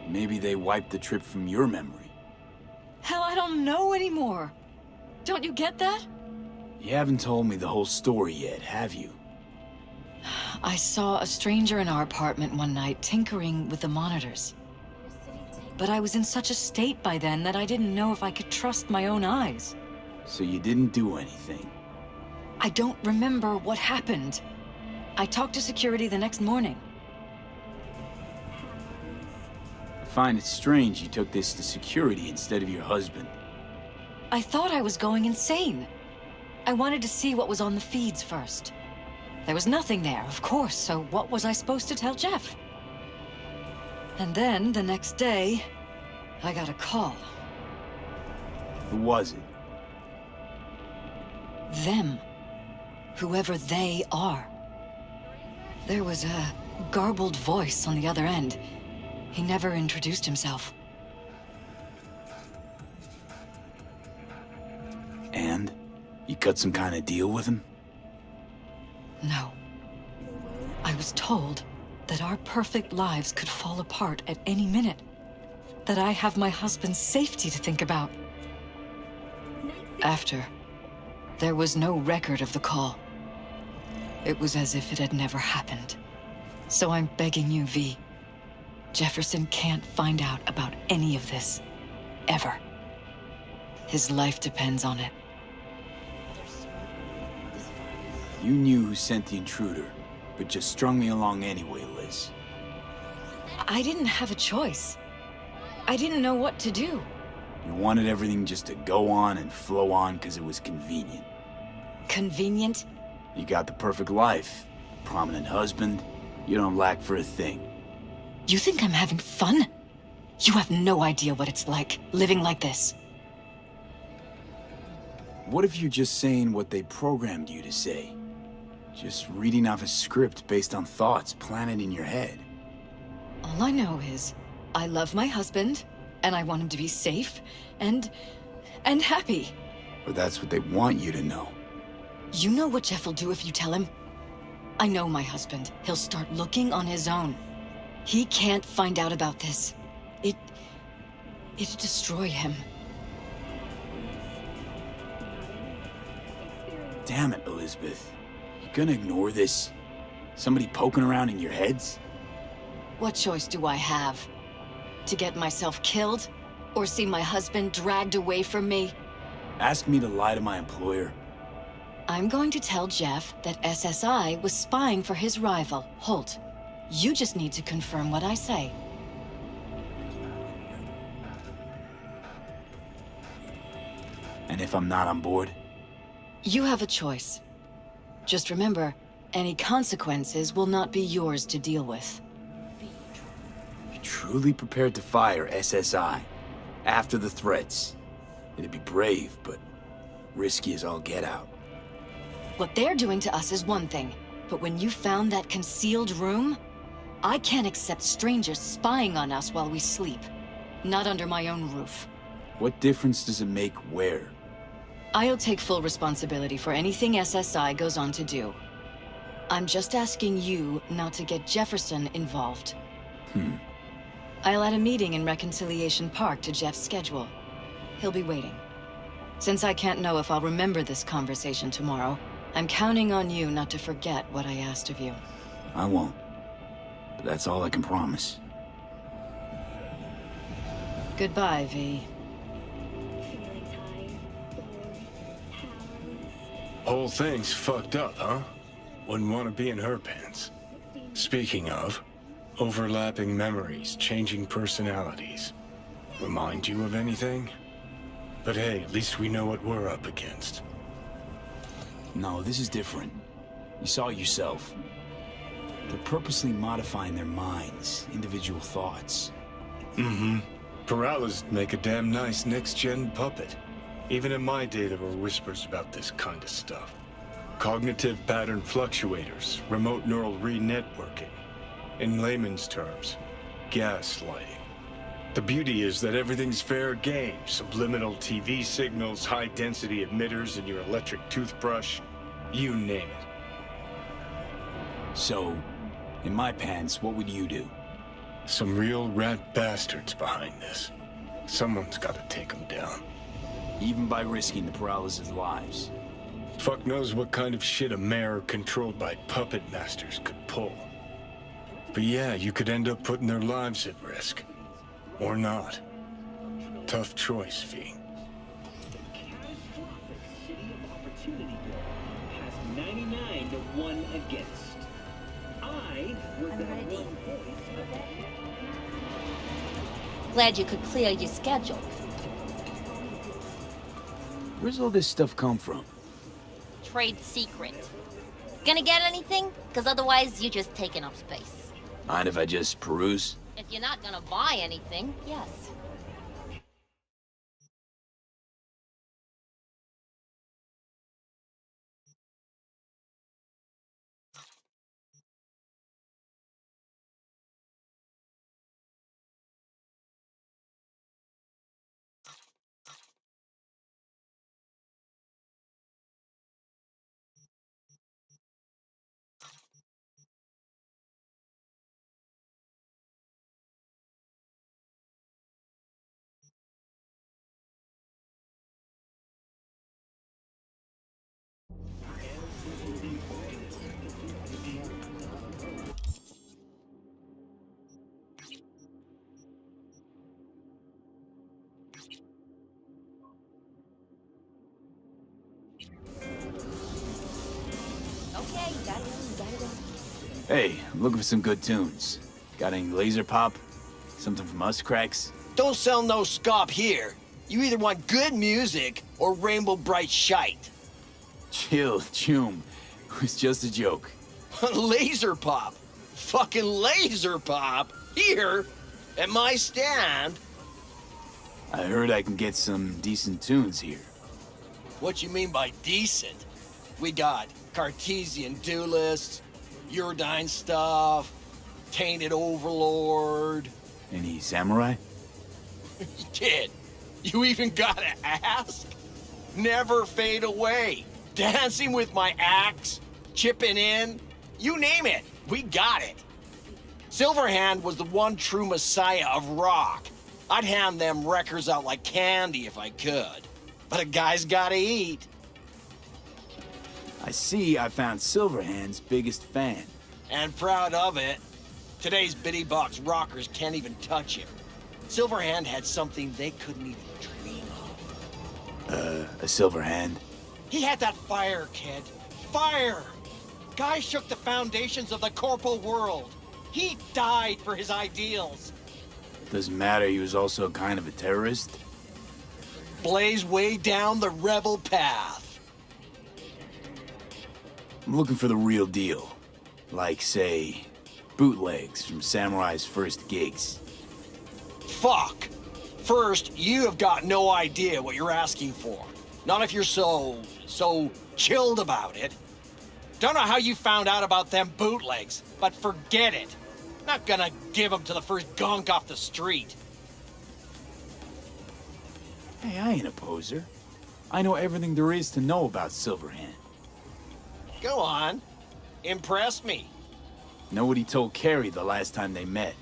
B: Maybe they wiped the trip from your memory.
H: Hell, I don't know anymore. Don't you get that?
B: You haven't told me the whole story yet, have you?
H: I saw a stranger in our apartment one night tinkering with the monitors. But I was in such a state by then that I didn't know if I could trust my own eyes.
B: So you didn't do anything?
H: I don't remember what happened. I talked to security the next morning.
B: I find it strange you took this to security instead of your husband.
H: I thought I was going insane. I wanted to see what was on the feeds first. There was nothing there, of course, so what was I supposed to tell Jeff? And then, the next day, I got a call.
B: Who was it?
H: Them. Whoever they are. There was a garbled voice on the other end. He never introduced himself.
B: And? You cut some kind of deal with him?
H: No. I was told that our perfect lives could fall apart at any minute. That I have my husband's safety to think about. After, there was no record of the call. It was as if it had never happened. So I'm begging you, V. Jefferson can't find out about any of this. Ever. His life depends on it.
B: You knew who sent the intruder, but just strung me along anyway, Liz.
H: I didn't have a choice. I didn't know what to do.
B: You wanted everything just to go on and flow on because it was convenient.
H: Convenient?
B: You got the perfect life. Prominent husband. You don't lack for a thing.
H: You think I'm having fun? You have no idea what it's like, living like this.
B: What if you're just saying what they programmed you to say? Just reading off a script based on thoughts planted in your head.
H: All I know is, I love my husband, and I want him to be safe, and happy.
B: Or that's what they want you to know.
H: You know what Jeff will do if you tell him? I know my husband. He'll start looking on his own. He can't find out about this. It'd destroy him.
B: Damn it, Elizabeth. You gonna ignore this? Somebody poking around in your heads?
H: What choice do I have? To get myself killed? Or see my husband dragged away from me?
B: Ask me to lie to my employer?
H: I'm going to tell Jeff that SSI was spying for his rival, Holt. You just need to confirm what I say.
B: And if I'm not on board?
H: You have a choice. Just remember, any consequences will not be yours to deal with.
B: You're truly prepared to fire SSI after the threats. It'd be brave, but risky as all get out.
H: What they're doing to us is one thing, but when you found that concealed room, I can't accept strangers spying on us while we sleep. Not under my own roof.
B: What difference does it make where?
H: I'll take full responsibility for anything SSI goes on to do. I'm just asking you not to get Jefferson involved. I'll add a meeting in Reconciliation Park to Jeff's schedule. He'll be waiting. Since I can't know if I'll remember this conversation tomorrow, I'm counting on you not to forget what I asked of you.
B: I won't. But that's all I can promise.
H: Goodbye, V.
E: Whole thing's fucked up, huh? Wouldn't want to be in her pants. Speaking of, overlapping memories, changing personalities. Remind you of anything? But hey, at least we know what we're up against.
B: No, this is different. You saw it yourself. They're purposely modifying their minds, individual thoughts.
E: Mm-hmm. Paralysis make a damn nice next-gen puppet. Even in my day, there were whispers about this kind of stuff. Cognitive pattern fluctuators, remote neural re-networking. In layman's terms, gaslighting. The beauty is that everything's fair game. Subliminal TV signals, high-density emitters in your electric toothbrush. You name it.
B: So, in my pants, what would you do?
E: Some real rat bastards behind this. Someone's got to take them down.
B: Even by risking the paralysis' lives.
E: Fuck knows what kind of shit a mayor controlled by puppet masters could pull. But yeah, you could end up putting their lives at risk. Or not. Tough choice, V.
N: City of Opportunity has 99 to 1 against. I was that one voice of that.
R: Glad you could clear your schedule.
B: Where's all this stuff come from?
R: Trade secret. Gonna get anything? Because otherwise, you're just taking up space.
B: Mind if I just peruse?
R: If you're not gonna buy anything, yes.
M: Yeah, you got it. You got it.
B: Hey, I'm looking for some good tunes. Got any laser pop? Something from Us Cracks?
C: Don't sell no scop here. You either want good music or rainbow bright shite.
B: Chill, Choom. It was just a joke.
C: Laser pop. Fucking laser pop. Here, at my stand.
B: I heard I can get some decent tunes here.
C: What you mean by decent? We got Cartesian duelists, Uridine stuff, Tainted Overlord.
B: Any samurai?
C: Kid, you even gotta ask? Never fade away. Dancing with my axe, chipping in, you name it, we got it. Silverhand was the one true messiah of rock. I'd hand them records out like candy if I could. But a guy's gotta eat.
B: I see I found Silverhand's biggest fan.
C: And proud of it. Today's bitty box rockers can't even touch him. Silverhand had something they couldn't even dream of.
B: A Silverhand?
C: He had that fire, kid. Fire! Guy shook the foundations of the corporal world. He died for his ideals.
B: Doesn't matter, he was also kind of a terrorist.
C: Blaze way down the rebel path.
B: I'm looking for the real deal. Like, say, bootlegs from Samurai's first gigs.
C: Fuck! First, you have got no idea what you're asking for. Not if you're so chilled about it. Don't know how you found out about them bootlegs, but forget it. Not gonna give them to the first gunk off the street.
B: Hey, I ain't a poser. I know everything there is to know about Silverhand.
C: Go on. Impress me.
B: Know what he told Carrie the last time they met?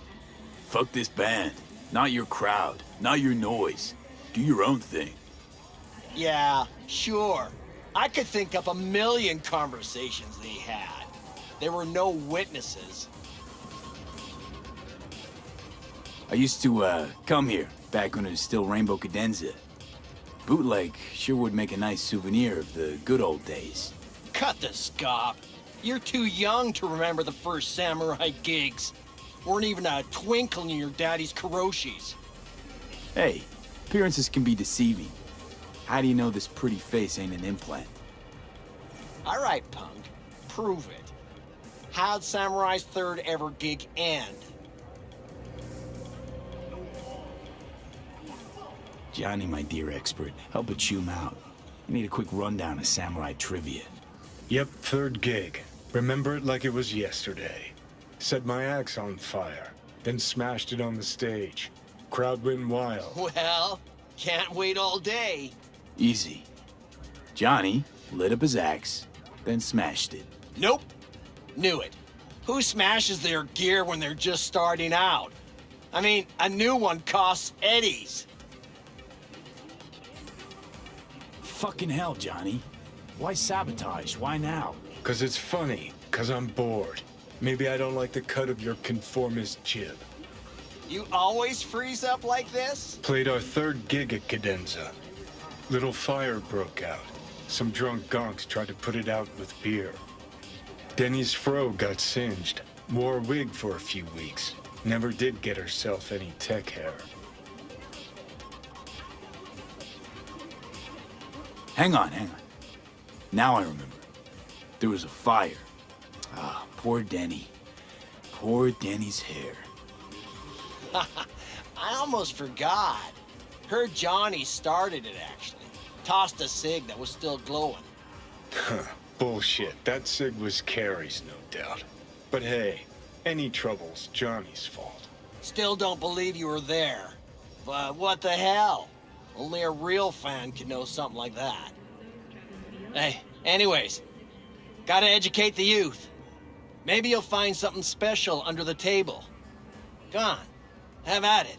B: Fuck this band. Not your crowd. Not your noise. Do your own thing.
C: Yeah, sure. I could think up a million conversations they had. There were no witnesses.
B: I used to, come here, back when it was still Rainbow Cadenza. Bootleg sure would make a nice souvenir of the good old days.
C: Cut the scop. You're too young to remember the first samurai gigs. Weren't even a twinkle in your daddy's karoshis.
B: Hey, appearances can be deceiving. How do you know this pretty face ain't an implant?
C: All right, punk. Prove it. How'd Samurai's third ever gig end?
B: Johnny, my dear expert, help a Choom out. I need a quick rundown of samurai trivia.
E: Yep, third gig. Remember it like it was yesterday. Set my axe on fire, then smashed it on the stage. Crowd went wild.
C: Well, can't wait all day.
B: Easy. Johnny lit up his axe, then smashed it.
C: Nope. Knew it. Who smashes their gear when they're just starting out? I mean, a new one costs eddies.
B: Fucking hell, Johnny. Why sabotage? Why now?
E: 'Cause it's funny, 'cause I'm bored. Maybe I don't like the cut of your conformist jib.
C: You always freeze up like this?
E: Played our third gig at Cadenza. Little fire broke out. Some drunk gonks tried to put it out with beer. Denny's fro got singed. Wore a wig for a few weeks. Never did get herself any tech hair.
B: Hang on. Now I remember. There was a fire. Ah, poor Denny. Poor Denny's hair.
C: I almost forgot. Heard Johnny started it, actually. Tossed a cig that was still glowing.
E: Huh, bullshit. That cig was Carrie's, no doubt. But hey, any trouble's Johnny's fault.
C: Still don't believe you were there. But what the hell? Only a real fan could know something like that. Hey, anyways, gotta educate the youth. Maybe you'll find something special under the table. Go on, have at it.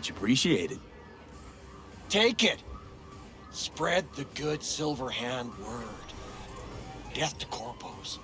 B: Much appreciated.
C: Take it. Spread the good Silver Hand word. Death to corpos.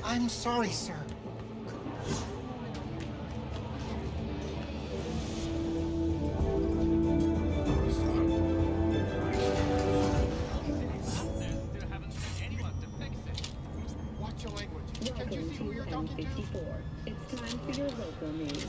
D: I'm sorry, sir. Watch your language. Can't you see who you're talking to?
T: It's time for your local news.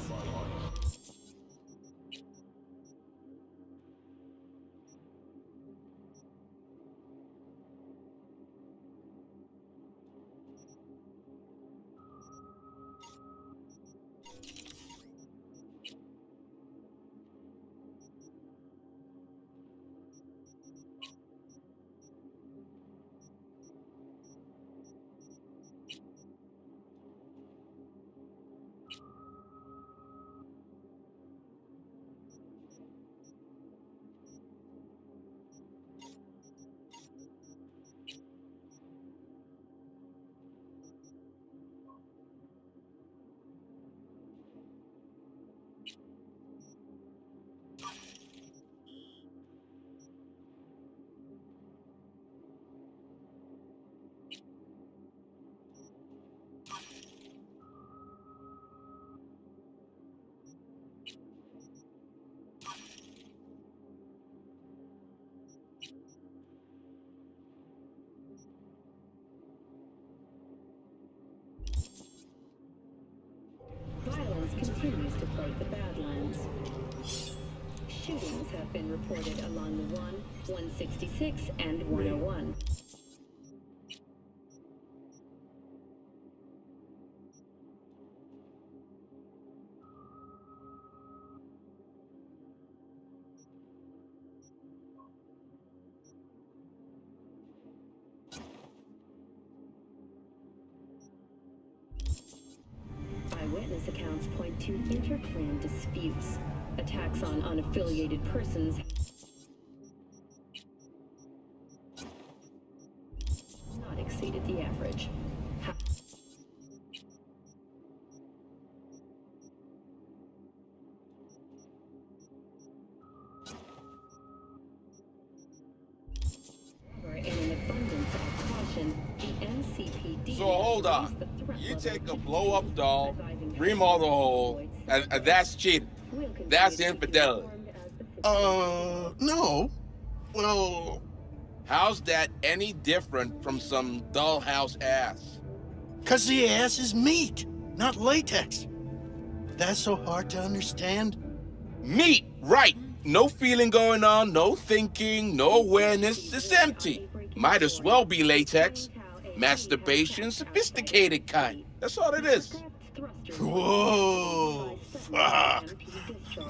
T: Violence continues to plague the Badlands. Shootings have been reported along the 166, and 101. Eyewitness accounts point to interclan disputes. Attacks on unaffiliated persons not exceeded the average. However, in an abundance of caution, the NCPD.
F: So hold on. You take a blow-up doll, remodel the hole, and that's cheating. That's infidelity.
O: No. Well...
F: How's that any different from some dollhouse ass?
O: 'Cause the ass is meat, not latex. That's so hard to understand.
F: Meat, right. No feeling going on, no thinking, no awareness. It's empty. Might as well be latex. Masturbation, sophisticated kind. That's all it is.
O: Whoa! Fuck!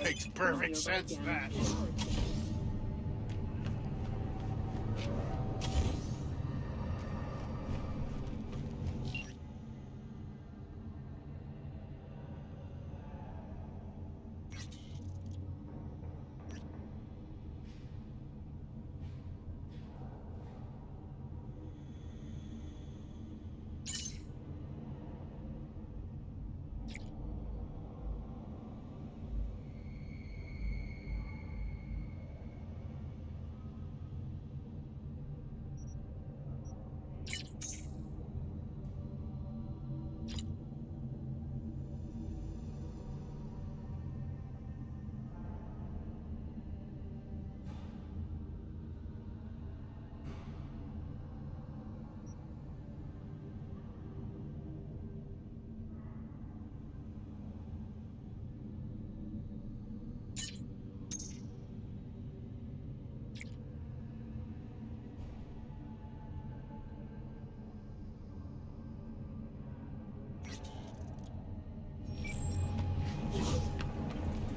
O: Makes perfect sense, that.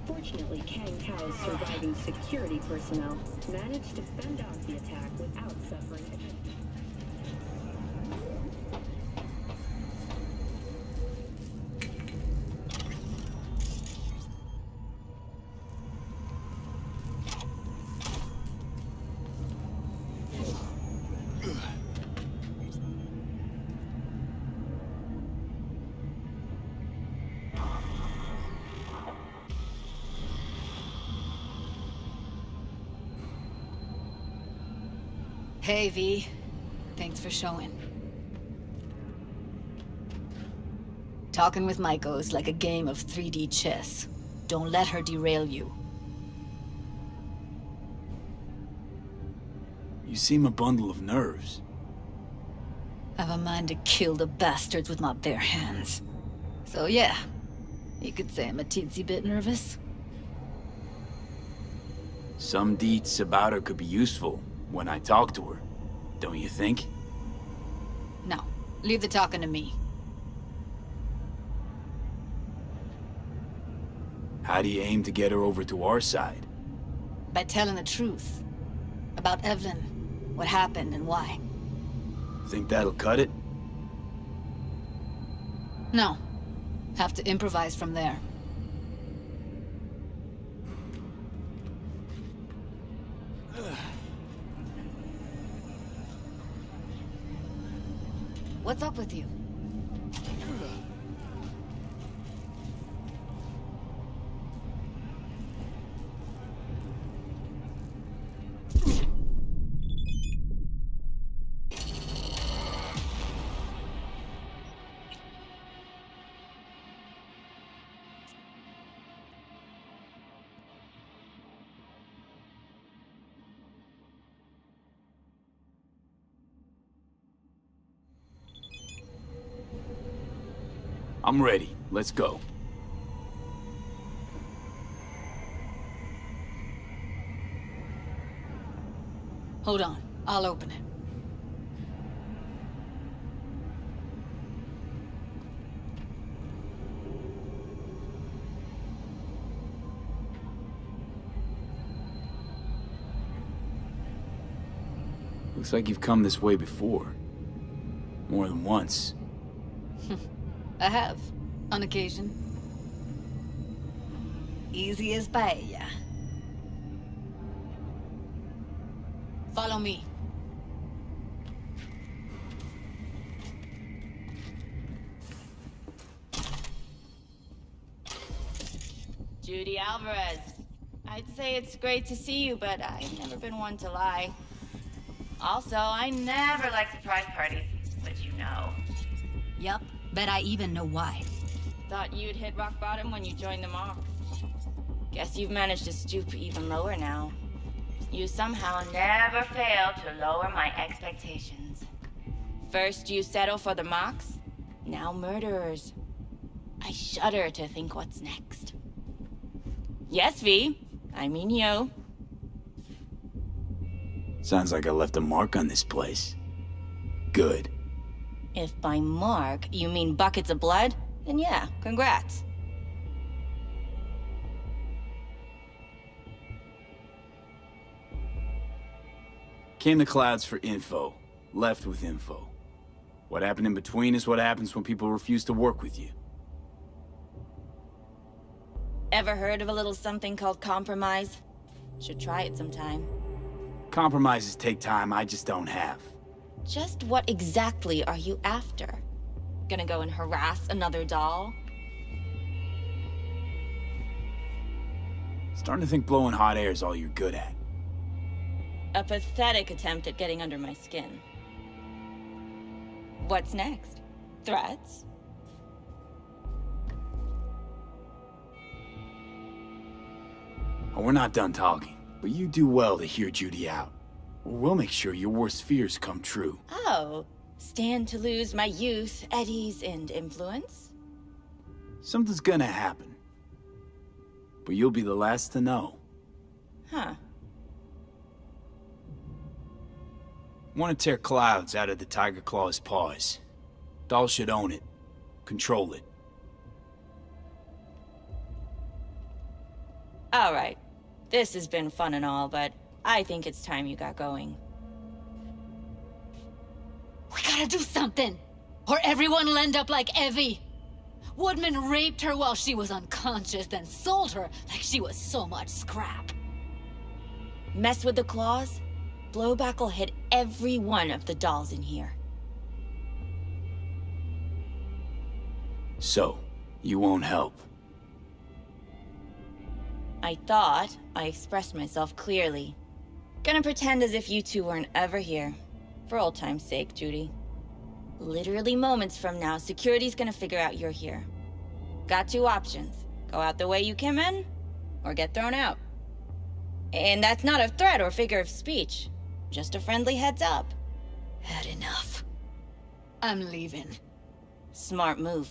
T: Fortunately, Kang Tao's surviving security personnel managed to fend off the attack without suffering a
A: Hey, V. Thanks for showing. Talking with Maiko's like a game of 3D chess. Don't let her derail you.
B: You seem a bundle of nerves.
A: I've a mind to kill the bastards with my bare hands. So yeah, you could say I'm a teensy bit nervous.
B: Some deets about her could be useful when I talk to her, don't you think?
A: No, leave the talking to me.
B: How do you aim to get her over to our side?
A: By telling the truth. About Evelyn, what happened and why.
B: Think that'll cut it?
A: No. Have to improvise from there. What's up with you?
B: I'm ready. Let's go.
A: Hold on. I'll open it.
B: Looks like you've come this way before. More than once.
A: I have, on occasion. Easy as paella. Follow me.
I: Judy Alvarez. I'd say it's great to see you, but I've never been one to lie. Also, I never like surprise parties, but you know.
A: Yup, bet I even know why.
I: Thought you'd hit rock bottom when you joined the Mox. Guess you've managed to stoop even lower now. You somehow never fail to lower my expectations. First you settle for the Mox, now murderers. I shudder to think what's next. Yes, V. I mean you.
B: Sounds like I left a mark on this place. Good.
I: If by mark you mean buckets of blood, then yeah, congrats.
B: Came to Clouds for info. Left with info. What happened in between is what happens when people refuse to work with you.
I: Ever heard of a little something called compromise? Should try it sometime.
B: Compromises take time I just don't have.
I: Just what exactly are you after? Gonna go and harass another doll?
B: Starting to think blowing hot air is all you're good at.
I: A pathetic attempt at getting under my skin. What's next? Threats?
B: Oh, we're not done talking, but you do well to hear Judy out. Or we'll make sure your worst fears come true.
I: Oh, stand to lose my youth, eddies, and influence?
B: Something's gonna happen. But you'll be the last to know.
I: Huh.
B: Want to tear Clouds out of the Tiger Claw's paws. Doll should own it. Control it.
I: All right. This has been fun and all, but I think it's time you got going.
A: We gotta do something, or everyone will end up like Evie. Woodman raped her while she was unconscious, then sold her like she was so much scrap.
I: Mess with the claws? Blowback will hit every one of the dolls in here.
B: So, you won't help.
I: I thought I expressed myself clearly. Gonna pretend as if you two weren't ever here. For old time's sake, Judy. Literally moments from now, security's gonna figure out you're here. Got two options. Go out the way you came in, or get thrown out. And that's not a threat or figure of speech. Just a friendly heads up.
A: Had enough. I'm leaving.
I: Smart move.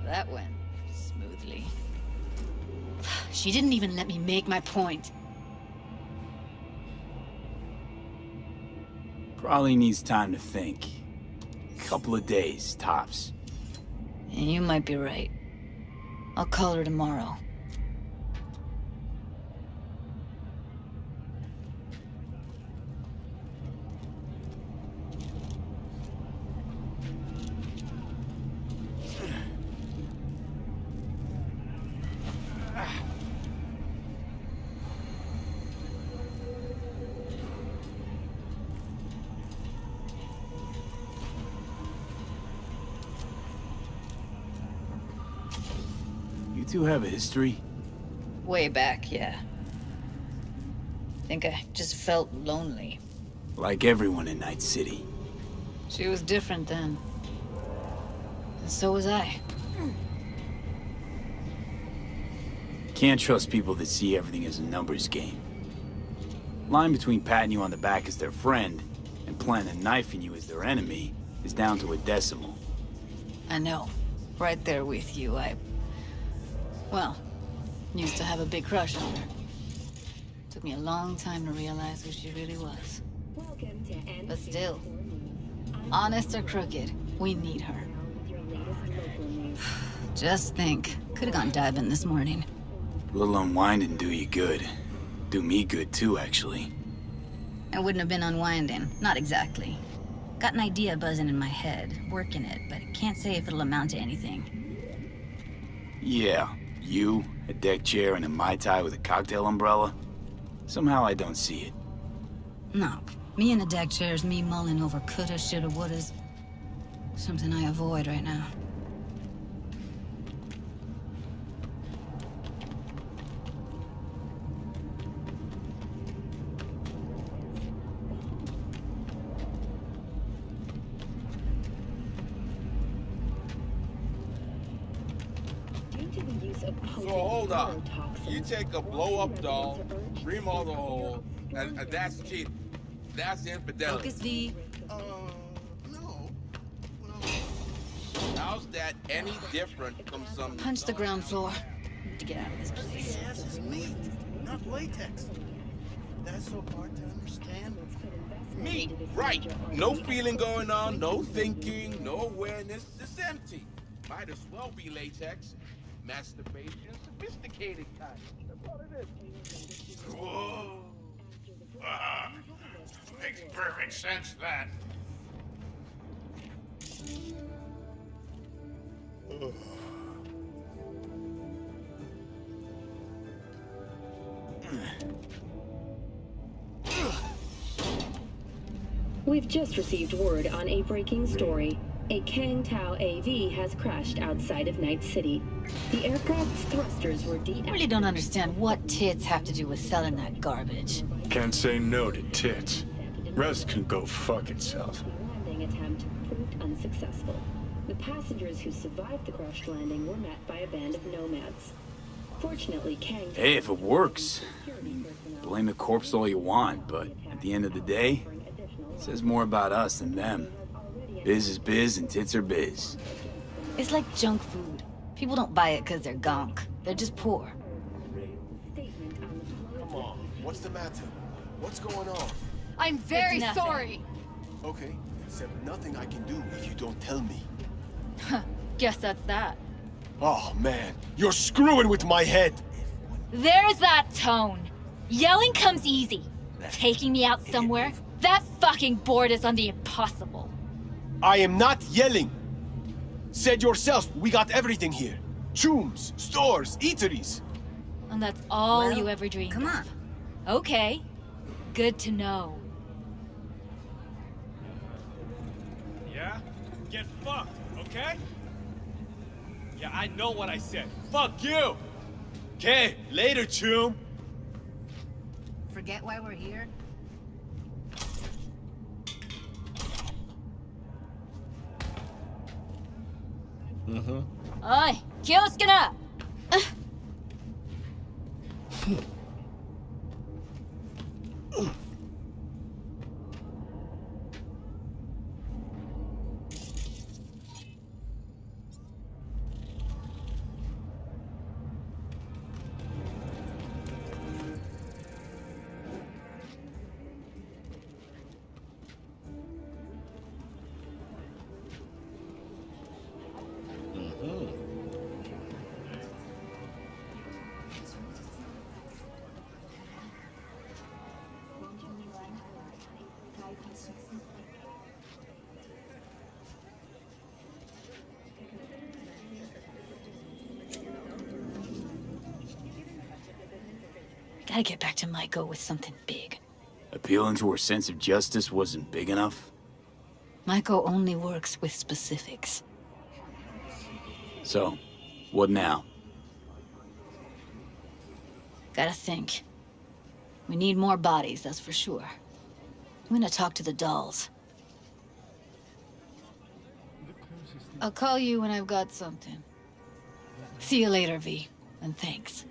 A: That went smoothly. She didn't even let me make my point.
B: Probably needs time to think. A couple of days, tops.
A: And you might be right. I'll call her tomorrow.
B: two have a history?
A: Way back, yeah. Think I just felt lonely.
B: Like everyone in Night City.
A: She was different then. And so was I.
B: Can't trust people that see everything as a numbers game. Line between patting you on the back as their friend and planning on knifing you as their enemy is down to a decimal.
A: I know. Right there with you. Well, used to have a big crush on her. Took me a long time to realize who she really was. But still, honest or crooked, we need her. Just think, could have gone diving this morning.
B: A little unwinding do you good. Do me good too, actually.
G: I wouldn't have been unwinding. Not exactly. Got an idea buzzing in my head, working it, but can't say if it'll amount to anything.
B: Yeah, you, a deck chair, and a Mai Tai with a cocktail umbrella? Somehow I don't see it.
G: No, me in a deck chair's me mulling over coulda, shoulda, wouldas. Something I avoid right now.
F: So hold on. You take a blow-up doll, remodel the hole, and that's cheating. That's infidelity.
G: Focus, V.
F: No. How's that any different from some...
A: Punch the ground floor. Need to get out of this place.
O: This is meat, not latex. That's so hard to understand.
F: Meat, right. No feeling going on, no thinking, no awareness. It's empty. Might as well be latex. Masturbation, sophisticated kind. That's what it is.
P: Whoa. Makes perfect sense, that.
T: We've just received word on a breaking story. A Kang Tao AV has crashed outside of Night City. The aircraft's thrusters were
A: I really don't understand what tits have to do with selling that garbage.
E: Can't say no to tits. Rest can go fuck itself.
T: The landing attempt proved unsuccessful. The passengers who survived the crashed landing were met by a band of nomads. Fortunately, Kang...
B: Hey, if it works, I mean, blame the corpse all you want, but at the end of the day, it says more about us than them. Biz is biz and tits are biz.
A: It's like junk food. People don't buy it because they're gonk. They're just poor.
K: Come on, what's the matter? What's going on?
L: I'm very
A: It's nothing.
L: sorry.
K: Okay, except nothing I can do if you don't tell me.
L: Guess that's that.
K: Oh man, you're screwing with my head!
L: There's that tone. Yelling comes easy. Taking me out somewhere? That fucking board is on the impossible.
K: I am not yelling! Said yourself, we got everything here. Chooms, stores, eateries.
L: And that's all
G: Well,
L: you ever dreamed
G: come
L: of.
G: on.
L: Okay. Good to know.
U: Yeah? Get fucked, okay? Yeah, I know what I said. Fuck you! Okay, later, Choom.
G: Forget why we're here?
L: Oi, Kyosuke!
A: Gotta get back to Maiko with something big.
B: Appealing to her sense of justice wasn't big enough?
A: Maiko only works with specifics.
B: So, what now?
A: Gotta think. We need more bodies, that's for sure. I'm gonna talk to the dolls. I'll call you when I've got something. See you later, V. And thanks.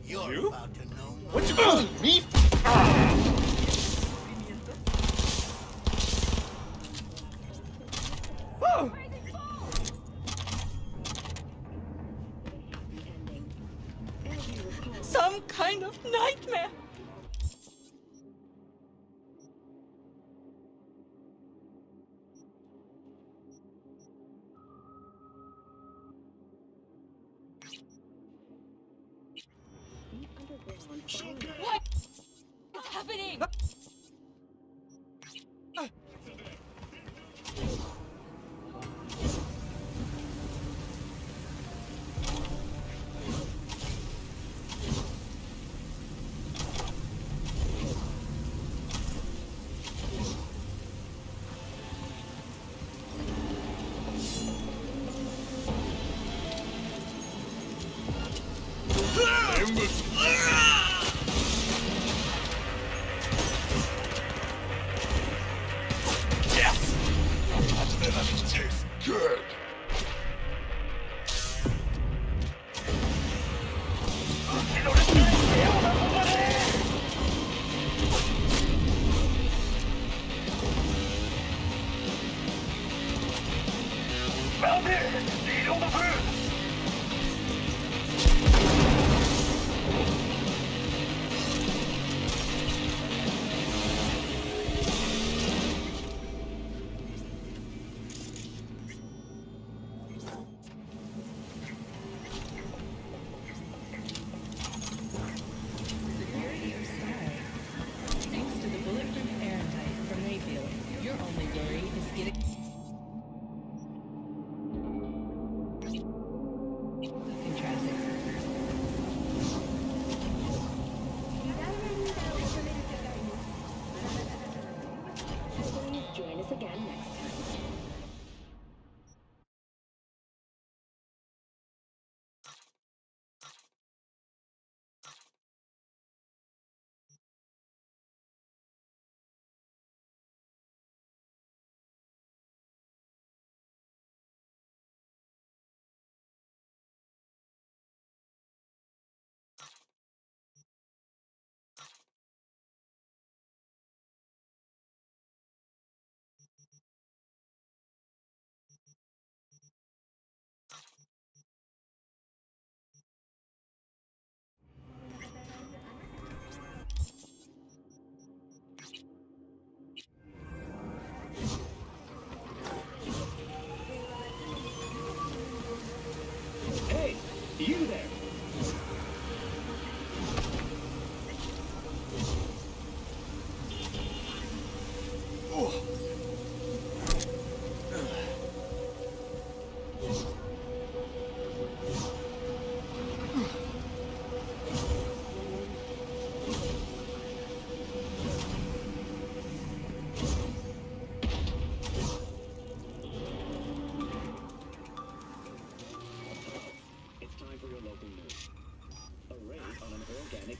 O: You're about to know.
K: What you doing, me?
I: Some kind of nightmare. What is happening?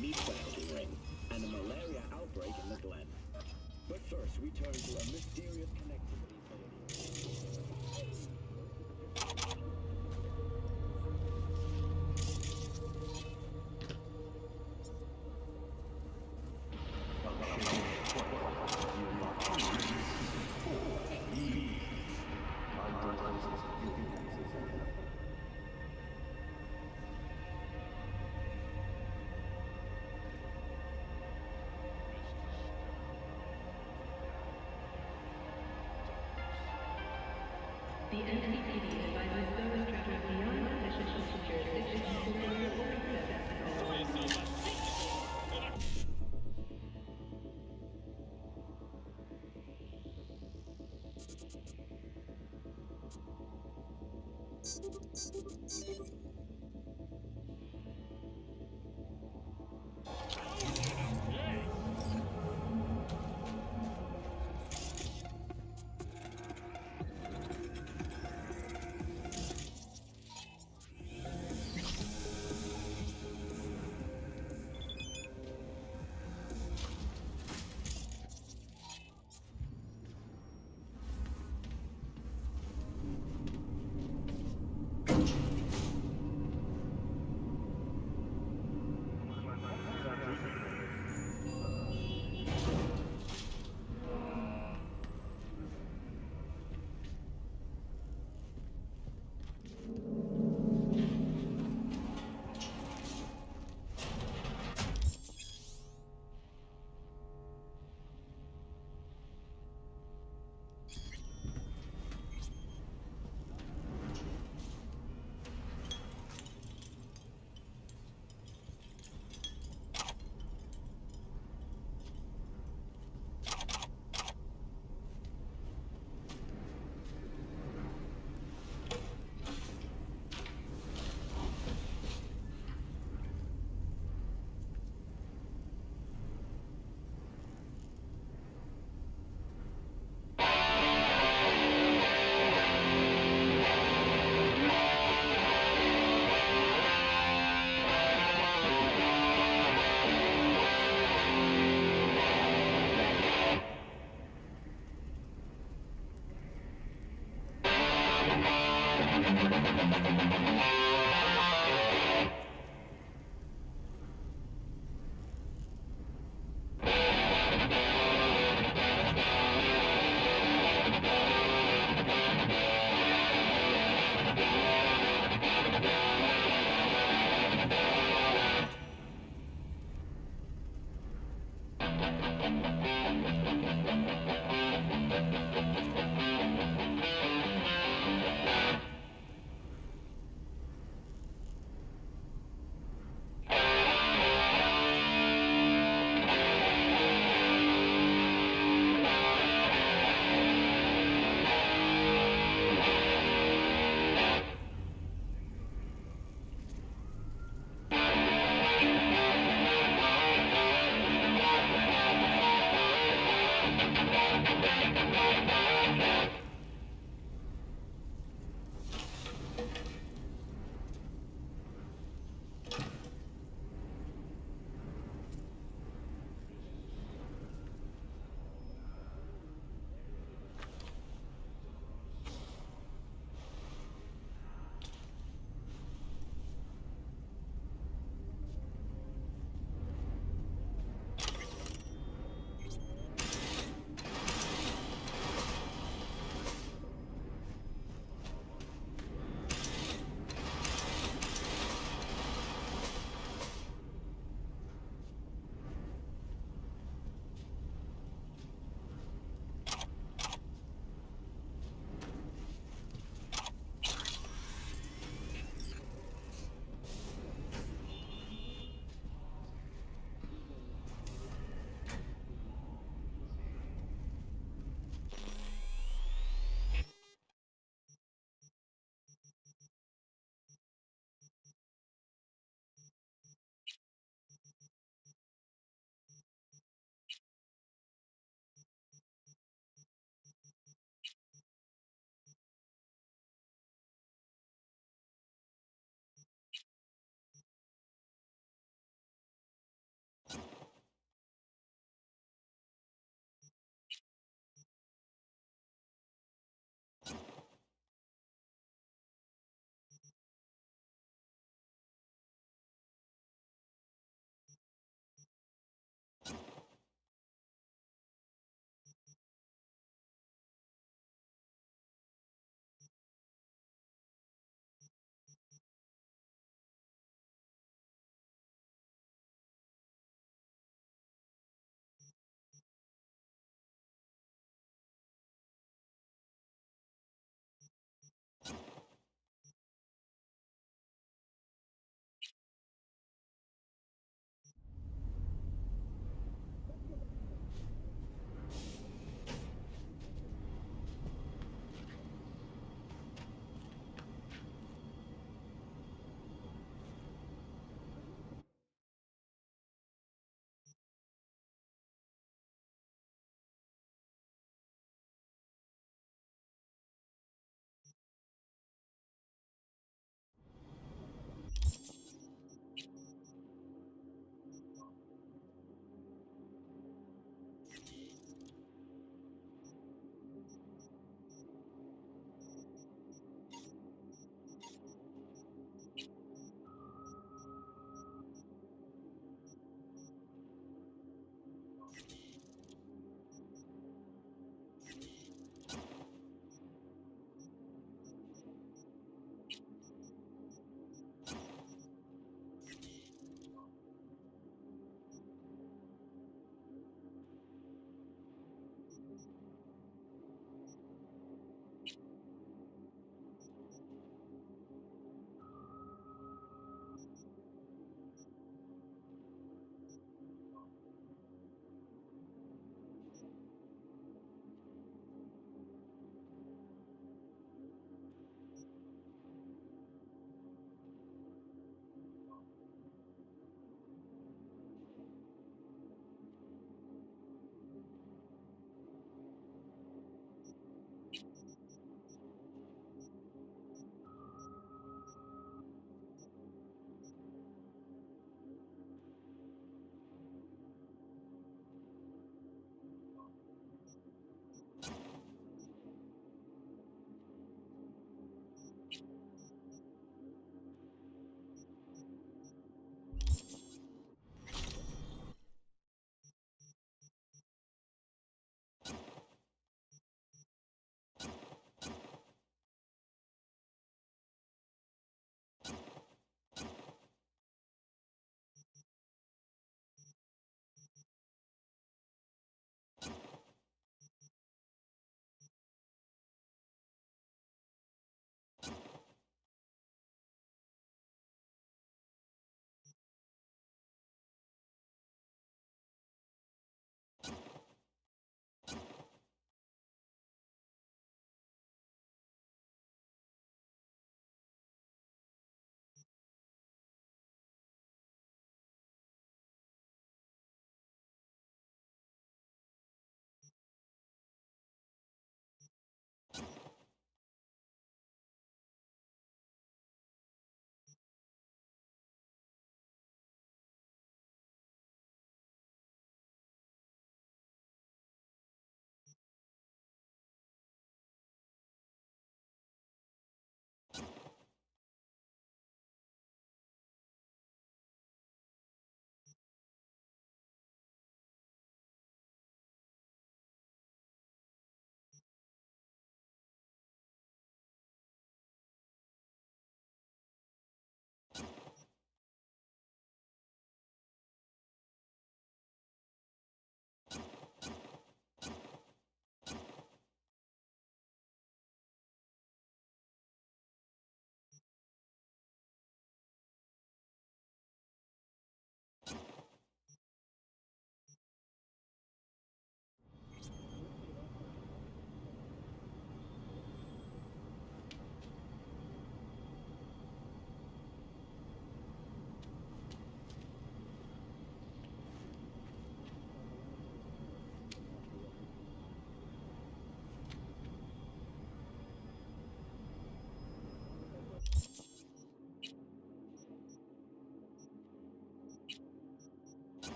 N: meat trafficking ring and a malaria outbreak in the Glen. But first, we turn to a mysterious connectivity failure.
T: The NCPD advises those traveling beyond official jurisdiction to delay or accept.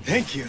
K: Thank you.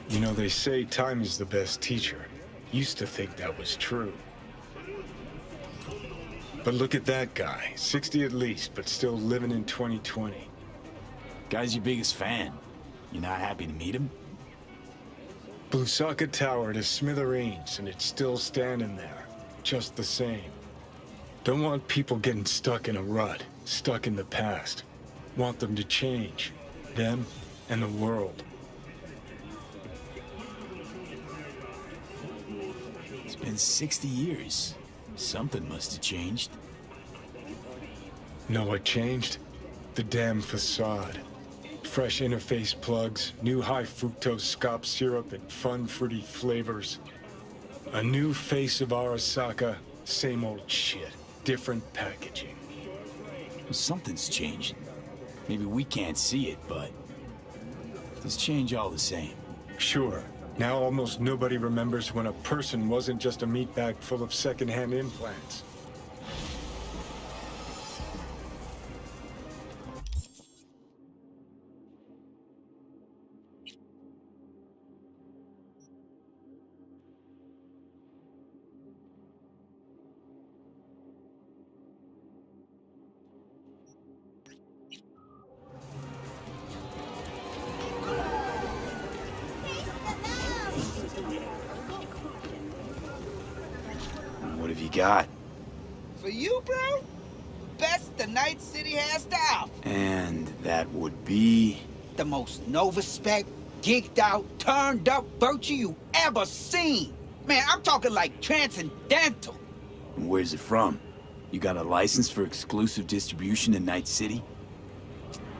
E: You know, they say time is the best teacher. Used to think that was true. But look at that guy, 60 at least, but still living in 2020.
B: Guy's your biggest fan. You not happy to meet him?
E: Blusaka Tower to smithereens, and it's still standing there. Just the same. Don't want people getting stuck in a rut, stuck in the past. Want them to change. Them and the world.
B: It's been 60 years. Something must have changed.
E: Know what changed? The damn facade. Fresh interface plugs, new high fructose scop syrup, and fun fruity flavors. A new face of Arasaka, same old shit. Different packaging.
B: Well, something's changing. Maybe we can't see it, but it's change all the same.
E: Sure. Now almost nobody remembers when a person wasn't just a meat bag full of secondhand implants.
B: What have you got?
Q: For you, bro? Best the Night City has to offer.
B: And that would be...
Q: The most Nova-spec, geeked out, turned up virtue you ever seen. Man, I'm talking like transcendental.
B: And where's it from? You got a license for exclusive distribution in Night City?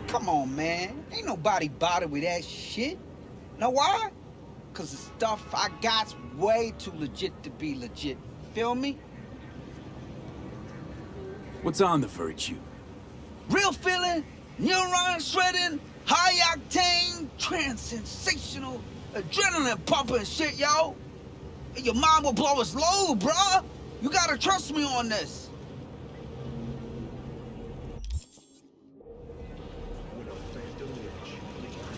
Q: Come on, man. Ain't nobody bothered with that shit. Know why? Cause the stuff I got's way too legit to be legit. Feel me?
B: What's on the Virtue?
Q: Real feeling, neuron shredding, high octane, trans-sensational, adrenaline pumping shit, yo. Your mind will blow its load, bruh. You gotta trust me on this.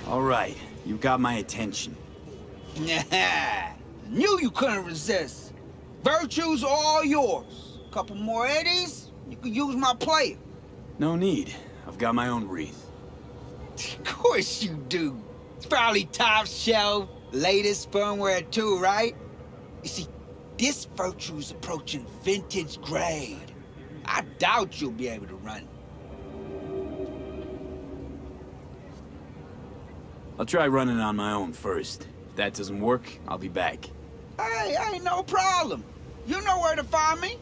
B: All right, you got my attention.
Q: Yeah, knew you couldn't resist. Virtues are all yours. Couple more Eddies, you could use my player.
B: No need. I've got my own wreath.
Q: Of course you do. It's probably top shelf, latest firmware too, right? You see, this Virtue's approaching vintage grade. I doubt you'll be able to run it.
B: I'll try running on my own first. If that doesn't work, I'll be back.
Q: Hey, ain't no problem. You know where to find me.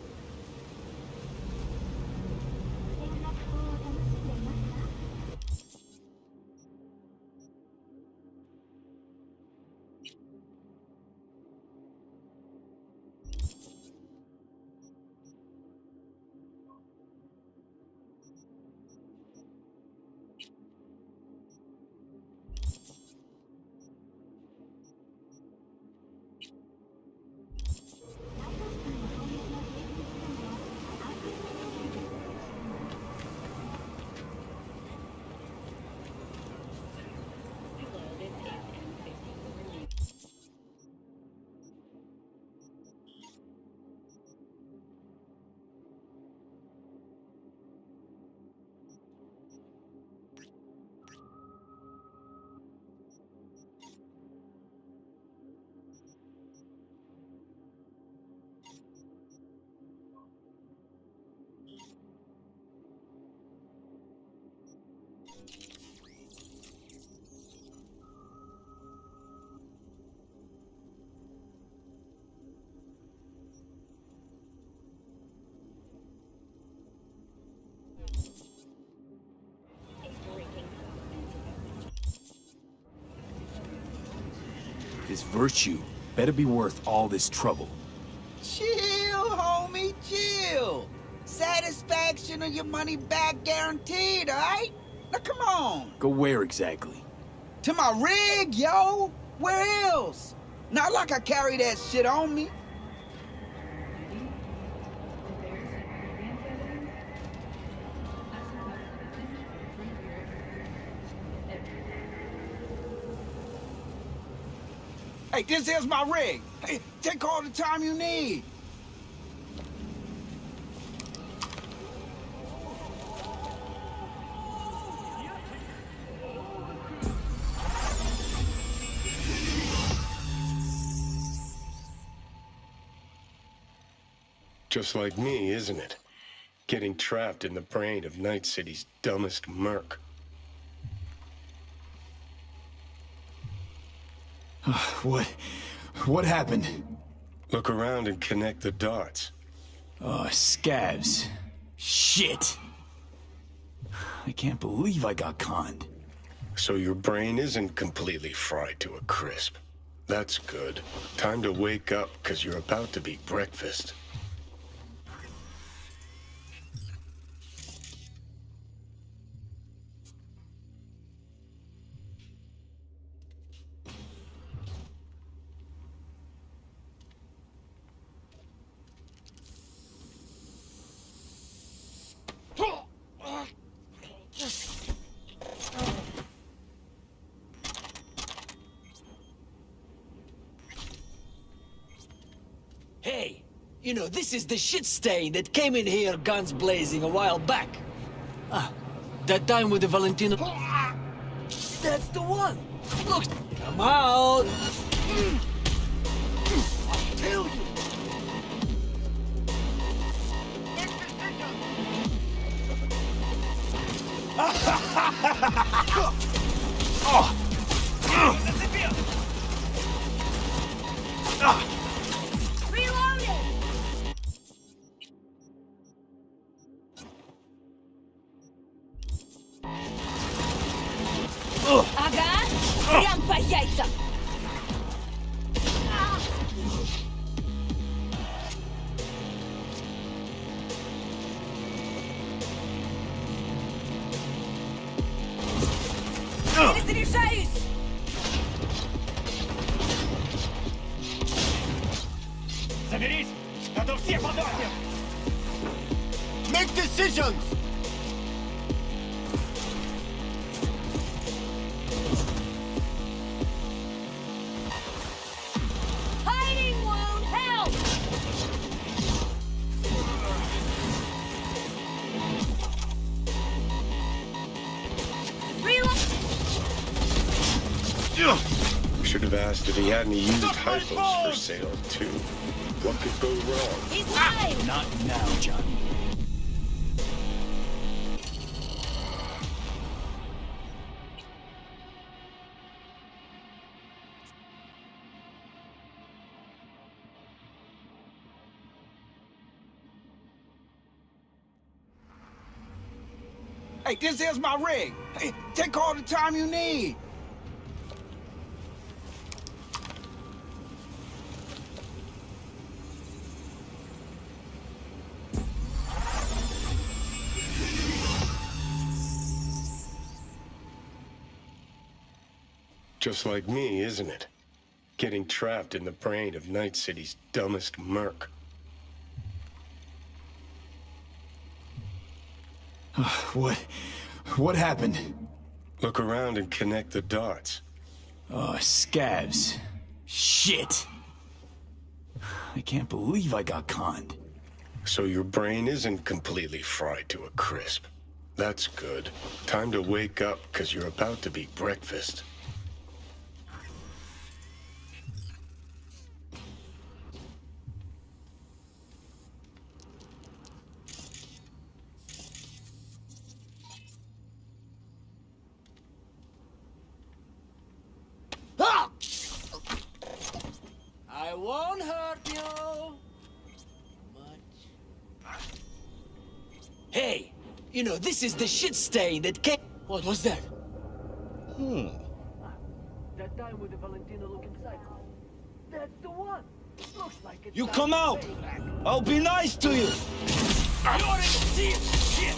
B: This virtue better be worth all this trouble.
Q: Chill, homie, chill. Satisfaction or your money back guaranteed, alright? Now come on.
B: Go where exactly?
Q: To my rig, yo. Where else? Not like I carry that shit on me. Hey, this is my rig. Hey, take all the time you need.
E: Just like me, isn't it? Getting trapped in the brain of Night City's dumbest merc.
B: What happened?
E: Look around and connect the dots.
B: Oh, scabs. Shit! I can't believe I got conned.
E: So your brain isn't completely fried to a crisp. That's good. Time to wake up, because you're about to be breakfast.
J: Hey, you know, this is the shit stain that came in here guns blazing a while back. Ah, that time with the Valentino... That's the one! Look, come out! I'll tell you!
L: Ага, прям по яйцам. Перезаряжаюсь!
K: Соберись, а то все подохнем! Make decisions!
L: Hiding won't help!
E: Should have asked if he had any used hypos for sale, too. What could go wrong?
L: He's mine!
B: Not now, Johnny.
Q: Hey, this is my rig. Hey, take all the time you need.
E: Just like me, isn't it? Getting trapped in the brain of Night City's dumbest merc.
B: What happened?
E: Look around and connect the dots.
B: Oh, scabs. Shit! I can't believe I got conned.
E: So your brain isn't completely fried to a crisp. That's good. Time to wake up, because you're about to be breakfast.
J: I won't hurt you much. Hey, you know, this is the shit stain that came... What was that? dime with the Valentina-looking cycle. That's the one. Looks like it's
S: You come out! I'll be nice to you!
J: You already see it! Shit!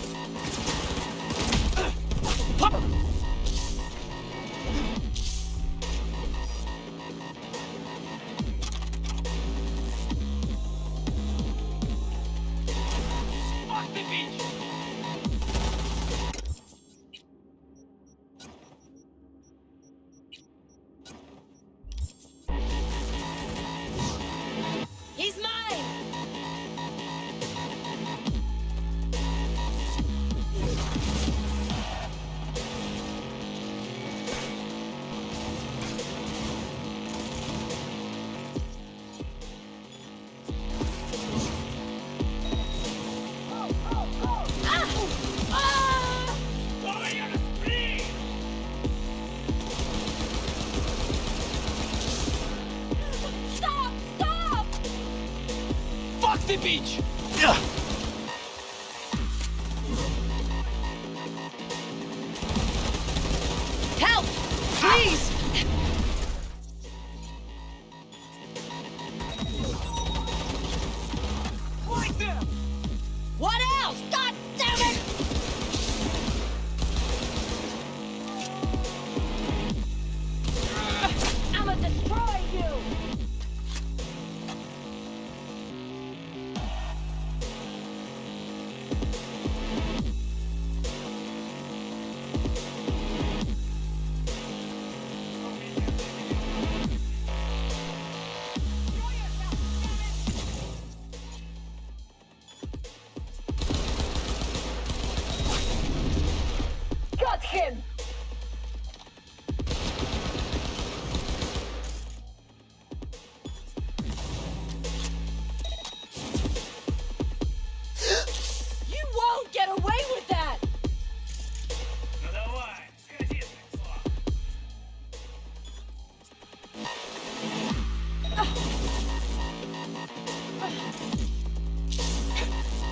J: Fuck the beach!
R: He's mine! Stop! Stop!
J: Fuck the beach!
R: Help! Please!
J: Like them!
R: What else? God damn it! I'ma destroy you! Got him! You won't get away with that!
N: Ну давай, сходи,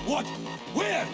S: What? Where?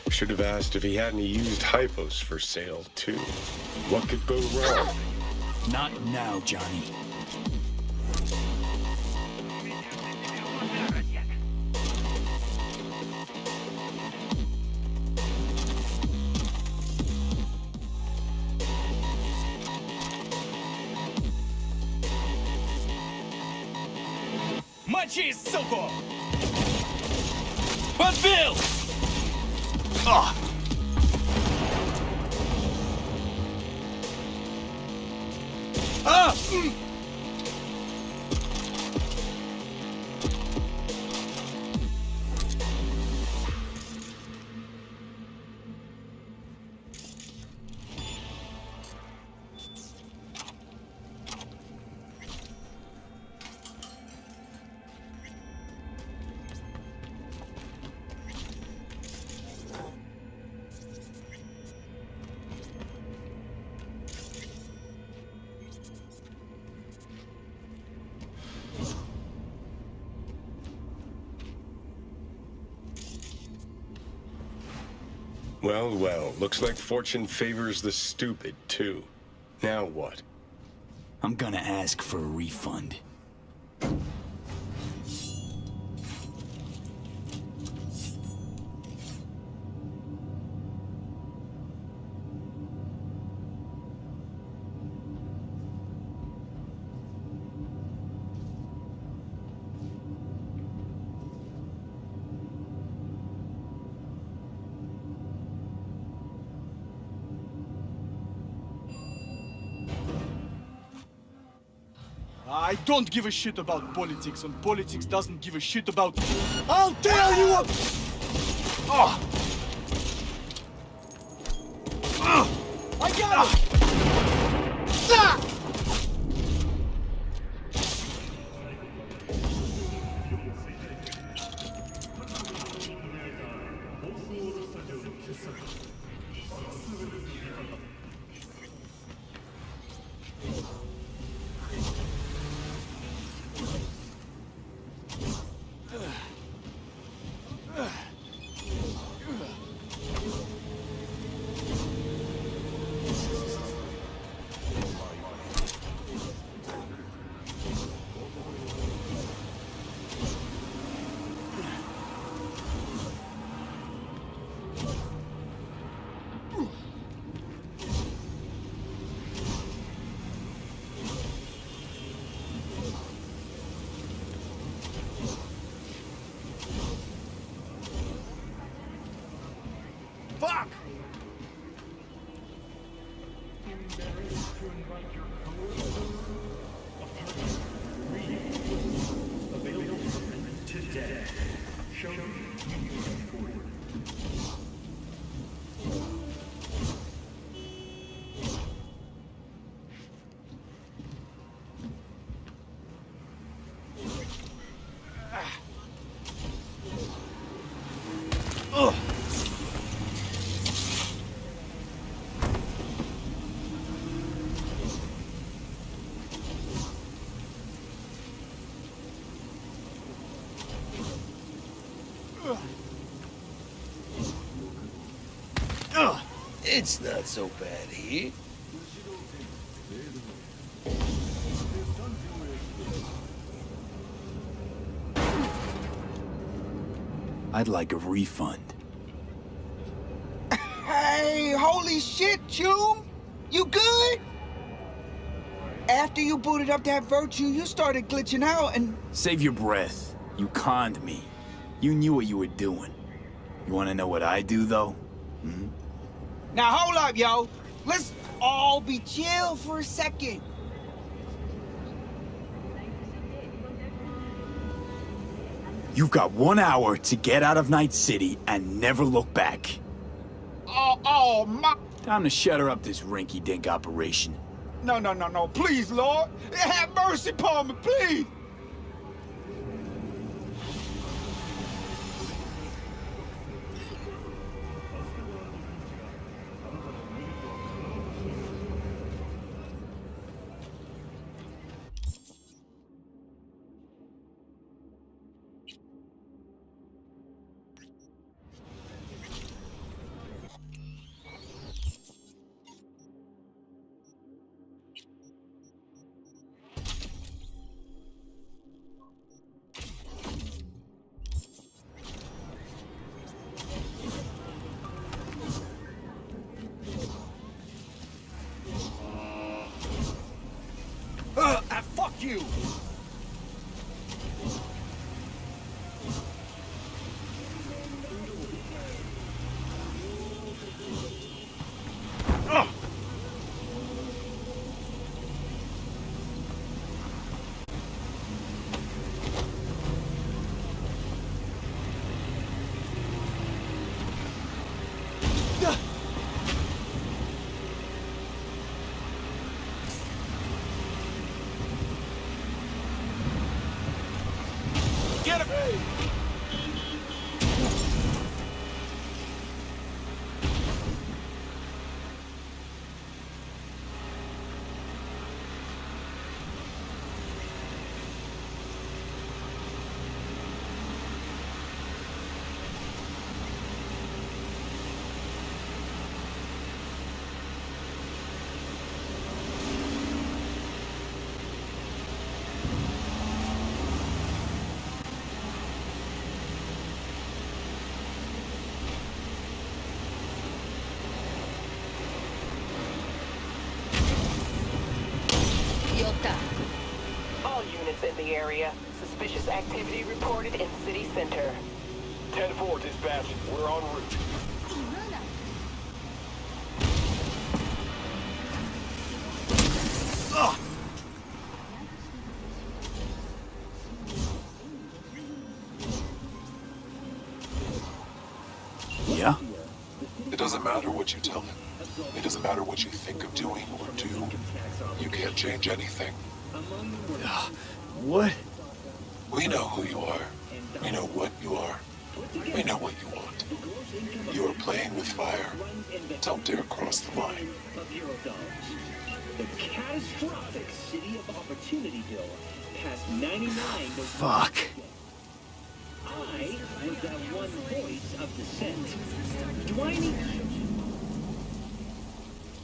E: Should have asked if he had any used hypos for sale, too. What could go wrong?
B: Not now, Johnny.
J: Мочи, суку! Подбил!
B: Ah!
J: Ah!
E: Well, well, looks like fortune favors the stupid, too. Now what?
B: I'm gonna ask for a refund.
H: I don't give a shit about politics, and politics doesn't give a shit about... I'll tell you what... Oh! I got it! Ah! Fuck!
N: Today, show me forward.
B: Ugh.
O: It's not so bad here.
B: I'd like a refund.
Q: Hey, holy shit, Chum! You good? After you booted up that virtue, you started glitching out and...
B: Save your breath. You conned me. You knew what you were doing. You want to know what I do, though? Hmm?
Q: Now hold up, yo. Let's all be chill for a second.
B: You've got 1 hour to get out of Night City and never look back.
H: Oh, my...
B: Time to shutter up this rinky-dink operation.
H: No, please, Lord. Have mercy upon me, please.
M: area. Suspicious activity reported in city center.
N: 10-4, dispatch. We're en route.
B: Ugh. Yeah?
P: It doesn't matter what you tell him. It doesn't matter what you think of doing or do. You can't change anything.
B: What?
P: We know who you are. We know what you are. We know what you want. You are playing with fire. Don't dare cross the line.
N: The catastrophic City of Opportunity bill passed 99 votes.
B: Fuck.
N: I was that one voice of dissent. Do I need...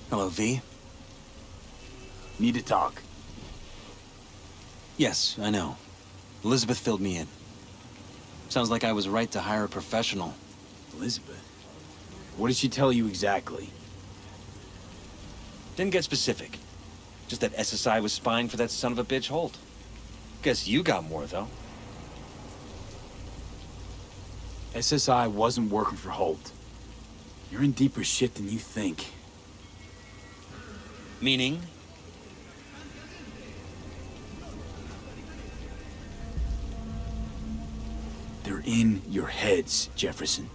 U: Hello, V.
B: Need to talk.
U: Yes, I know. Elizabeth filled me in. Sounds like I was right to hire a professional.
B: Elizabeth? What did she tell you exactly?
U: Didn't get specific. Just that SSI was spying for that son of a bitch Holt. Guess you got more, though.
B: SSI wasn't working for Holt. You're in deeper shit than you think.
U: Meaning?
B: They're in your heads, Jefferson.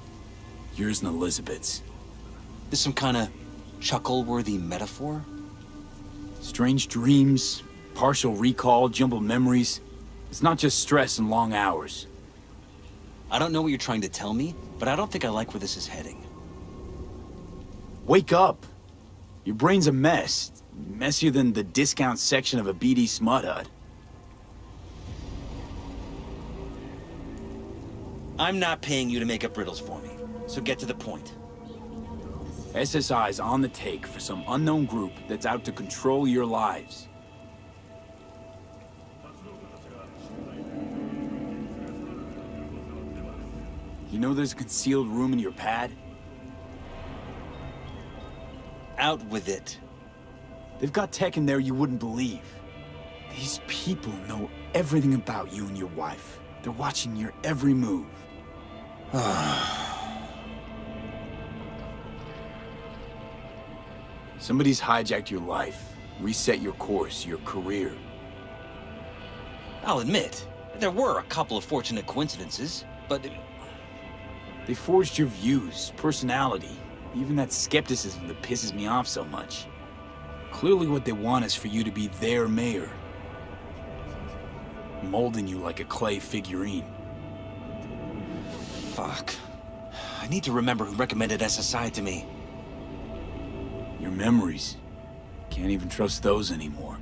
B: Yours and Elizabeth's.
U: This some kind of chuckle-worthy metaphor?
B: Strange dreams, partial recall, jumbled memories. It's not just stress and long hours.
U: I don't know what you're trying to tell me, but I don't think I like where this is heading.
B: Wake up! Your brain's a mess. Messier than the discount section of a BD smut hut.
U: I'm not paying you to make up riddles for me, so get to the point.
B: SSI's on the take for some unknown group that's out to control your lives. You know there's a concealed room in your pad?
U: Out with it.
B: They've got tech in there you wouldn't believe. These people know everything about you and your wife. They're watching your every move. Somebody's hijacked your life, reset your course, your career.
U: I'll admit, there were a couple of fortunate coincidences, but...
B: They forged your views, personality, even that skepticism that pisses me off so much. Clearly what they want is for you to be their mayor. Molding you like a clay figurine.
U: Fuck. I need to remember who recommended SSI to me.
B: Your memories. Can't even trust those anymore.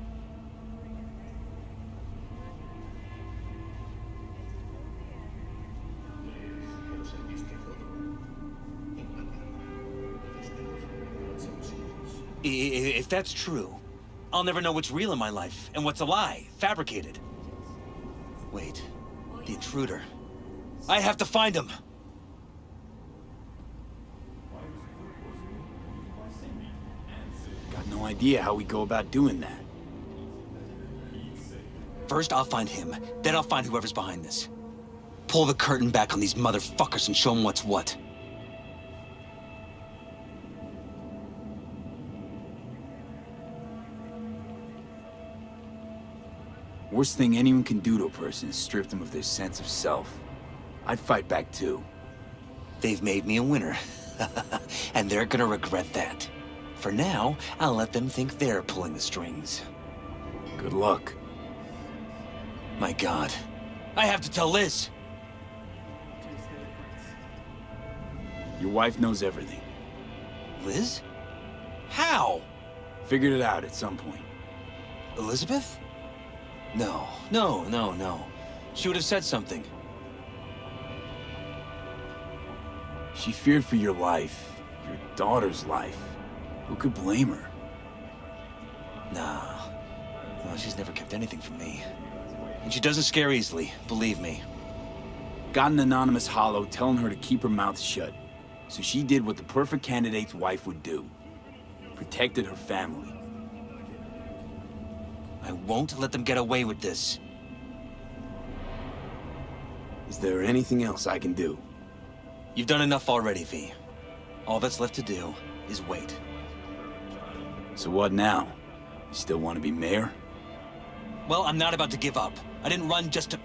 U: If that's true, I'll never know what's real in my life and what's a lie, fabricated. Wait, the intruder. I have to find him!
B: Got no idea how we go about doing that.
U: First, I'll find him. Then I'll find whoever's behind this. Pull the curtain back on these motherfuckers and show them what's what.
B: Worst thing anyone can do to a person is strip them of their sense of self. I'd fight back too.
U: They've made me a winner. And they're gonna regret that. For now, I'll let them think they're pulling the strings.
B: Good luck.
U: My God. I have to tell Liz!
B: Your wife knows everything.
U: Liz? How?
B: Figured it out at some point.
U: Elizabeth? No. She would have said something.
B: She feared for your life, your daughter's life. Who could blame her?
U: No, she's never kept anything from me. And she doesn't scare easily, believe me.
B: Got an anonymous holo telling her to keep her mouth shut. So she did what the perfect candidate's wife would do. Protected her family.
U: I won't let them get away with this.
B: Is there anything else I can do?
U: You've done enough already, V. All that's left to do is wait.
B: So what now? You still want to be mayor?
U: Well, I'm not about to give up. I didn't run just to...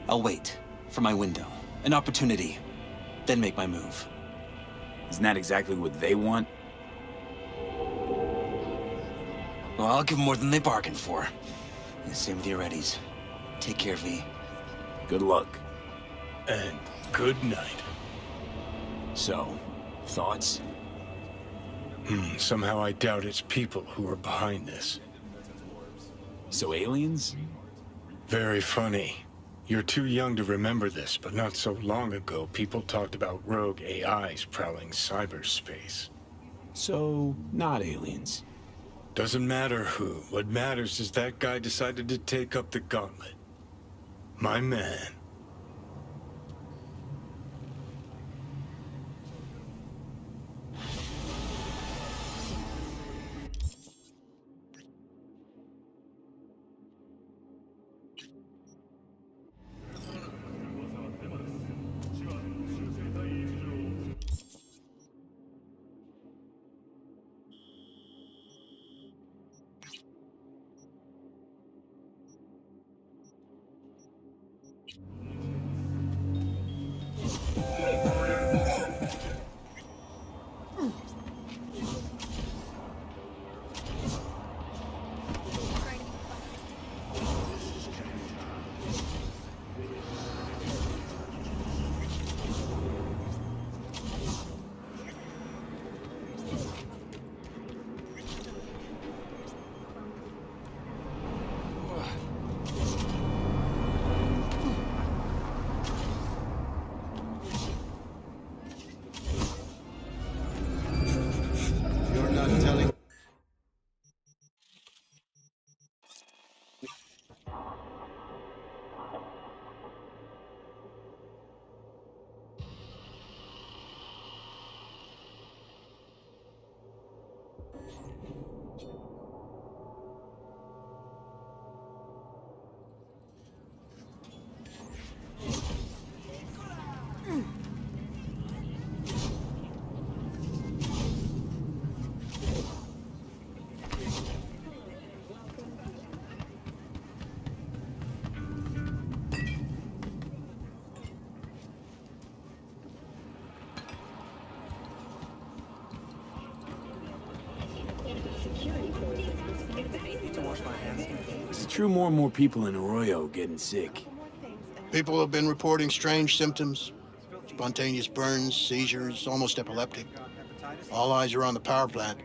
U: I'll wait for my window, an opportunity, then make my move.
B: Isn't that exactly what they want?
U: Well, I'll give them more than they bargained for. And same with your Eddies. Take care, V.
B: Good luck.
E: And good night.
B: So, thoughts?
E: Somehow I doubt it's people who are behind this.
B: So aliens?
E: Very funny. You're too young to remember this, but not so long ago, people talked about rogue AIs prowling cyberspace.
B: So, not aliens.
E: Doesn't matter who. What matters is that guy decided to take up the gauntlet. My man.
O: You're not telling.
B: Is it true more and more people in Arroyo getting sick?
O: People have been reporting strange symptoms. Spontaneous burns, seizures, almost epileptic. All eyes are on the power plant.